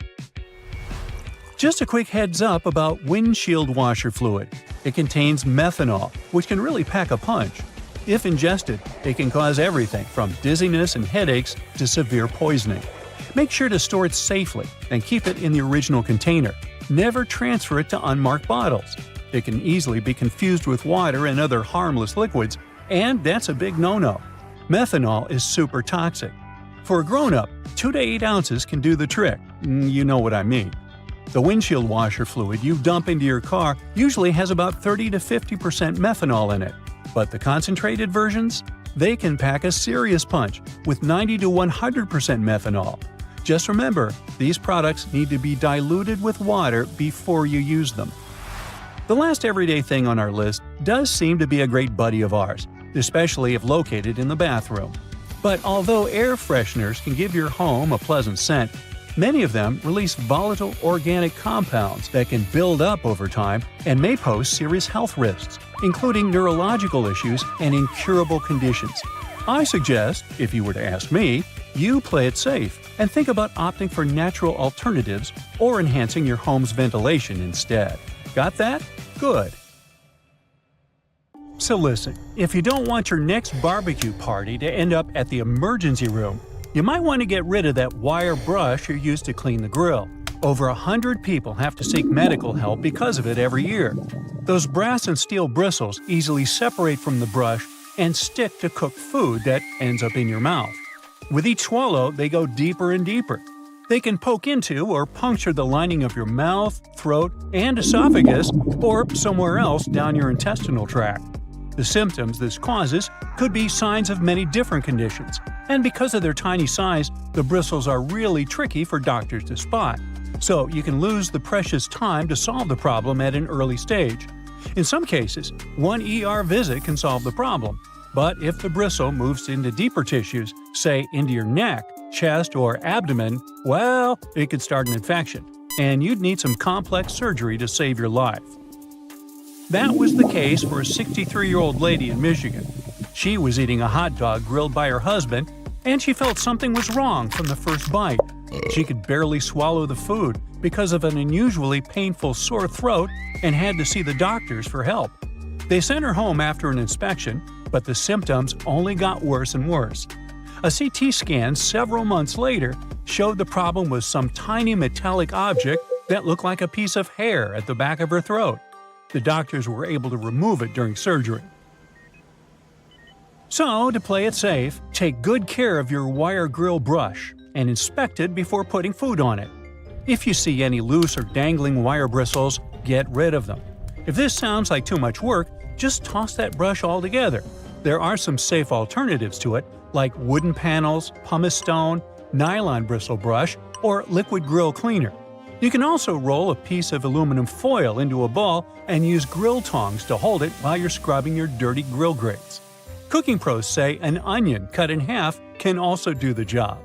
Just a quick heads up about windshield washer fluid. It contains methanol, which can really pack a punch. If ingested, it can cause everything from dizziness and headaches to severe poisoning. Make sure to store it safely and keep it in the original container. Never transfer it to unmarked bottles. It can easily be confused with water and other harmless liquids, and that's a big no-no. Methanol is super toxic. For a grown-up, 2 to 8 ounces can do the trick. You know what I mean. The windshield washer fluid you dump into your car usually has about 30 to 50% methanol in it. But the concentrated versions? They can pack a serious punch with 90 to 100% methanol. Just remember, these products need to be diluted with water before you use them. The last everyday thing on our list does seem to be a great buddy of ours, especially if located in the bathroom. But although air fresheners can give your home a pleasant scent, many of them release volatile organic compounds that can build up over time and may pose serious health risks, including neurological issues and incurable conditions. I suggest, if you were to ask me, you play it safe and think about opting for natural alternatives or enhancing your home's ventilation instead. Got that? Good. So listen, if you don't want your next barbecue party to end up at the emergency room, you might want to get rid of that wire brush you used to clean the grill. Over 100 people have to seek medical help because of it every year. Those brass and steel bristles easily separate from the brush and stick to cooked food that ends up in your mouth. With each swallow, they go deeper and deeper. They can poke into or puncture the lining of your mouth, throat, and esophagus, or somewhere else down your intestinal tract. The symptoms this causes could be signs of many different conditions, and because of their tiny size, the bristles are really tricky for doctors to spot. So you can lose the precious time to solve the problem at an early stage. In some cases, one ER visit can solve the problem, but if the bristle moves into deeper tissues, say into your neck, chest, or abdomen, well, it could start an infection, and you'd need some complex surgery to save your life. That was the case for a 63-year-old lady in Michigan. She was eating a hot dog grilled by her husband, and she felt something was wrong from the first bite. She could barely swallow the food because of an unusually painful sore throat and had to see the doctors for help. They sent her home after an inspection, but the symptoms only got worse and worse. A CT scan several months later showed the problem was some tiny metallic object that looked like a piece of hair at the back of her throat. The doctors were able to remove it during surgery. So, to play it safe, take good care of your wire grill brush and inspect it before putting food on it. If you see any loose or dangling wire bristles, get rid of them. If this sounds like too much work, just toss that brush altogether. There are some safe alternatives to it, like wooden panels, pumice stone, nylon bristle brush, or liquid grill cleaner. You can also roll a piece of aluminum foil into a ball and use grill tongs to hold it while you're scrubbing your dirty grill grates. Cooking pros say an onion cut in half can also do the job.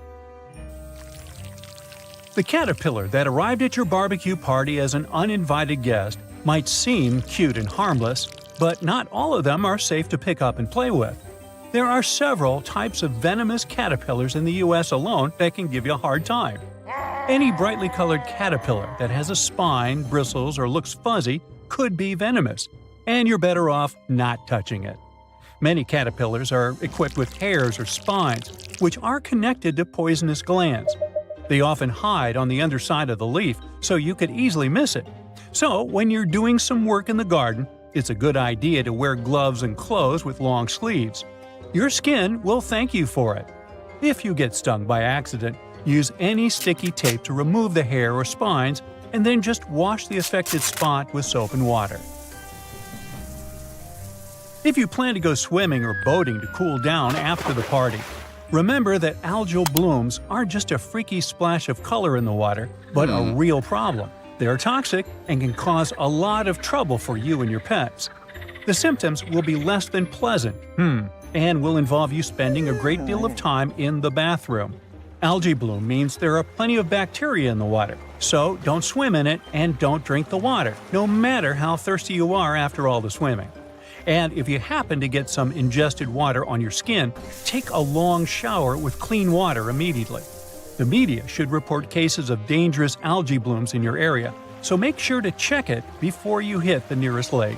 The caterpillar that arrived at your barbecue party as an uninvited guest might seem cute and harmless, but not all of them are safe to pick up and play with. There are several types of venomous caterpillars in the US alone that can give you a hard time. Any brightly colored caterpillar that has a spine, bristles, or looks fuzzy could be venomous. and you're better off not touching it. Many caterpillars are equipped with hairs or spines, which are connected to poisonous glands. They often hide on the underside of the leaf, so you could easily miss it. So, when you're doing some work in the garden, it's a good idea to wear gloves and clothes with long sleeves. Your skin will thank you for it. If you get stung by accident, use any sticky tape to remove the hair or spines, and then just wash the affected spot with soap and water. If you plan to go swimming or boating to cool down after the party, remember that algal blooms aren't just a freaky splash of color in the water, but a real problem. They are toxic and can cause a lot of trouble for you and your pets. The symptoms will be less than pleasant, and will involve you spending a great deal of time in the bathroom. Algae bloom means there are plenty of bacteria in the water, so don't swim in it and don't drink the water, no matter how thirsty you are after all the swimming. And if you happen to get some ingested water on your skin, take a long shower with clean water immediately. The media should report cases of dangerous algae blooms in your area, so make sure to check it before you hit the nearest lake.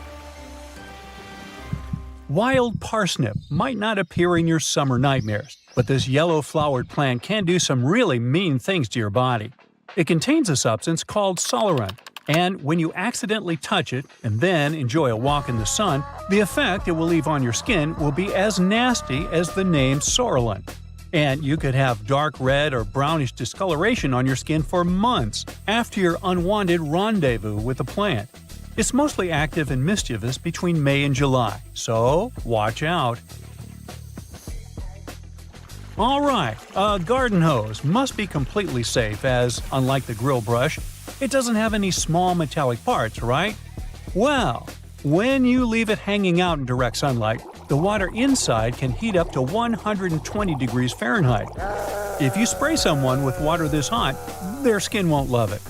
Wild parsnip might not appear in your summer nightmares, but this yellow-flowered plant can do some really mean things to your body. It contains a substance called solerin, and when you accidentally touch it and then enjoy a walk in the sun, the effect it will leave on your skin will be as nasty as the name Sorolin. And you could have dark red or brownish discoloration on your skin for months after your unwanted rendezvous with the plant. It's mostly active and mischievous between May and July, so watch out. Alright, a garden hose must be completely safe as, unlike the grill brush, it doesn't have any small metallic parts, right? Well, when you leave it hanging out in direct sunlight, the water inside can heat up to 120 degrees Fahrenheit. If you spray someone with water this hot, their skin won't love it.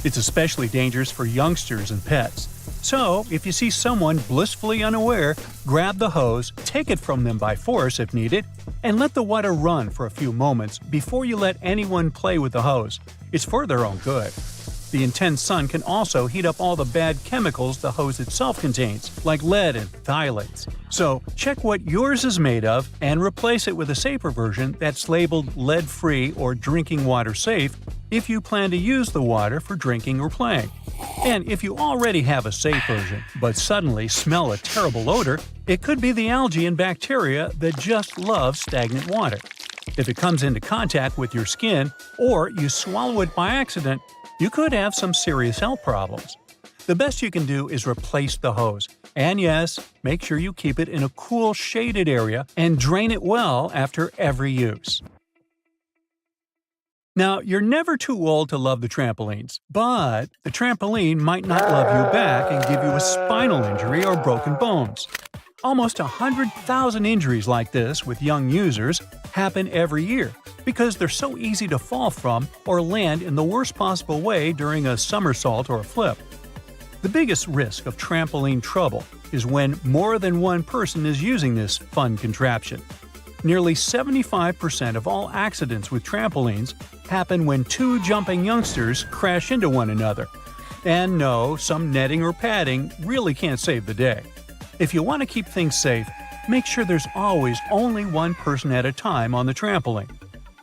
It's especially dangerous for youngsters and pets. So, if you see someone blissfully unaware, grab the hose, take it from them by force if needed, and let the water run for a few moments before you let anyone play with the hose. It's for their own good. The intense sun can also heat up all the bad chemicals the hose itself contains, like lead and phthalates. So, check what yours is made of and replace it with a safer version that's labeled lead-free or drinking water safe if you plan to use the water for drinking or playing. And if you already have a safe version, but suddenly smell a terrible odor, it could be the algae and bacteria that just love stagnant water. If it comes into contact with your skin, or you swallow it by accident, you could have some serious health problems. The best you can do is replace the hose. And yes, make sure you keep it in a cool, shaded area and drain it well after every use. Now, you're never too old to love the trampolines, but the trampoline might not love you back and give you a spinal injury or broken bones. Almost 100,000 injuries like this with young users happen every year because they're so easy to fall from or land in the worst possible way during a somersault or a flip. The biggest risk of trampoline trouble is when more than one person is using this fun contraption. Nearly 75% of all accidents with trampolines happen when two jumping youngsters crash into one another. And no, some netting or padding really can't save the day. If you want to keep things safe, make sure there's always only one person at a time on the trampoline.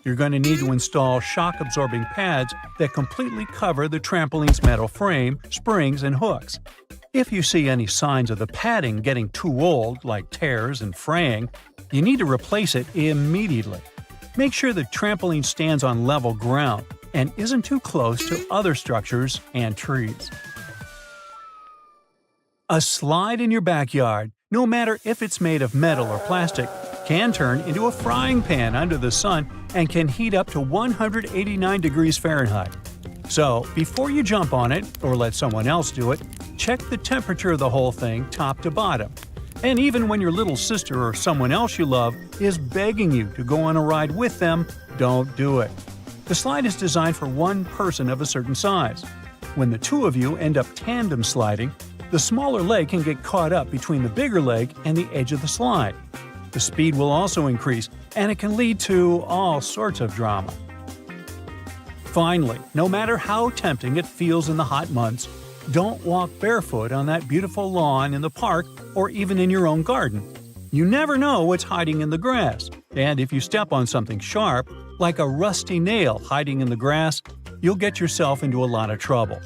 You're going to need to install shock-absorbing pads that completely cover the trampoline's metal frame, springs, and hooks. If you see any signs of the padding getting too old, like tears and fraying, you need to replace it immediately. Make sure the trampoline stands on level ground and isn't too close to other structures and trees. A slide in your backyard, no matter if it's made of metal or plastic, can turn into a frying pan under the sun and can heat up to 189 degrees Fahrenheit. So, before you jump on it or let someone else do it, check the temperature of the whole thing top to bottom. And even when your little sister or someone else you love is begging you to go on a ride with them, don't do it. The slide is designed for one person of a certain size. When the two of you end up tandem sliding, the smaller leg can get caught up between the bigger leg and the edge of the slide. The speed will also increase, and it can lead to all sorts of drama. Finally, no matter how tempting it feels in the hot months, Don't walk barefoot on that beautiful lawn in the park or even in your own garden. You never know what's hiding in the grass, and if you step on something sharp, like a rusty nail hiding in the grass, you'll get yourself into a lot of trouble.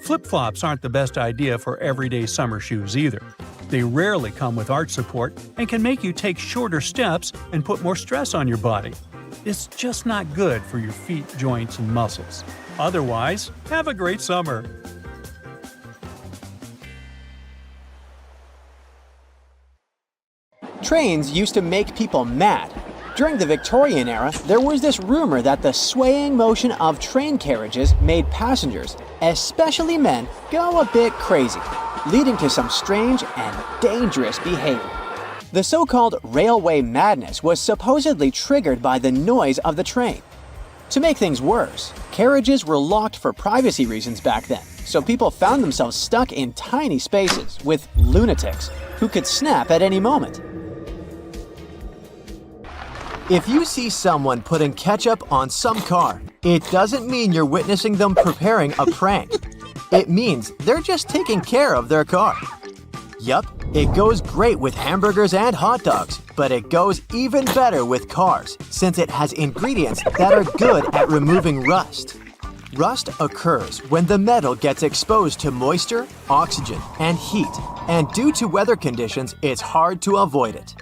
Flip-flops aren't the best idea for everyday summer shoes either. They rarely come with arch support and can make you take shorter steps and put more stress on your body. It's just not good for your feet, joints, and muscles. Otherwise, have a great summer! Trains used to make people mad. During the Victorian era, there was this rumor that the swaying motion of train carriages made passengers, especially men, go a bit crazy, leading to some strange and dangerous behavior. The so-called railway madness was supposedly triggered by the noise of the train. To make things worse, carriages were locked for privacy reasons back then, so people found themselves stuck in tiny spaces with lunatics who could snap at any moment. If you see someone putting ketchup on some car, it doesn't mean you're witnessing them preparing a prank. It means they're just taking care of their car. Yup, it goes great with hamburgers and hot dogs, but it goes even better with cars since it has ingredients that are good at removing rust. Rust occurs when the metal gets exposed to moisture, oxygen, and heat, and due to weather conditions, it's hard to avoid it.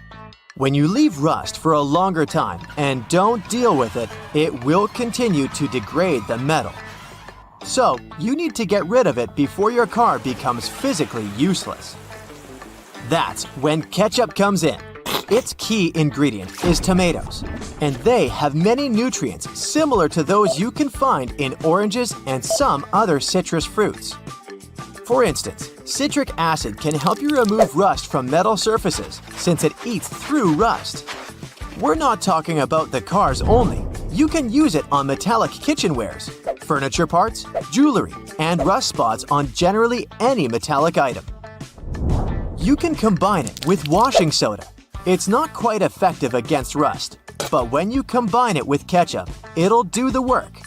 When you leave rust for a longer time and don't deal with it, it will continue to degrade the metal. So, you need to get rid of it before your car becomes physically useless. That's when ketchup comes in. Its key ingredient is tomatoes, and they have many nutrients similar to those you can find in oranges and some other citrus fruits. For instance, citric acid can help you remove rust from metal surfaces since it eats through rust. We're not talking about the cars only. You can use it on metallic kitchenwares, furniture parts, jewelry, and rust spots on generally any metallic item. You can combine it with washing soda. It's not quite effective against rust, but when you combine it with ketchup, it'll do the work.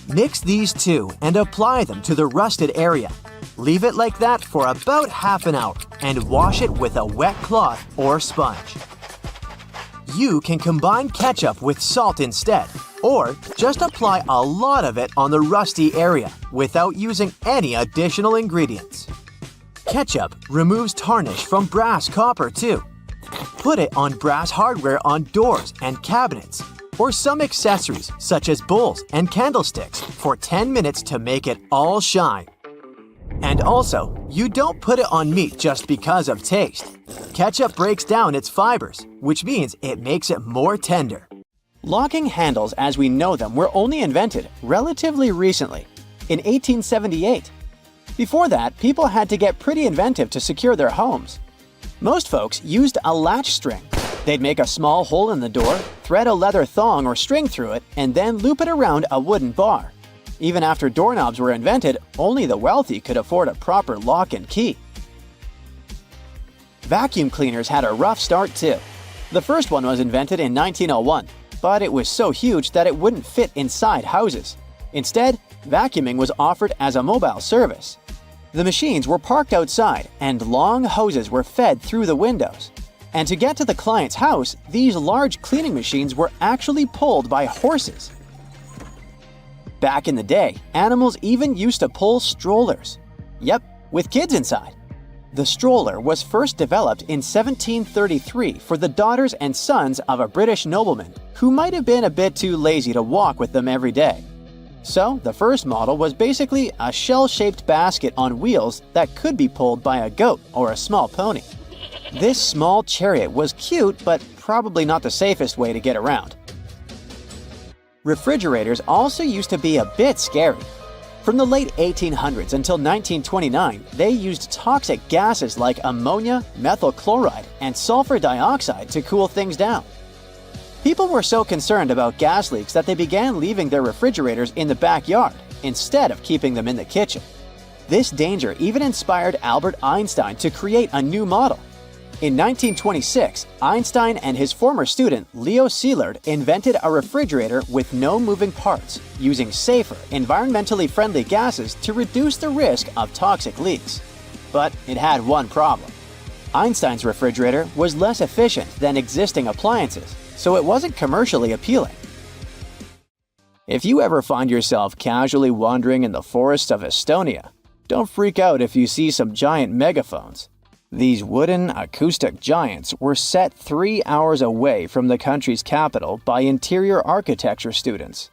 Mix these two and apply them to the rusted area. Leave it like that for about half an hour and wash it with a wet cloth or sponge. You can combine ketchup with salt instead, or just apply a lot of it on the rusty area without using any additional ingredients. Ketchup removes tarnish from brass copper too. Put it on brass hardware on doors and cabinets, or some accessories such as bowls and candlesticks for 10 minutes to make it all shine. And also, you don't put it on meat just because of taste. Ketchup breaks down its fibers, which means it makes it more tender. Locking handles as we know them were only invented relatively recently, in 1878. Before that, people had to get pretty inventive to secure their homes. Most folks used a latch string. They'd make a small hole in the door, thread a leather thong or string through it, and then loop it around a wooden bar. Even after doorknobs were invented, only the wealthy could afford a proper lock and key. Vacuum cleaners had a rough start too. The first one was invented in 1901, but it was so huge that it wouldn't fit inside houses. Instead, vacuuming was offered as a mobile service. The machines were parked outside, and long hoses were fed through the windows. And to get to the client's house, these large cleaning machines were actually pulled by horses. Back in the day, animals even used to pull strollers. Yep, with kids inside. The stroller was first developed in 1733 for the daughters and sons of a British nobleman who might have been a bit too lazy to walk with them every day. So, the first model was basically a shell-shaped basket on wheels that could be pulled by a goat or a small pony. This small chariot was cute, but probably not the safest way to get around. Refrigerators also used to be a bit scary. From the late 1800s until 1929, they used toxic gases like ammonia, methyl chloride, and sulfur dioxide to cool things down. People were so concerned about gas leaks that they began leaving their refrigerators in the backyard instead of keeping them in the kitchen. This danger even inspired Albert Einstein to create a new model. In 1926, Einstein and his former student Leo Szilard invented a refrigerator with no moving parts, using safer, environmentally friendly gases to reduce the risk of toxic leaks. But it had one problem. Einstein's refrigerator was less efficient than existing appliances, so it wasn't commercially appealing. If you ever find yourself casually wandering in the forests of Estonia, don't freak out if you see some giant megaphones. These wooden, acoustic giants were set 3 hours away from the country's capital by interior architecture students.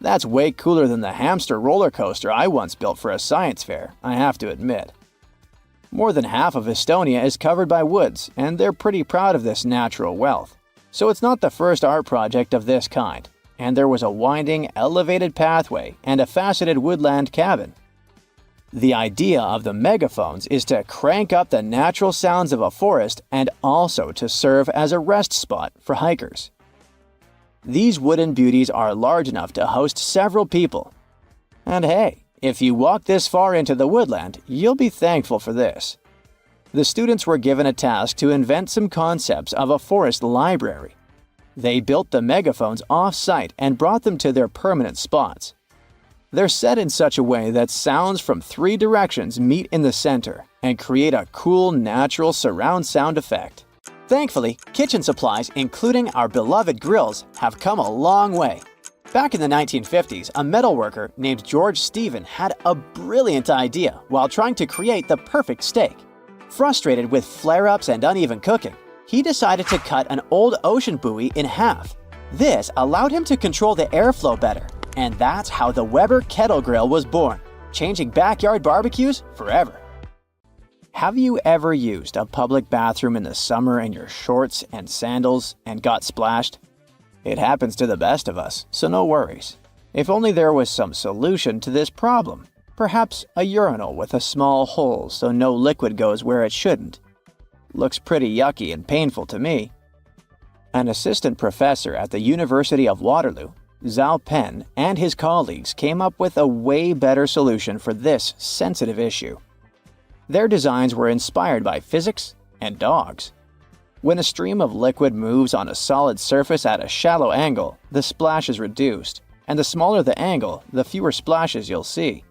That's way cooler than the hamster roller coaster I once built for a science fair, I have to admit. More than half of Estonia is covered by woods, and they're pretty proud of this natural wealth. So it's not the first art project of this kind, and there was a winding, elevated pathway and a faceted woodland cabin. The idea of the megaphones is to crank up the natural sounds of a forest and also to serve as a rest spot for hikers. These wooden beauties are large enough to host several people. And hey, if you walk this far into the woodland, you'll be thankful for this. The students were given a task to invent some concepts of a forest library. They built the megaphones off-site and brought them to their permanent spots. They're set in such a way that sounds from 3 directions meet in the center and create a cool, natural surround sound effect. Thankfully, kitchen supplies, including our beloved grills, have come a long way. Back in the 1950s, a metalworker named George Stephen had a brilliant idea while trying to create the perfect steak. Frustrated with flare-ups and uneven cooking, he decided to cut an old ocean buoy in half. This allowed him to control the airflow better. And that's how the Weber Kettle Grill was born, changing backyard barbecues forever. Have you ever used a public bathroom in the summer in your shorts and sandals and got splashed? It happens to the best of us, so no worries. If only there was some solution to this problem. Perhaps a urinal with a small hole so no liquid goes where it shouldn't. Looks pretty yucky and painful to me. An assistant professor at the University of Waterloo, Zhao Pen, and his colleagues came up with a way better solution for this sensitive issue. Their designs were inspired by physics and dogs. When a stream of liquid moves on a solid surface at a shallow angle, the splash is reduced, and the smaller the angle, the fewer splashes you'll see.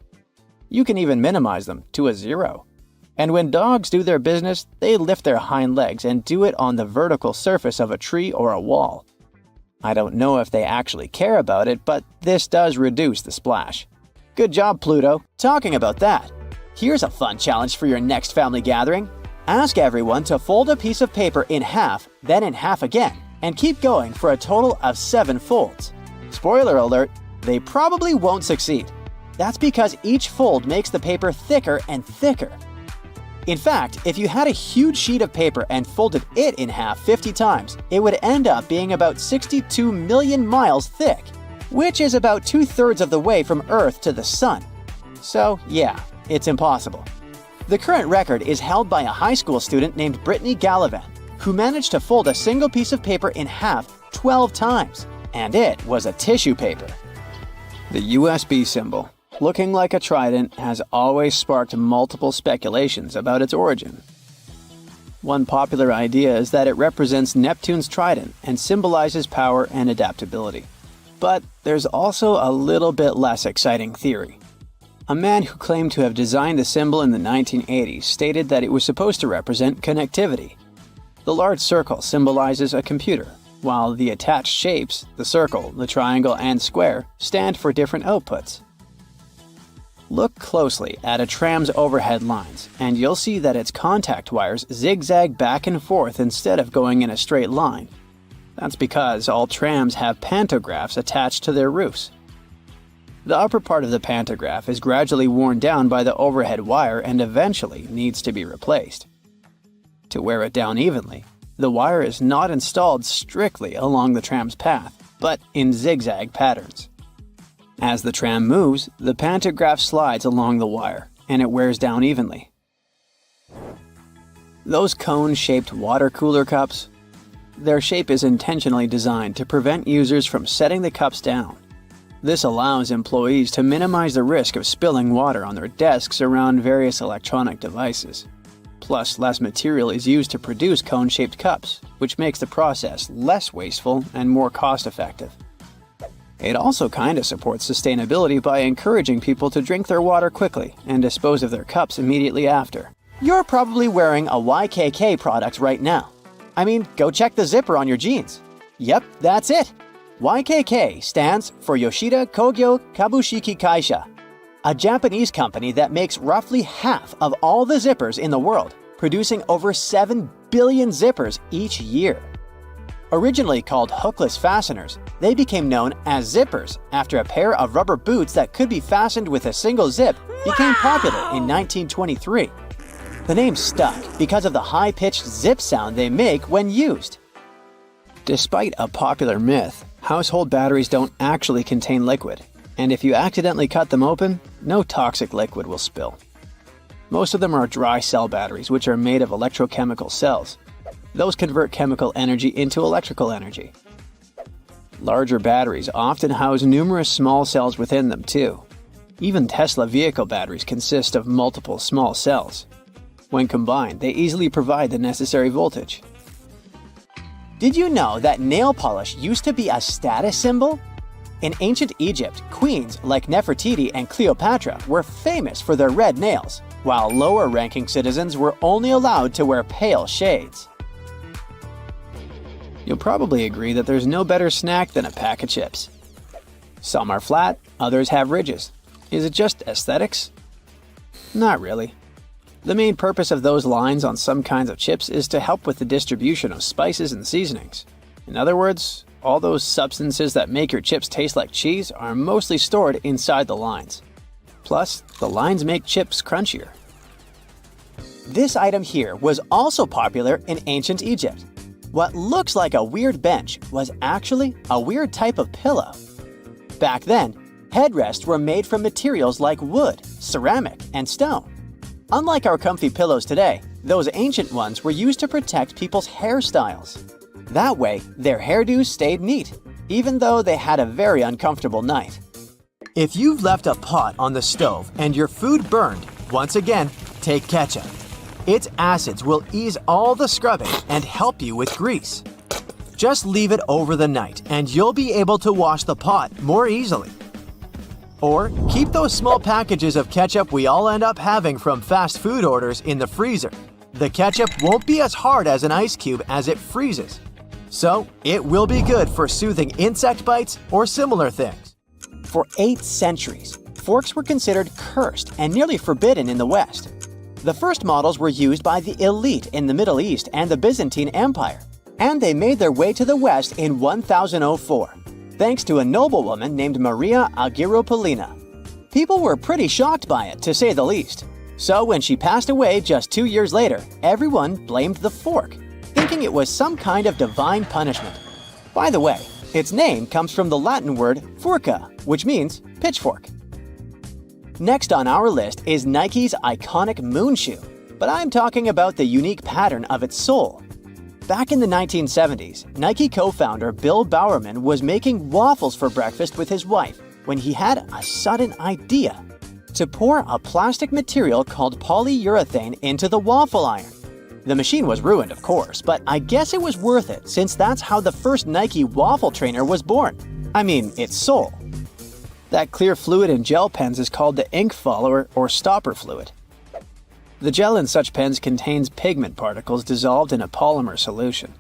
You can even minimize them to a 0. And when dogs do their business, they lift their hind legs and do it on the vertical surface of a tree or a wall. I don't know if they actually care about it, but this does reduce the splash. Good job, Pluto. Talking about that, here's a fun challenge for your next family gathering. Ask everyone to fold a piece of paper in half, then in half again, and keep going for a total of 7 folds. Spoiler alert, they probably won't succeed. That's because each fold makes the paper thicker and thicker. In fact, if you had a huge sheet of paper and folded it in half 50 times, it would end up being about 62 million miles thick, which is about 2/3 of the way from Earth to the Sun. So yeah, it's impossible. The current record is held by a high school student named Brittany Gallivan, who managed to fold a single piece of paper in half 12 times, and it was a tissue paper. The USB symbol, looking like a trident, has always sparked multiple speculations about its origin. One popular idea is that it represents Neptune's trident and symbolizes power and adaptability. But there's also a little bit less exciting theory. A man who claimed to have designed the symbol in the 1980s stated that it was supposed to represent connectivity. The large circle symbolizes a computer, while the attached shapes, the circle, the triangle, and square, stand for different outputs. Look closely at a tram's overhead lines, and you'll see that its contact wires zigzag back and forth instead of going in a straight line. That's because all trams have pantographs attached to their roofs. The upper part of the pantograph is gradually worn down by the overhead wire and eventually needs to be replaced. To wear it down evenly, the wire is not installed strictly along the tram's path, but in zigzag patterns. As the tram moves, the pantograph slides along the wire, and it wears down evenly. Those cone-shaped water cooler cups? Their shape is intentionally designed to prevent users from setting the cups down. This allows employees to minimize the risk of spilling water on their desks around various electronic devices. Plus, less material is used to produce cone-shaped cups, which makes the process less wasteful and more cost-effective. It also kinda supports sustainability by encouraging people to drink their water quickly and dispose of their cups immediately after. You're probably wearing a YKK product right now. I mean, go check the zipper on your jeans. Yep, that's it. YKK stands for Yoshida Kogyo Kabushiki Kaisha, a Japanese company that makes roughly half of all the zippers in the world, producing over 7 billion zippers each year. Originally called hookless fasteners, they became known as zippers after a pair of rubber boots that could be fastened with a single zip became popular in 1923. The name stuck because of the high-pitched zip sound they make when used. Despite a popular myth, household batteries don't actually contain liquid, and if you accidentally cut them open, no toxic liquid will spill. Most of them are dry cell batteries, which are made of electrochemical cells. Those convert chemical energy into electrical energy. Larger batteries often house numerous small cells within them too. Even Tesla vehicle batteries consist of multiple small cells. When combined, they easily provide the necessary voltage. Did you know that nail polish used to be a status symbol? In ancient Egypt, queens like Nefertiti and Cleopatra were famous for their red nails, while lower-ranking citizens were only allowed to wear pale shades. You'll probably agree that there's no better snack than a pack of chips. Some are flat, others have ridges. Is it just aesthetics? Not really. The main purpose of those lines on some kinds of chips is to help with the distribution of spices and seasonings. In other words, all those substances that make your chips taste like cheese are mostly stored inside the lines. Plus, the lines make chips crunchier. This item here was also popular in ancient Egypt. What looks like a weird bench was actually a weird type of pillow. Back then, headrests were made from materials like wood, ceramic, and stone. Unlike our comfy pillows today, those ancient ones were used to protect people's hairstyles. That way, their hairdos stayed neat, even though they had a very uncomfortable night. If you've left a pot on the stove and your food burned, once again, take ketchup. Its acids will ease all the scrubbing and help you with grease. Just leave it over the night and you'll be able to wash the pot more easily. Or keep those small packages of ketchup we all end up having from fast food orders in the freezer. The ketchup won't be as hard as an ice cube as it freezes. So it will be good for soothing insect bites or similar things. For 8 centuries, forks were considered cursed and nearly forbidden in the West. The first models were used by the elite in the Middle East and the Byzantine Empire, and they made their way to the West in 1004, thanks to a noblewoman named Maria Agrippina. People were pretty shocked by it, to say the least. So when she passed away just 2 years later, everyone blamed the fork, thinking it was some kind of divine punishment. By the way, its name comes from the Latin word furca, which means pitchfork. Next on our list is Nike's iconic moon shoe, but I'm talking about the unique pattern of its sole. Back in the 1970s, Nike co-founder Bill Bowerman was making waffles for breakfast with his wife when he had a sudden idea to pour a plastic material called polyurethane into the waffle iron. The machine was ruined, of course, but I guess it was worth it since that's how the first Nike waffle trainer was born. I mean, its sole. That clear fluid in gel pens is called the ink follower or stopper fluid. The gel in such pens contains pigment particles dissolved in a polymer solution.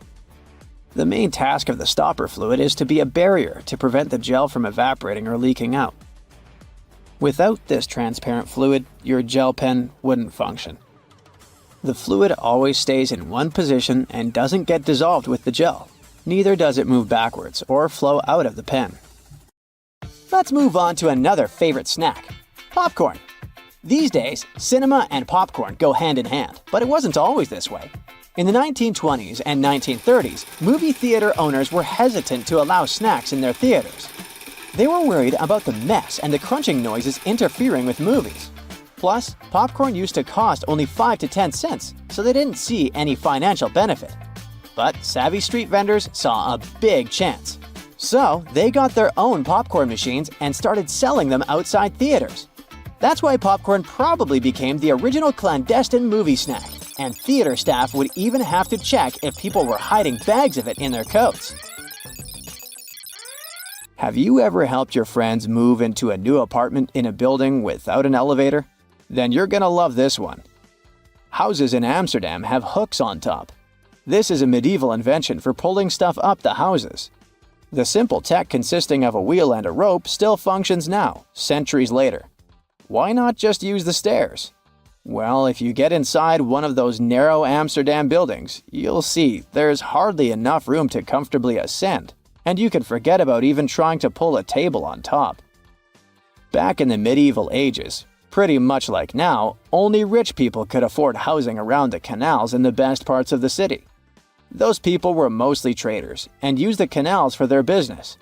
The main task of the stopper fluid is to be a barrier to prevent the gel from evaporating or leaking out. Without this transparent fluid, your gel pen wouldn't function. The fluid always stays in one position and doesn't get dissolved with the gel. Neither does it move backwards or flow out of the pen. Let's move on to another favorite snack, popcorn. These days, cinema and popcorn go hand in hand, but it wasn't always this way. In the 1920s and 1930s, movie theater owners were hesitant to allow snacks in their theaters. They were worried about the mess and the crunching noises interfering with movies. Plus, popcorn used to cost only 5 to 10 cents, so they didn't see any financial benefit. But savvy street vendors saw a big chance. So, they got their own popcorn machines and started selling them outside theaters. That's why popcorn probably became the original clandestine movie snack. and theater staff would even have to check if people were hiding bags of it in their coats. Have you ever helped your friends move into a new apartment in a building without an elevator? Then you're gonna love this one. Houses in Amsterdam have hooks on top. This is a medieval invention for pulling stuff up the houses. The simple tech consisting of a wheel and a rope still functions now, centuries later. Why not just use the stairs? Well, if you get inside one of those narrow Amsterdam buildings, you'll see there's hardly enough room to comfortably ascend, and you can forget about even trying to pull a table on top. Back in the medieval ages, pretty much like now, only rich people could afford housing around the canals in the best parts of the city. Those people were mostly traders and used the canals for their business.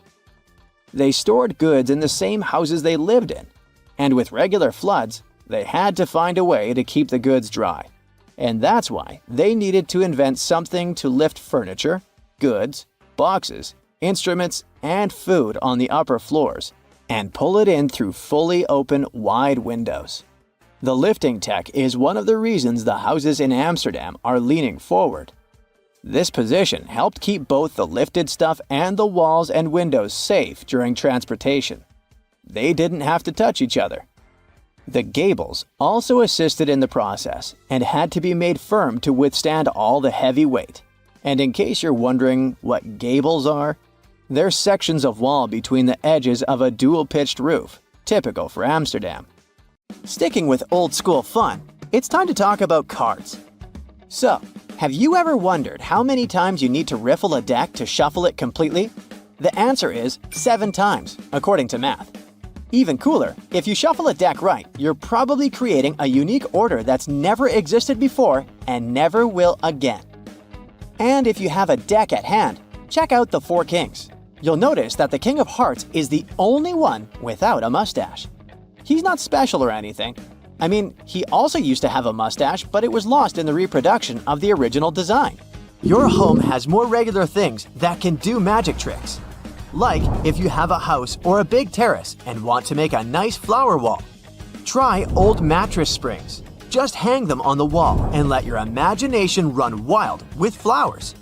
They stored goods in the same houses they lived in, and with regular floods, they had to find a way to keep the goods dry. And that's why they needed to invent something to lift furniture, goods, boxes, instruments, and food on the upper floors, and pull it in through fully open, wide windows. The lifting tech is one of the reasons the houses in Amsterdam are leaning forward. This position helped keep both the lifted stuff and the walls and windows safe during transportation. They didn't have to touch each other. The gables also assisted in the process and had to be made firm to withstand all the heavy weight. And in case you're wondering what gables are, they're sections of wall between the edges of a dual-pitched roof, typical for Amsterdam. Sticking with old-school fun, it's time to talk about cards. So, have you ever wondered how many times you need to riffle a deck to shuffle it completely? The answer is 7 times, according to math. Even cooler, if you shuffle a deck right, you're probably creating a unique order that's never existed before and never will again. And if you have a deck at hand, check out the 4 Kings. You'll notice that the King of Hearts is the only one without a mustache. He's not special or anything. I mean, he also used to have a mustache, but it was lost in the reproduction of the original design. Your home has more regular things that can do magic tricks. Like if you have a house or a big terrace and want to make a nice flower wall. Try old mattress springs. Just hang them on the wall and let your imagination run wild with flowers.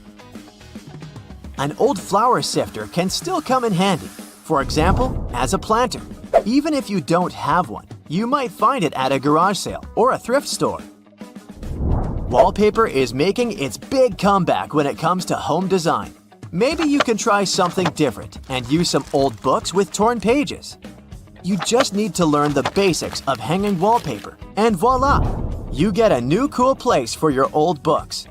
An old flower sifter can still come in handy, for example, as a planter. Even if you don't have one, you might find it at a garage sale or a thrift store. Wallpaper is making its big comeback when it comes to home design. Maybe you can try something different and use some old books with torn pages. You just need to learn the basics of hanging wallpaper, and voila! You get a new cool place for your old books.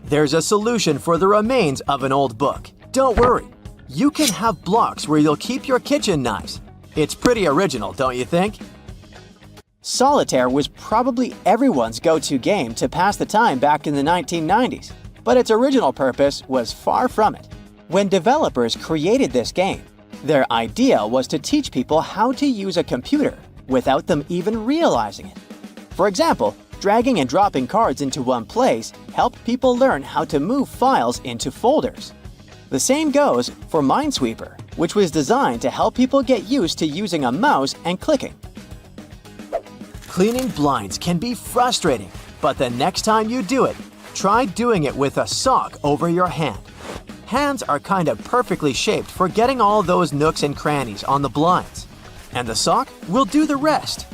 There's a solution for the remains of an old book. Don't worry. You can have blocks where you'll keep your kitchen knives. It's pretty original, don't you think? Solitaire was probably everyone's go-to game to pass the time back in the 1990s, but its original purpose was far from it. When developers created this game, their idea was to teach people how to use a computer without them even realizing it. For example, dragging and dropping cards into one place helped people learn how to move files into folders. The same goes for Minesweeper, which was designed to help people get used to using a mouse and clicking. Cleaning blinds can be frustrating, but the next time you do it, try doing it with a sock over your hand. Hands are kind of perfectly shaped for getting all those nooks and crannies on the blinds, and the sock will do the rest.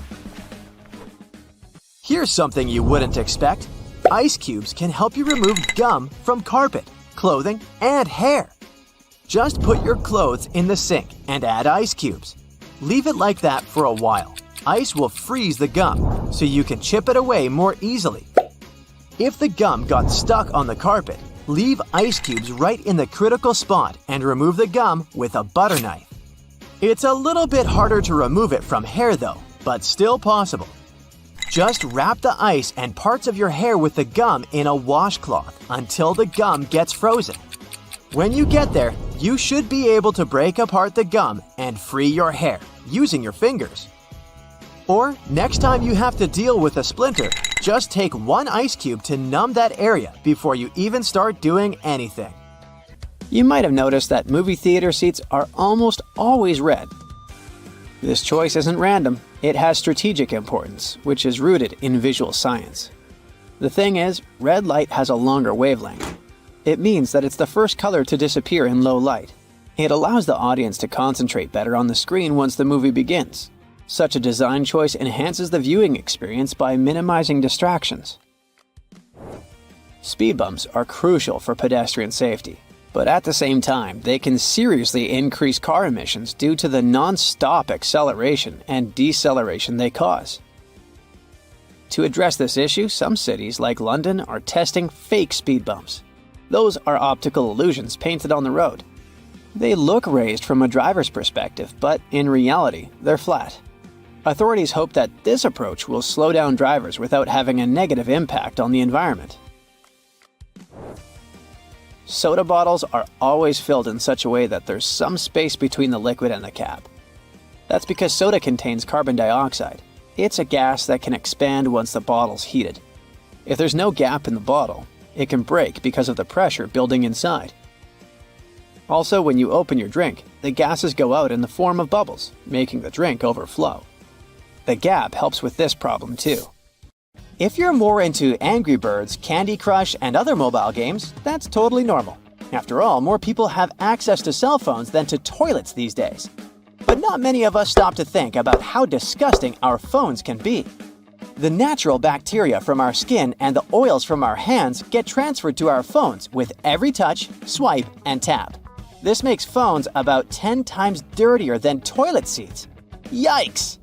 Here's something you wouldn't expect. Ice cubes can help you remove gum from carpet, clothing, and hair. Just put your clothes in the sink and add ice cubes. Leave it like that for a while. Ice will freeze the gum, so you can chip it away more easily. If the gum got stuck on the carpet, leave ice cubes right in the critical spot and remove the gum with a butter knife. It's a little bit harder to remove it from hair though, but still possible. Just wrap the ice and parts of your hair with the gum in a washcloth until the gum gets frozen. When you get there, you should be able to break apart the gum and free your hair using your fingers. Or next time you have to deal with a splinter, just take one ice cube to numb that area before you even start doing anything. You might have noticed that movie theater seats are almost always red. This choice isn't random. It has strategic importance, which is rooted in visual science. The thing is, red light has a longer wavelength. It means that it's the first color to disappear in low light. It allows the audience to concentrate better on the screen once the movie begins. Such a design choice enhances the viewing experience by minimizing distractions. Speed bumps are crucial for pedestrian safety, but at the same time, they can seriously increase car emissions due to the non-stop acceleration and deceleration they cause. To address this issue, some cities like London are testing fake speed bumps. Those are optical illusions painted on the road. They look raised from a driver's perspective, but in reality, they're flat. Authorities hope that this approach will slow down drivers without having a negative impact on the environment. Soda bottles are always filled in such a way that there's some space between the liquid and the cap. That's because soda contains carbon dioxide. It's a gas that can expand once the bottle's heated. If there's no gap in the bottle, it can break because of the pressure building inside. Also, when you open your drink, the gases go out in the form of bubbles, making the drink overflow. The gap helps with this problem too. If you're more into Angry Birds, Candy Crush, and other mobile games, that's totally normal. After all, more people have access to cell phones than to toilets these days. But not many of us stop to think about how disgusting our phones can be. The natural bacteria from our skin and the oils from our hands get transferred to our phones with every touch, swipe, and tap. This makes phones about 10 times dirtier than toilet seats. Yikes!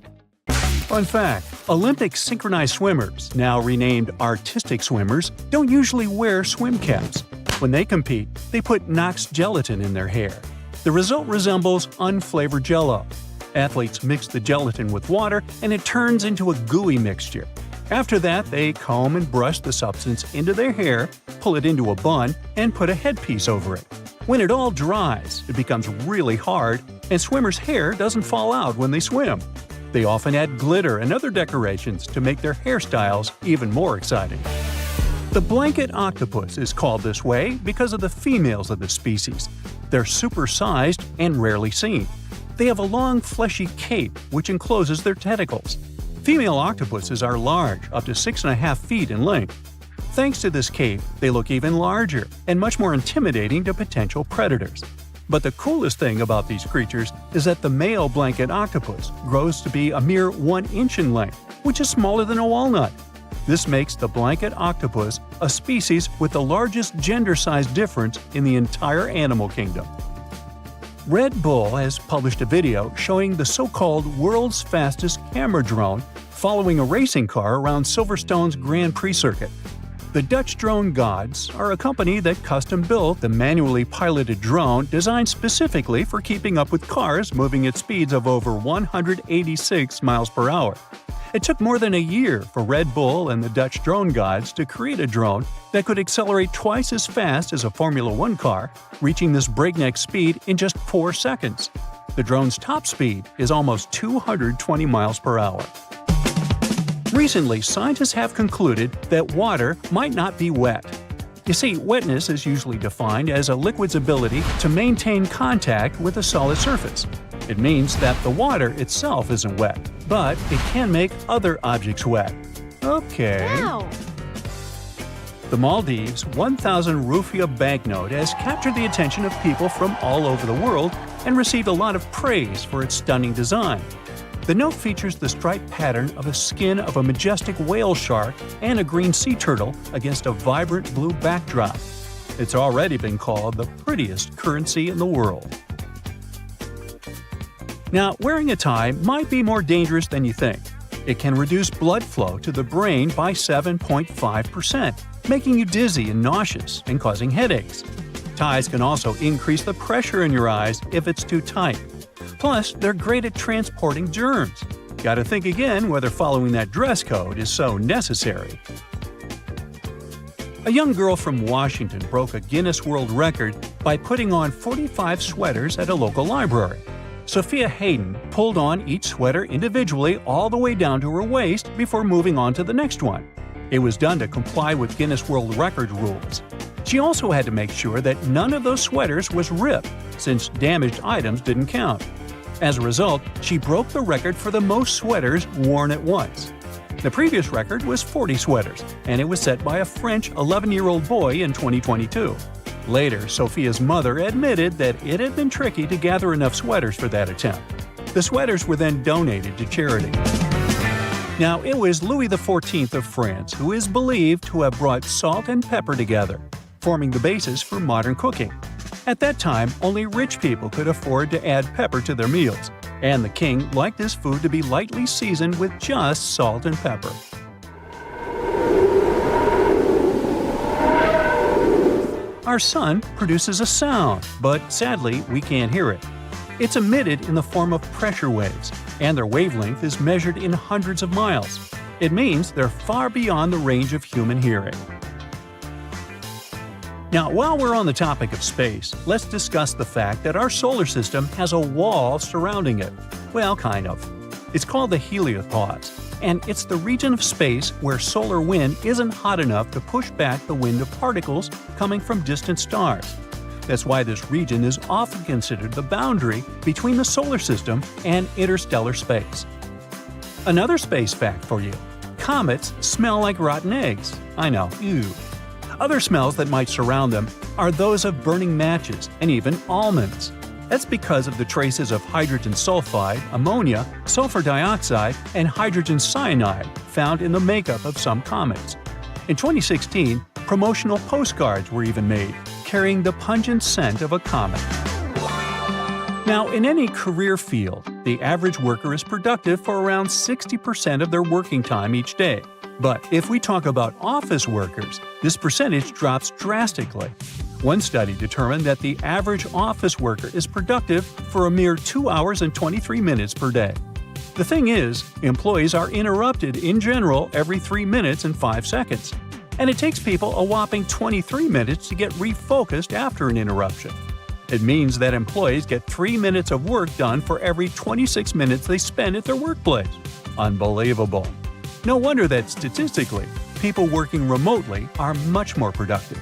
Fun fact, Olympic synchronized swimmers, now renamed artistic swimmers, don't usually wear swim caps. When they compete, they put Knox gelatin in their hair. The result resembles unflavored Jell-O. Athletes mix the gelatin with water and it turns into a gooey mixture. After that, they comb and brush the substance into their hair, pull it into a bun, and put a headpiece over it. When it all dries, it becomes really hard, and swimmers' hair doesn't fall out when they swim. They often add glitter and other decorations to make their hairstyles even more exciting. The blanket octopus is called this way because of the females of the species. They're supersized and rarely seen. They have a long, fleshy cape which encloses their tentacles. Female octopuses are large, up to 6.5 feet in length. Thanks to this cape, they look even larger and much more intimidating to potential predators. But the coolest thing about these creatures is that the male blanket octopus grows to be a mere 1 inch in length, which is smaller than a walnut. This makes the blanket octopus a species with the largest gender size difference in the entire animal kingdom. Red Bull has published a video showing the so-called world's fastest camera drone following a racing car around Silverstone's Grand Prix circuit. The Dutch Drone Gods are a company that custom-built the manually piloted drone designed specifically for keeping up with cars moving at speeds of over 186 miles per hour. It took more than a year for Red Bull and the Dutch Drone Gods to create a drone that could accelerate twice as fast as a Formula One car, reaching this breakneck speed in just 4 seconds. The drone's top speed is almost 220 miles per hour. Recently, scientists have concluded that water might not be wet. You see, wetness is usually defined as a liquid's ability to maintain contact with a solid surface. It means that the water itself isn't wet, but it can make other objects wet. Okay. Wow. The Maldives' 1,000 rupiah banknote has captured the attention of people from all over the world and received a lot of praise for its stunning design. The note features the striped pattern of a skin of a majestic whale shark and a green sea turtle against a vibrant blue backdrop. It's already been called the prettiest currency in the world. Now, wearing a tie might be more dangerous than you think. It can reduce blood flow to the brain by 7.5%, making you dizzy and nauseous and causing headaches. Ties can also increase the pressure in your eyes if it's too tight. Plus, they're great at transporting germs. Gotta think again whether following that dress code is so necessary. A young girl from Washington broke a Guinness World Record by putting on 45 sweaters at a local library. Sophia Hayden pulled on each sweater individually all the way down to her waist before moving on to the next one. It was done to comply with Guinness World Record rules. She also had to make sure that none of those sweaters was ripped, since damaged items didn't count. As a result, she broke the record for the most sweaters worn at once. The previous record was 40 sweaters, and it was set by a French 11-year-old boy in 2022. Later, Sophia's mother admitted that it had been tricky to gather enough sweaters for that attempt. The sweaters were then donated to charity. Now, it was Louis XIV of France who is believed to have brought salt and pepper together, forming the basis for modern cooking. At that time, only rich people could afford to add pepper to their meals, and the king liked this food to be lightly seasoned with just salt and pepper. Our sun produces a sound, but sadly, we can't hear it. It's emitted in the form of pressure waves, and their wavelength is measured in hundreds of miles. It means they're far beyond the range of human hearing. Now, while we're on the topic of space, let's discuss the fact that our solar system has a wall surrounding it. Well, kind of. It's called the heliopause, and it's the region of space where solar wind isn't hot enough to push back the wind of particles coming from distant stars. That's why this region is often considered the boundary between the solar system and interstellar space. Another space fact for you: comets smell like rotten eggs. I know, ew. Other smells that might surround them are those of burning matches and even almonds. That's because of the traces of hydrogen sulfide, ammonia, sulfur dioxide, and hydrogen cyanide found in the makeup of some comets. In 2016, promotional postcards were even made, carrying the pungent scent of a comet. Now, in any career field, the average worker is productive for around 60% of their working time each day. But if we talk about office workers, this percentage drops drastically. One study determined that the average office worker is productive for a mere 2 hours and 23 minutes per day. The thing is, employees are interrupted in general every 3 minutes and 5 seconds. And it takes people a whopping 23 minutes to get refocused after an interruption. It means that employees get 3 minutes of work done for every 26 minutes they spend at their workplace. Unbelievable. No wonder that statistically, people working remotely are much more productive.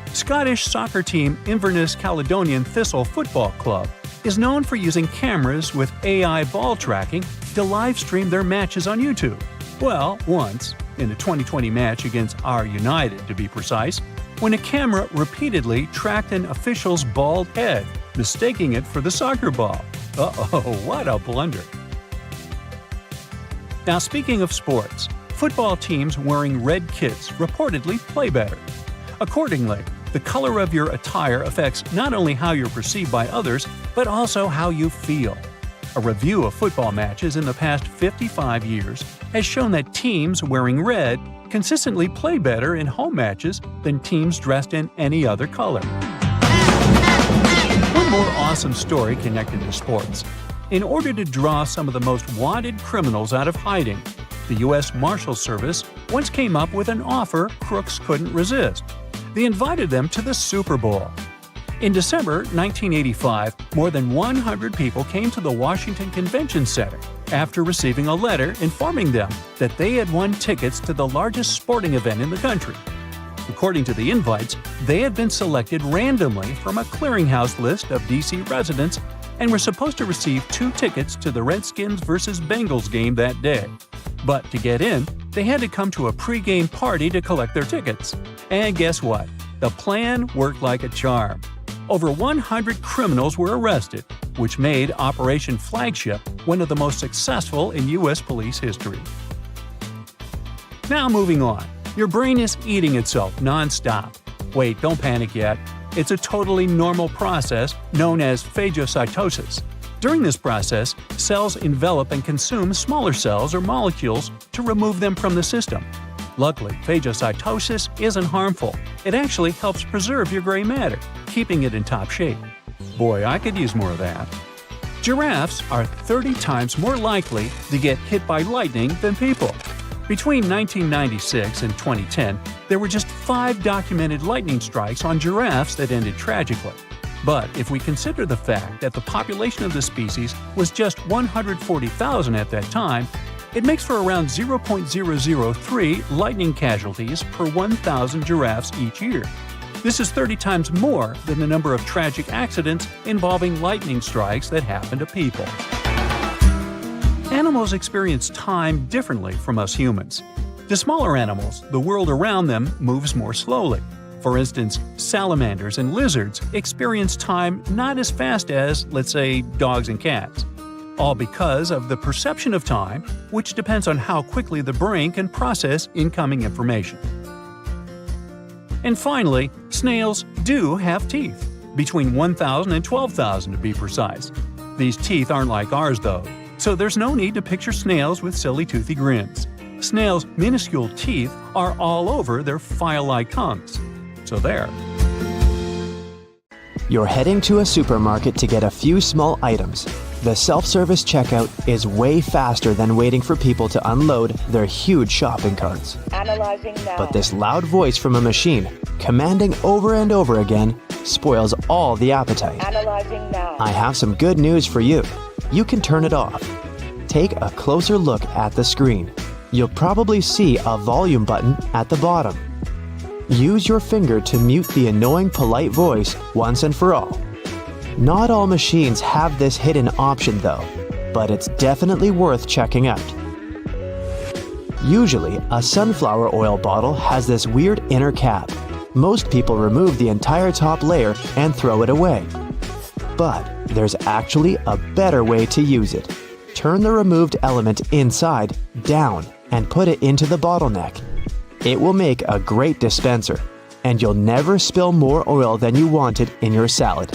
Scottish soccer team Inverness Caledonian Thistle Football Club is known for using cameras with AI ball tracking to live stream their matches on YouTube. Well, once, in a 2020 match against R United to be precise, when a camera repeatedly tracked an official's bald head, mistaking it for the soccer ball. Uh-oh, what a blunder. Now, speaking of sports, football teams wearing red kits reportedly play better. Accordingly, the color of your attire affects not only how you're perceived by others, but also how you feel. A review of football matches in the past 55 years has shown that teams wearing red consistently play better in home matches than teams dressed in any other color. One more awesome story connected to sports. In order to draw some of the most wanted criminals out of hiding, the U.S. Marshals Service once came up with an offer crooks couldn't resist. They invited them to the Super Bowl. In December 1985, more than 100 people came to the Washington Convention Center after receiving a letter informing them that they had won tickets to the largest sporting event in the country. According to the invites, they had been selected randomly from a clearinghouse list of D.C. residents and were supposed to receive 2 tickets to the Redskins vs. Bengals game that day. But to get in, they had to come to a pre-game party to collect their tickets. And guess what? The plan worked like a charm. Over 100 criminals were arrested, which made Operation Flagship one of the most successful in U.S. police history. Now moving on. Your brain is eating itself non-stop. Wait, don't panic yet. It's a totally normal process known as phagocytosis. During this process, cells envelop and consume smaller cells or molecules to remove them from the system. Luckily, phagocytosis isn't harmful. It actually helps preserve your gray matter, keeping it in top shape. Boy, I could use more of that. Giraffes are 30 times more likely to get hit by lightning than people. Between 1996 and 2010, there were just 5 documented lightning strikes on giraffes that ended tragically. But if we consider the fact that the population of the species was just 140,000 at that time, it makes for around 0.003 lightning casualties per 1,000 giraffes each year. This is 30 times more than the number of tragic accidents involving lightning strikes that happen to people. Animals Animals experience time differently from us humans. To smaller animals, the world around them moves more slowly. For instance, salamanders and lizards experience time not as fast as, let's say, dogs and cats. All because of the perception of time, which depends on how quickly the brain can process incoming information. And finally, snails do have teeth, between 1,000 and 12,000 to be precise. These teeth aren't like ours though, so there's no need to picture snails with silly toothy grins. Snails' minuscule teeth are all over their file-like tongues. So there. You're heading to a supermarket to get a few small items. The self-service checkout is way faster than waiting for people to unload their huge shopping carts. Analyzing now. But this loud voice from a machine, commanding over and over again, spoils all the appetite. Analyzing now. I have some good news for you. You can turn it off. Take a closer look at the screen. You'll probably see a volume button at the bottom. Use your finger to mute the annoying polite voice once and for all. Not all machines have this hidden option though, but it's definitely worth checking out. Usually, a sunflower oil bottle has this weird inner cap. Most people remove the entire top layer and throw it away. But there's actually a better way to use it. Turn the removed element inside down and put it into the bottleneck. It will make a great dispenser, and you'll never spill more oil than you wanted in your salad.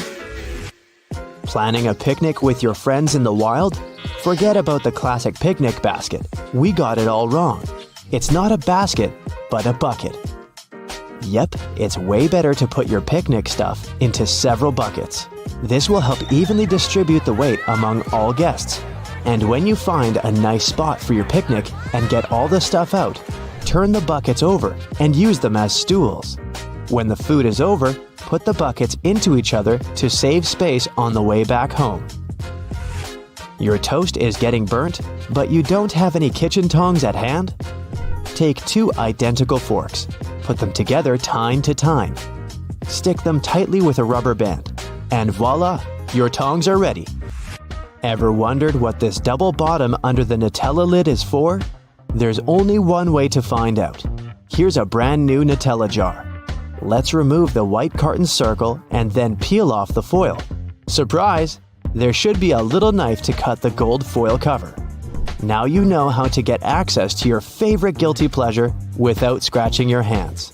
Planning a picnic with your friends in the wild? Forget about the classic picnic basket. We got it all wrong. It's not a basket, but a bucket. Yep, it's way better to put your picnic stuff into several buckets. This will help evenly distribute the weight among all guests. And when you find a nice spot for your picnic and get all the stuff out, turn the buckets over and use them as stools. When the food is over, put the buckets into each other to save space on the way back home. Your toast is getting burnt, but you don't have any kitchen tongs at hand? Take 2 identical forks, put them together tine to tine. Stick them tightly with a rubber band, and voila, your tongs are ready. Ever wondered what this double bottom under the Nutella lid is for? There's only one way to find out. Here's a brand new Nutella jar. Let's remove the white carton circle and then peel off the foil. Surprise! There should be a little knife to cut the gold foil cover. Now you know how to get access to your favorite guilty pleasure without scratching your hands.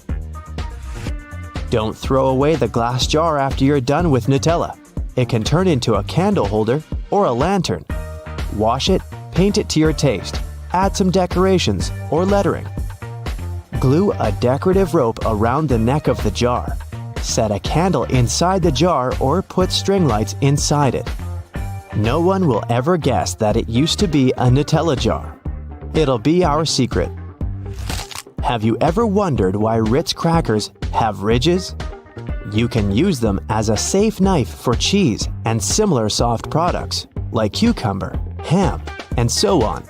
Don't throw away the glass jar after you're done with Nutella. It can turn into a candle holder or a lantern. Wash it, paint it to your taste, add some decorations or lettering. Glue a decorative rope around the neck of the jar. Set a candle inside the jar or put string lights inside it. No one will ever guess that it used to be a Nutella jar. It'll be our secret. Have you ever wondered why Ritz crackers have ridges? You can use them as a safe knife for cheese and similar soft products like cucumber, ham, and so on.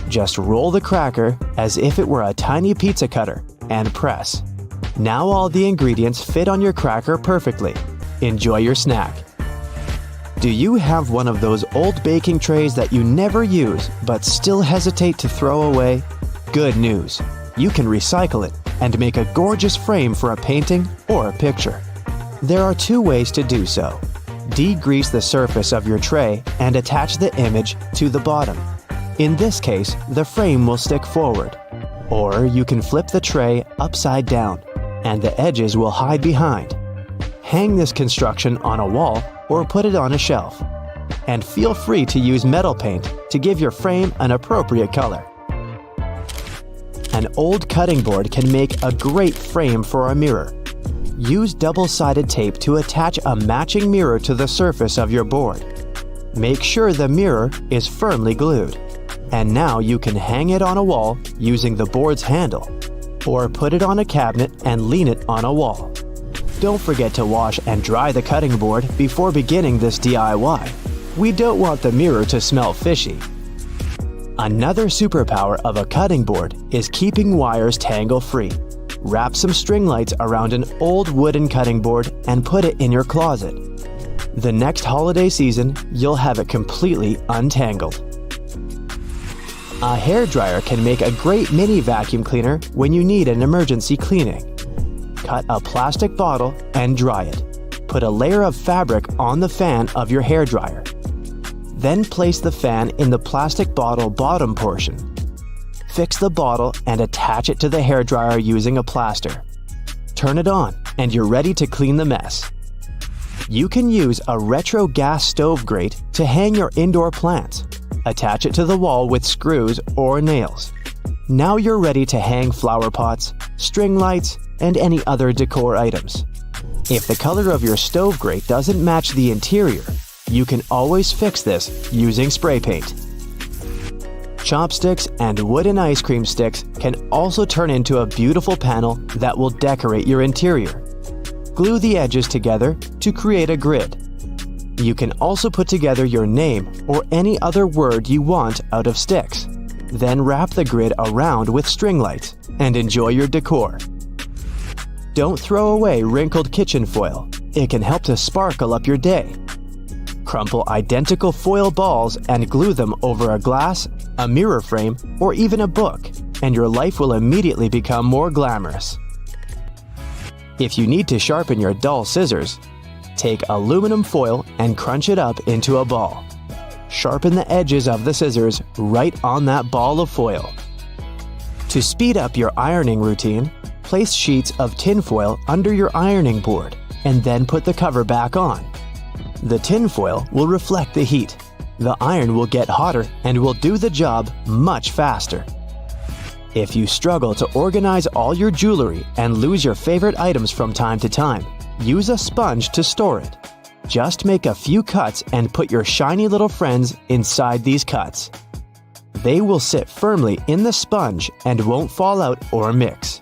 Just roll the cracker as if it were a tiny pizza cutter and press. Now all the ingredients fit on your cracker perfectly. Enjoy your snack. Do you have one of those old baking trays that you never use but still hesitate to throw away? Good news! You can recycle it and make a gorgeous frame for a painting or a picture. There are 2 ways to do so. Degrease the surface of your tray and attach the image to the bottom. In this case, the frame will stick forward. Or you can flip the tray upside down, and the edges will hide behind. Hang this construction on a wall or put it on a shelf. And feel free to use metal paint to give your frame an appropriate color. An old cutting board can make a great frame for a mirror. Use double-sided tape to attach a matching mirror to the surface of your board. Make sure the mirror is firmly glued. And now you can hang it on a wall using the board's handle, or put it on a cabinet and lean it on a wall. Don't forget to wash and dry the cutting board before beginning this DIY. We don't want the mirror to smell fishy. Another superpower of a cutting board is keeping wires tangle-free. Wrap some string lights around an old wooden cutting board and put it in your closet. The next holiday season, you'll have it completely untangled. A hairdryer can make a great mini vacuum cleaner when you need an emergency cleaning. Cut a plastic bottle and dry it. Put a layer of fabric on the fan of your hairdryer. Then place the fan in the plastic bottle bottom portion. Fix the bottle and attach it to the hairdryer using a plaster. Turn it on and you're ready to clean the mess. You can use a retro gas stove grate to hang your indoor plants. Attach it to the wall with screws or nails. Now you're ready to hang flower pots, string lights, and any other decor items. If the color of your stove grate doesn't match the interior, you can always fix this using spray paint. Chopsticks and wooden ice cream sticks can also turn into a beautiful panel that will decorate your interior. Glue the edges together to create a grid. You can also put together your name or any other word you want out of sticks. Then wrap the grid around with string lights and enjoy your decor. Don't throw away wrinkled kitchen foil. It can help to sparkle up your day. Crumple identical foil balls and glue them over a glass, a mirror frame, or even a book, and your life will immediately become more glamorous. If you need to sharpen your dull scissors, take aluminum foil and crunch it up into a ball. Sharpen the edges of the scissors right on that ball of foil. To speed up your ironing routine, place sheets of tinfoil under your ironing board and then put the cover back on. The tinfoil will reflect the heat. The iron will get hotter and will do the job much faster. If you struggle to organize all your jewelry and lose your favorite items from time to time, use a sponge to store it. Just make a few cuts and put your shiny little friends inside these cuts. They will sit firmly in the sponge and won't fall out or mix.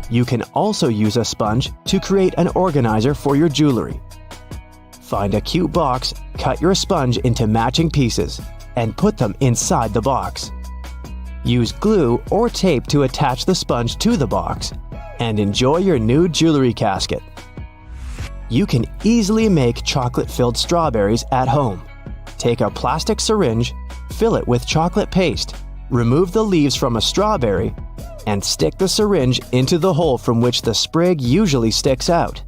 You can also use a sponge to create an organizer for your jewelry. Find a cute box, cut your sponge into matching pieces, and put them inside the box. Use glue or tape to attach the sponge to the box, and enjoy your new jewelry casket. You can easily make chocolate-filled strawberries at home. Take a plastic syringe, fill it with chocolate paste, remove the leaves from a strawberry, and stick the syringe into the hole from which the sprig usually sticks out.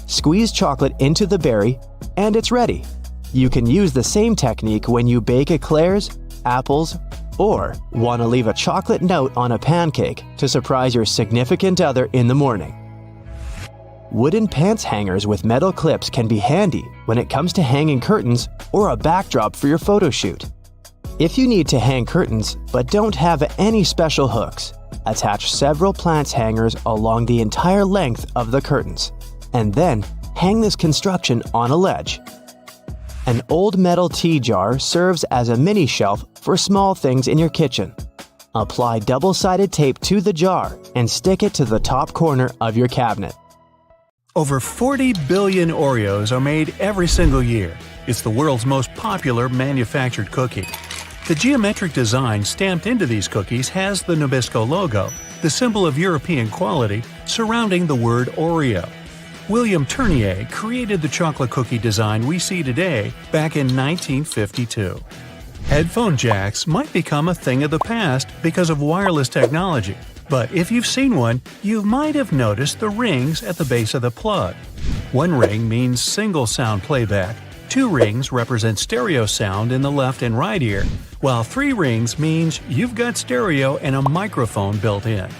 Squeeze chocolate into the berry, and it's ready. You can use the same technique when you bake eclairs, apples, or want to leave a chocolate note on a pancake to surprise your significant other in the morning. Wooden pants hangers with metal clips can be handy when it comes to hanging curtains or a backdrop for your photo shoot. If you need to hang curtains but don't have any special hooks, attach several plants hangers along the entire length of the curtains, and then hang this construction on a ledge. An old metal tea jar serves as a mini shelf for small things in your kitchen. Apply double-sided tape to the jar and stick it to the top corner of your cabinet. Over 40 billion Oreos are made every single year. It's the world's most popular manufactured cookie. The geometric design stamped into these cookies has the Nabisco logo, the symbol of European quality, surrounding the word Oreo. William Tournier created the chocolate cookie design we see today back in 1952. Headphone jacks might become a thing of the past because of wireless technology, but if you've seen one, you might have noticed the rings at the base of the plug. One ring means single sound playback, 2 rings represent stereo sound in the left and right ear, while 3 rings means you've got stereo and a microphone built in.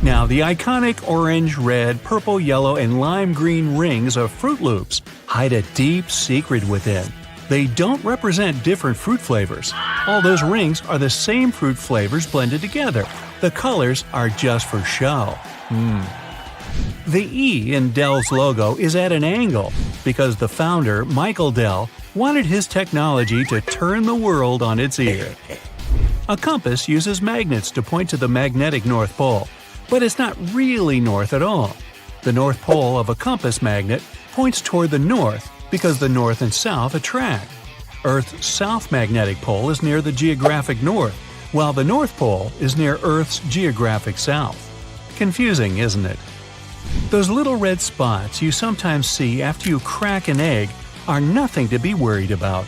Now, the iconic orange, red, purple, yellow, and lime green rings of Fruit Loops hide a deep secret within. They don't represent different fruit flavors. All those rings are the same fruit flavors blended together. The colors are just for show. The E in Dell's logo is at an angle because the founder, Michael Dell, wanted his technology to turn the world on its ear. A compass uses magnets to point to the magnetic North Pole, but it's not really north at all. The North Pole of a compass magnet points toward the north because the north and south attract. Earth's south magnetic pole is near the geographic north, while the North Pole is near Earth's geographic south. Confusing, isn't it? Those little red spots you sometimes see after you crack an egg are nothing to be worried about.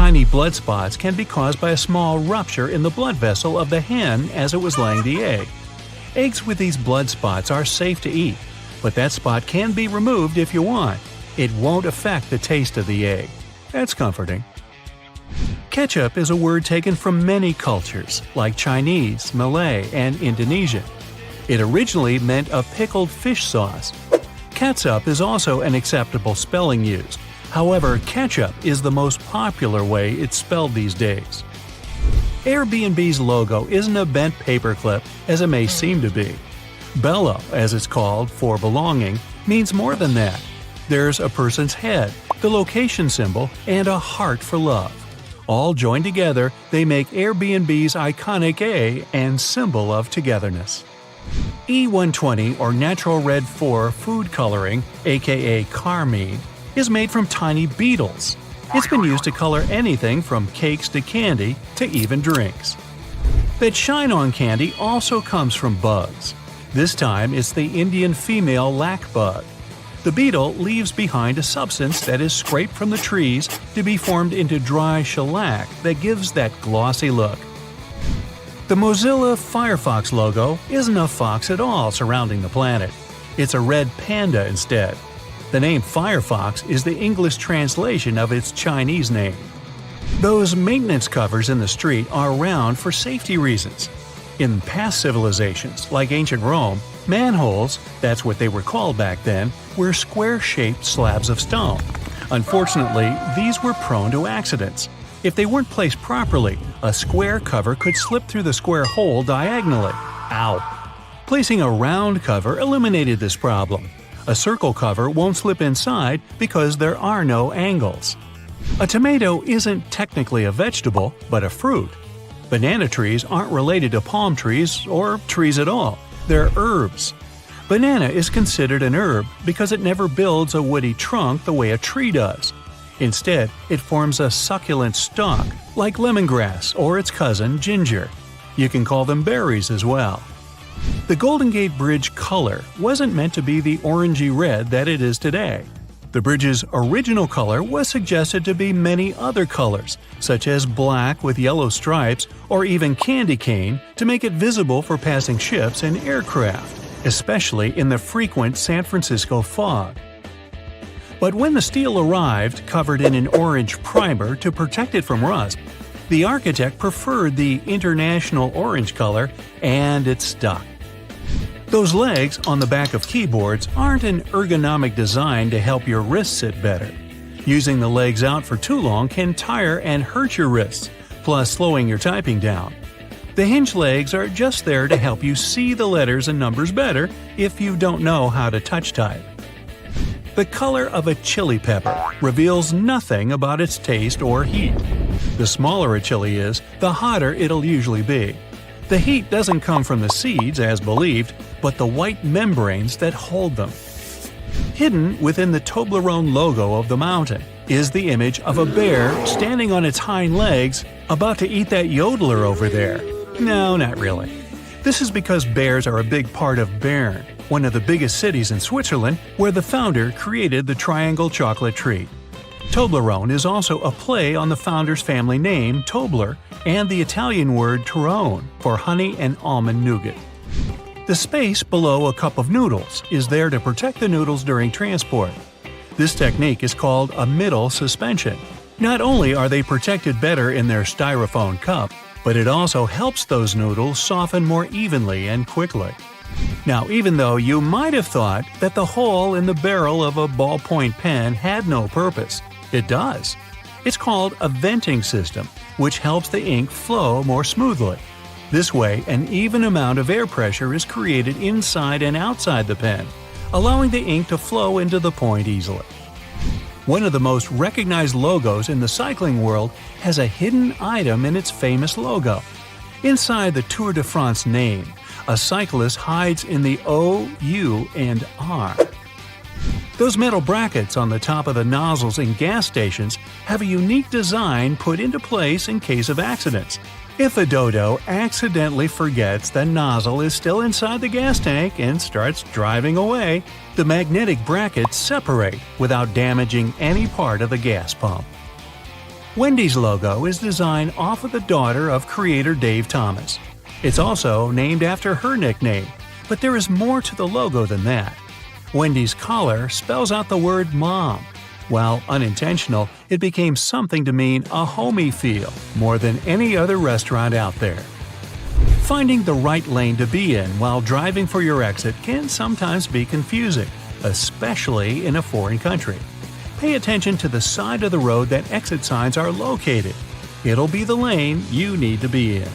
tiny blood spots can be caused by a small rupture in the blood vessel of the hen as it was laying the egg. Eggs with these blood spots are safe to eat, but that spot can be removed if you want. It won't affect the taste of the egg. That's comforting. Ketchup is a word taken from many cultures, like Chinese, Malay, and Indonesian. It originally meant a pickled fish sauce. Catsup is also an acceptable spelling used. However, ketchup is the most popular way it's spelled these days. Airbnb's logo isn't a bent paperclip as it may seem to be. Bello, as it's called, for belonging, means more than that. There's a person's head, the location symbol, and a heart for love. All joined together, they make Airbnb's iconic A and symbol of togetherness. E120 or Natural Red 4 food coloring, aka carmine, is made from tiny beetles. It's been used to color anything from cakes to candy to even drinks. That shine on candy also comes from bugs. This time it's the Indian female lac bug. The beetle leaves behind a substance that is scraped from the trees to be formed into dry shellac that gives that glossy look. The Mozilla Firefox logo isn't a fox at all surrounding the planet. It's a red panda instead. The name Firefox is the English translation of its Chinese name. Those maintenance covers in the street are around for safety reasons. In past civilizations, like ancient Rome, manholes, that's what they were called back then, were square-shaped slabs of stone. Unfortunately, these were prone to accidents. If they weren't placed properly, a square cover could slip through the square hole diagonally. Ow! Placing a round cover eliminated this problem. A circle cover won't slip inside because there are no angles. A tomato isn't technically a vegetable, but a fruit. Banana trees aren't related to palm trees or trees at all. They're herbs. Banana is considered an herb because it never builds a woody trunk the way a tree does. Instead, it forms a succulent stalk, like lemongrass or its cousin ginger. You can call them berries as well. The Golden Gate Bridge color wasn't meant to be the orangey red that it is today. The bridge's original color was suggested to be many other colors, such as black with yellow stripes or even candy cane to make it visible for passing ships and aircraft, especially in the frequent San Francisco fog. But when the steel arrived, covered in an orange primer to protect it from rust, the architect preferred the international orange color, and it stuck. Those legs on the back of keyboards aren't an ergonomic design to help your wrists sit better. Using the legs out for too long can tire and hurt your wrists, plus slowing your typing down. The hinge legs are just there to help you see the letters and numbers better if you don't know how to touch type. The color of a chili pepper reveals nothing about its taste or heat. The smaller a chili is, the hotter it'll usually be. The heat doesn't come from the seeds, as believed, but the white membranes that hold them. Hidden within the Toblerone logo of the mountain is the image of a bear standing on its hind legs, about to eat that yodeler over there. No, not really. This is because bears are a big part of Bern, one of the biggest cities in Switzerland, where the founder created the triangle chocolate treat. Toblerone is also a play on the founder's family name, Tobler, and the Italian word Torrone for honey and almond nougat. The space below a cup of noodles is there to protect the noodles during transport. This technique is called a middle suspension. Not only are they protected better in their styrofoam cup, but it also helps those noodles soften more evenly and quickly. Now, even though you might have thought that the hole in the barrel of a ballpoint pen had no purpose, it does. It's called a venting system, which helps the ink flow more smoothly. This way, an even amount of air pressure is created inside and outside the pen, allowing the ink to flow into the point easily. One of the most recognized logos in the cycling world has a hidden item in its famous logo. Inside the Tour de France name, a cyclist hides in the O, U, and R. Those metal brackets on the top of the nozzles in gas stations have a unique design put into place in case of accidents. If a dodo accidentally forgets the nozzle is still inside the gas tank and starts driving away, the magnetic brackets separate without damaging any part of the gas pump. Wendy's logo is designed off of the daughter of creator Dave Thomas. It's also named after her nickname, but there is more to the logo than that. Wendy's collar spells out the word mom. While unintentional, it became something to mean a homey feel more than any other restaurant out there. Finding the right lane to be in while driving for your exit can sometimes be confusing, especially in a foreign country. Pay attention to the side of the road that exit signs are located. It'll be the lane you need to be in.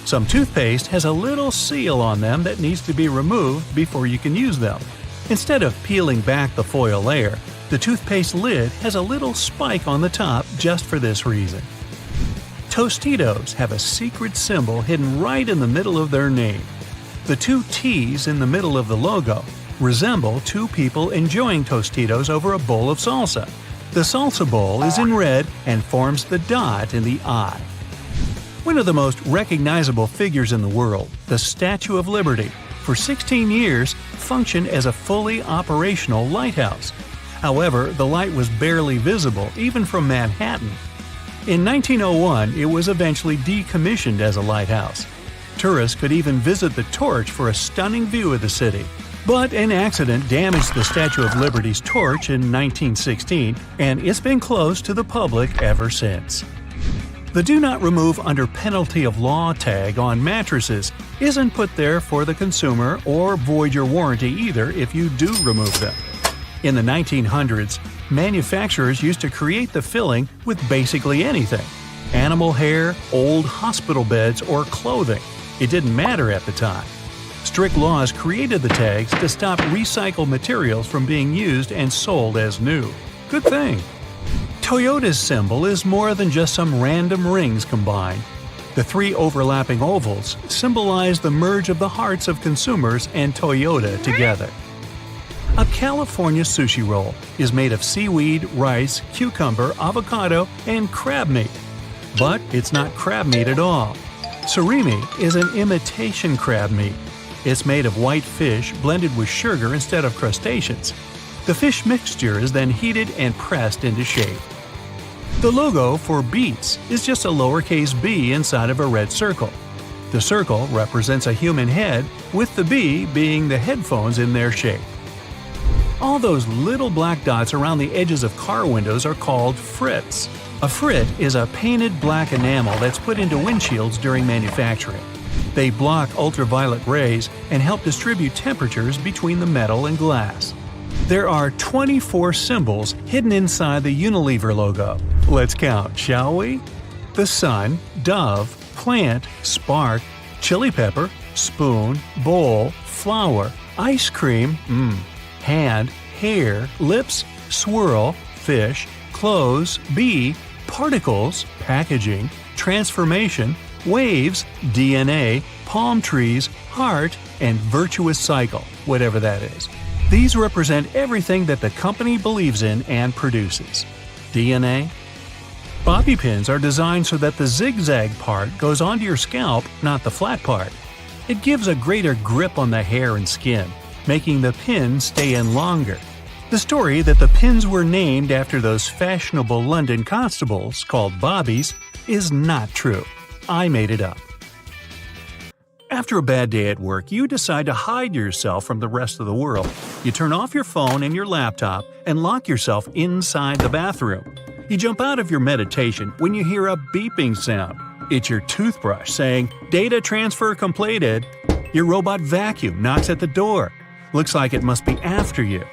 Some toothpaste has a little seal on them that needs to be removed before you can use them. Instead of peeling back the foil layer, the toothpaste lid has a little spike on the top just for this reason. Tostitos have a secret symbol hidden right in the middle of their name. The two T's in the middle of the logo resemble two people enjoying Tostitos over a bowl of salsa. The salsa bowl is in red and forms the dot in the eye. One of the most recognizable figures in the world, the Statue of Liberty, for 16 years functioned as a fully operational lighthouse. However, the light was barely visible even from Manhattan. In 1901, it was eventually decommissioned as a lighthouse. Tourists could even visit the torch for a stunning view of the city. But an accident damaged the Statue of Liberty's torch in 1916, and it's been closed to the public ever since. The Do Not Remove Under Penalty of Law tag on mattresses isn't put there for the consumer or void your warranty either if you do remove them. In the 1900s, manufacturers used to create the filling with basically anything: animal hair, old hospital beds, or clothing. It didn't matter at the time. Strict laws created the tags to stop recycled materials from being used and sold as new. Good thing. Toyota's symbol is more than just some random rings combined. The three overlapping ovals symbolize the merge of the hearts of consumers and Toyota together. A California sushi roll is made of seaweed, rice, cucumber, avocado, and crab meat. But it's not crab meat at all. Surimi is an imitation crab meat. It's made of white fish blended with sugar instead of crustaceans. The fish mixture is then heated and pressed into shape. The logo for Beats is just a lowercase b inside of a red circle. The circle represents a human head, with the b being the headphones in their shape. All those little black dots around the edges of car windows are called frits. A frit is a painted black enamel that's put into windshields during manufacturing. They block ultraviolet rays and help distribute temperatures between the metal and glass. There are 24 symbols hidden inside the Unilever logo. Let's count, shall we? The sun, dove, plant, spark, chili pepper, spoon, bowl, flower, ice cream, hand, hair, lips, swirl, fish, clothes, bee, particles, packaging, transformation, waves, DNA, palm trees, heart, and virtuous cycle, whatever that is. These represent everything that the company believes in and produces. DNA? Bobby pins are designed so that the zigzag part goes onto your scalp, not the flat part. It gives a greater grip on the hair and skin, making the pin stay in longer. The story that the pins were named after those fashionable London constables called bobbies is not true. I made it up. After a bad day at work, you decide to hide yourself from the rest of the world. You turn off your phone and your laptop and lock yourself inside the bathroom. You jump out of your meditation when you hear a beeping sound. It's your toothbrush saying, "Data transfer completed." Your robot vacuum knocks at the door. Looks like it must be after you.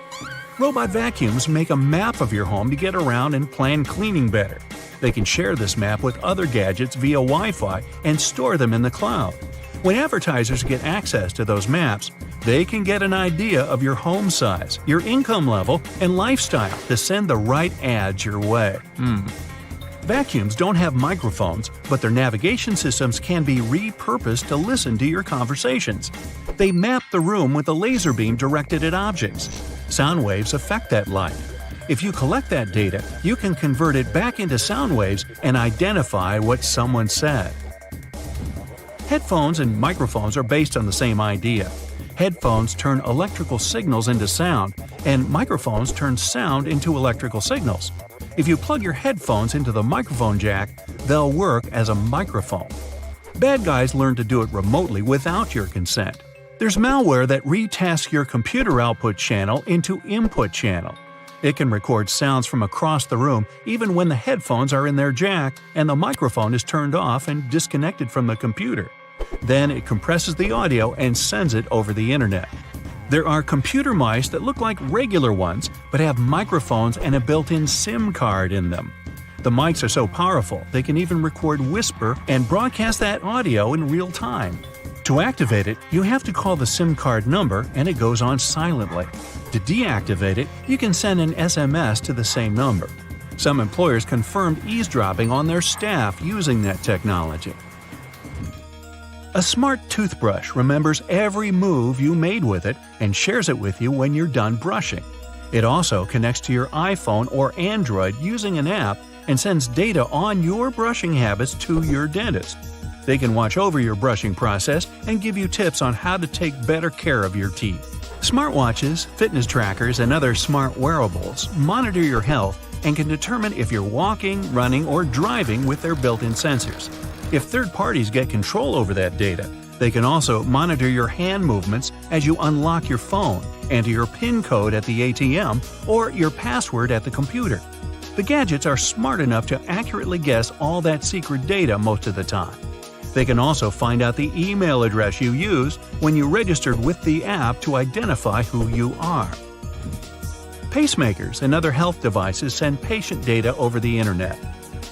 Robot vacuums make a map of your home to get around and plan cleaning better. They can share this map with other gadgets via Wi-Fi and store them in the cloud. When advertisers get access to those maps, they can get an idea of your home size, your income level, and lifestyle to send the right ads your way. Vacuums don't have microphones, but their navigation systems can be repurposed to listen to your conversations. They map the room with a laser beam directed at objects. Sound waves affect that light. If you collect that data, you can convert it back into sound waves and identify what someone said. Headphones and microphones are based on the same idea. Headphones turn electrical signals into sound, and microphones turn sound into electrical signals. If you plug your headphones into the microphone jack, they'll work as a microphone. Bad guys learn to do it remotely without your consent. There's malware that retasks your computer output channel into input channel. It can record sounds from across the room even when the headphones are in their jack and the microphone is turned off and disconnected from the computer. Then it compresses the audio and sends it over the internet. There are computer mice that look like regular ones but have microphones and a built-in SIM card in them. The mics are so powerful they can even record whisper and broadcast that audio in real time. To activate it, you have to call the SIM card number and it goes on silently. To deactivate it, you can send an SMS to the same number. Some employers confirmed eavesdropping on their staff using that technology. A smart toothbrush remembers every move you made with it and shares it with you when you're done brushing. It also connects to your iPhone or Android using an app and sends data on your brushing habits to your dentist. They can watch over your brushing process and give you tips on how to take better care of your teeth. Smartwatches, fitness trackers, and other smart wearables monitor your health and can determine if you're walking, running, or driving with their built-in sensors. If third parties get control over that data, they can also monitor your hand movements as you unlock your phone, enter your PIN code at the ATM, or your password at the computer. The gadgets are smart enough to accurately guess all that secret data most of the time. They can also find out the email address you used when you registered with the app to identify who you are. Pacemakers and other health devices send patient data over the internet.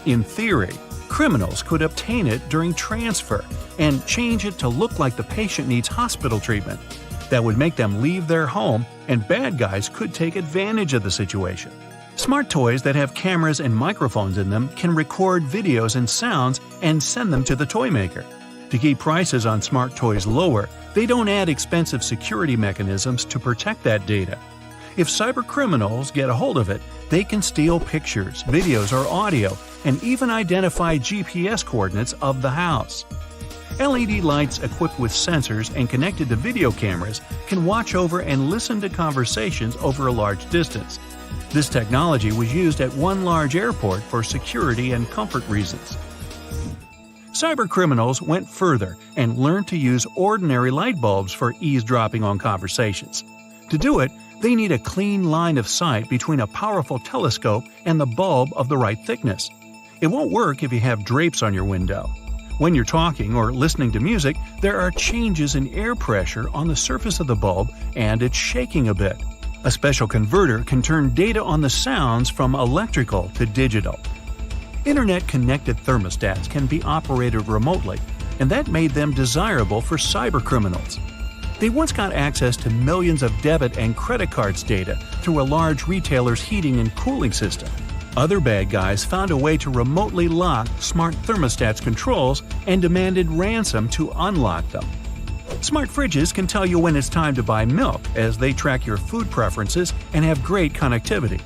In theory, criminals could obtain it during transfer and change it to look like the patient needs hospital treatment. That would make them leave their home, and bad guys could take advantage of the situation. Smart toys that have cameras and microphones in them can record videos and sounds and send them to the toy maker. To keep prices on smart toys lower, they don't add expensive security mechanisms to protect that data. If cybercriminals get a hold of it, they can steal pictures, videos, or audio, and even identify GPS coordinates of the house. LED lights equipped with sensors and connected to video cameras can watch over and listen to conversations over a large distance. This technology was used at one large airport for security and comfort reasons. Cybercriminals went further and learned to use ordinary light bulbs for eavesdropping on conversations. To do it, they need a clean line of sight between a powerful telescope and the bulb of the right thickness. It won't work if you have drapes on your window. When you're talking or listening to music, there are changes in air pressure on the surface of the bulb and it's shaking a bit. A special converter can turn data on the sounds from electrical to digital. Internet-connected thermostats can be operated remotely, and that made them desirable for cybercriminals. They once got access to millions of debit and credit cards data through a large retailer's heating and cooling system. Other bad guys found a way to remotely lock smart thermostats' controls and demanded ransom to unlock them. Smart fridges can tell you when it's time to buy milk as they track your food preferences and have great connectivity.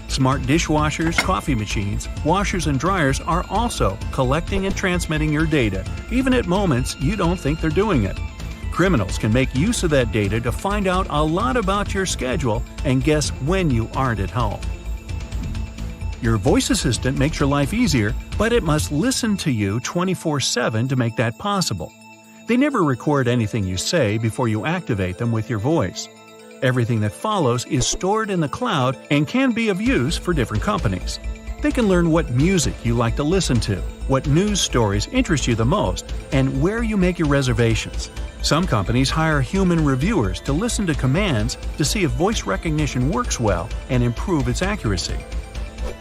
Smart dishwashers, coffee machines, washers, and dryers are also collecting and transmitting your data, even at moments you don't think they're doing it. Criminals can make use of that data to find out a lot about your schedule and guess when you aren't at home. Your voice assistant makes your life easier, but it must listen to you 24/7 to make that possible. They never record anything you say before you activate them with your voice. Everything that follows is stored in the cloud and can be of use for different companies. They can learn what music you like to listen to, what news stories interest you the most, and where you make your reservations. Some companies hire human reviewers to listen to commands to see if voice recognition works well and improve its accuracy.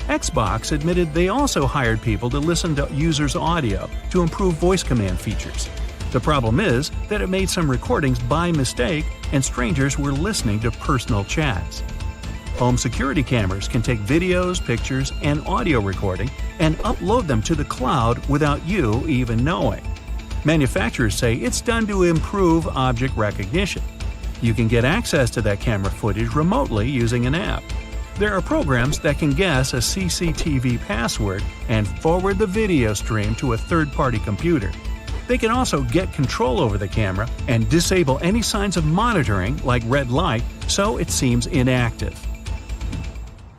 Xbox admitted they also hired people to listen to users' audio to improve voice command features. The problem is that it made some recordings by mistake and strangers were listening to personal chats. Home security cameras can take videos, pictures, and audio recording and upload them to the cloud without you even knowing. Manufacturers say it's done to improve object recognition. You can get access to that camera footage remotely using an app. There are programs that can guess a CCTV password and forward the video stream to a third-party computer. They can also get control over the camera and disable any signs of monitoring like red light so it seems inactive.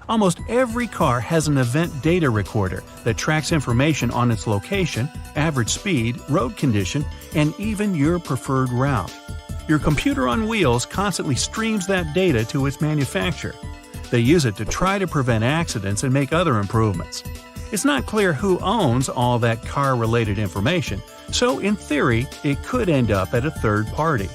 Almost every car has an event data recorder that tracks information on its location, average speed, road condition, and even your preferred route. Your computer on wheels constantly streams that data to its manufacturer. They use it to try to prevent accidents and make other improvements. It's not clear who owns all that car-related information, so in theory, it could end up at a third party.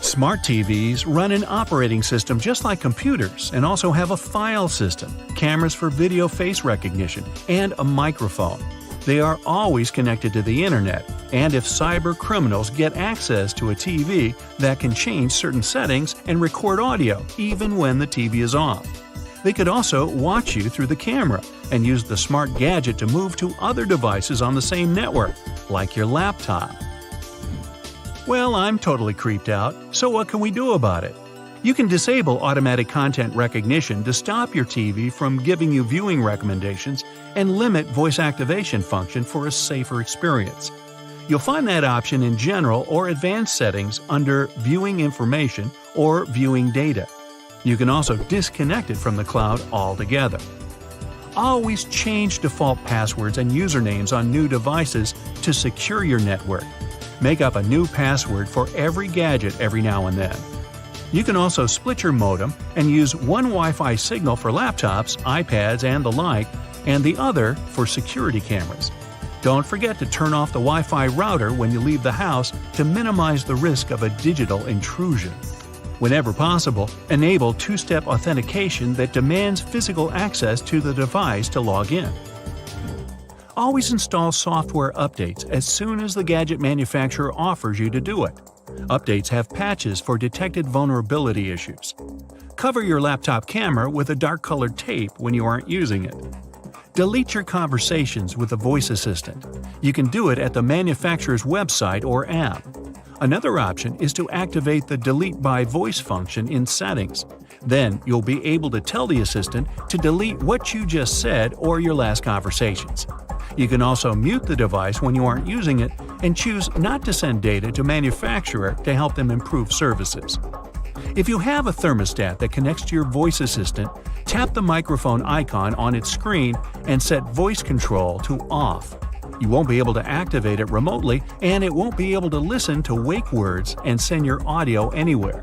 Smart TVs run an operating system just like computers and also have a file system, cameras for video face recognition, and a microphone. They are always connected to the internet, and if cyber criminals get access to a TV, that can change certain settings and record audio even when the TV is off. They could also watch you through the camera and use the smart gadget to move to other devices on the same network, like your laptop. Well, I'm totally creeped out, so what can we do about it? You can disable automatic content recognition to stop your TV from giving you viewing recommendations and limit voice activation function for a safer experience. You'll find that option in General or Advanced settings under Viewing Information or Viewing Data. You can also disconnect it from the cloud altogether. Always change default passwords and usernames on new devices to secure your network. Make up a new password for every gadget every now and then. You can also split your modem and use one Wi-Fi signal for laptops, iPads, and the like, and the other for security cameras. Don't forget to turn off the Wi-Fi router when you leave the house to minimize the risk of a digital intrusion. Whenever possible, enable two-step authentication that demands physical access to the device to log in. Always install software updates as soon as the gadget manufacturer offers you to do it. Updates have patches for detected vulnerability issues. Cover your laptop camera with a dark-colored tape when you aren't using it. Delete your conversations with the voice assistant. You can do it at the manufacturer's website or app. Another option is to activate the Delete by Voice function in Settings. Then you'll be able to tell the assistant to delete what you just said or your last conversations. You can also mute the device when you aren't using it and choose not to send data to manufacturer to help them improve services. If you have a thermostat that connects to your voice assistant, tap the microphone icon on its screen and set voice control to off. You won't be able to activate it remotely, and it won't be able to listen to wake words and send your audio anywhere.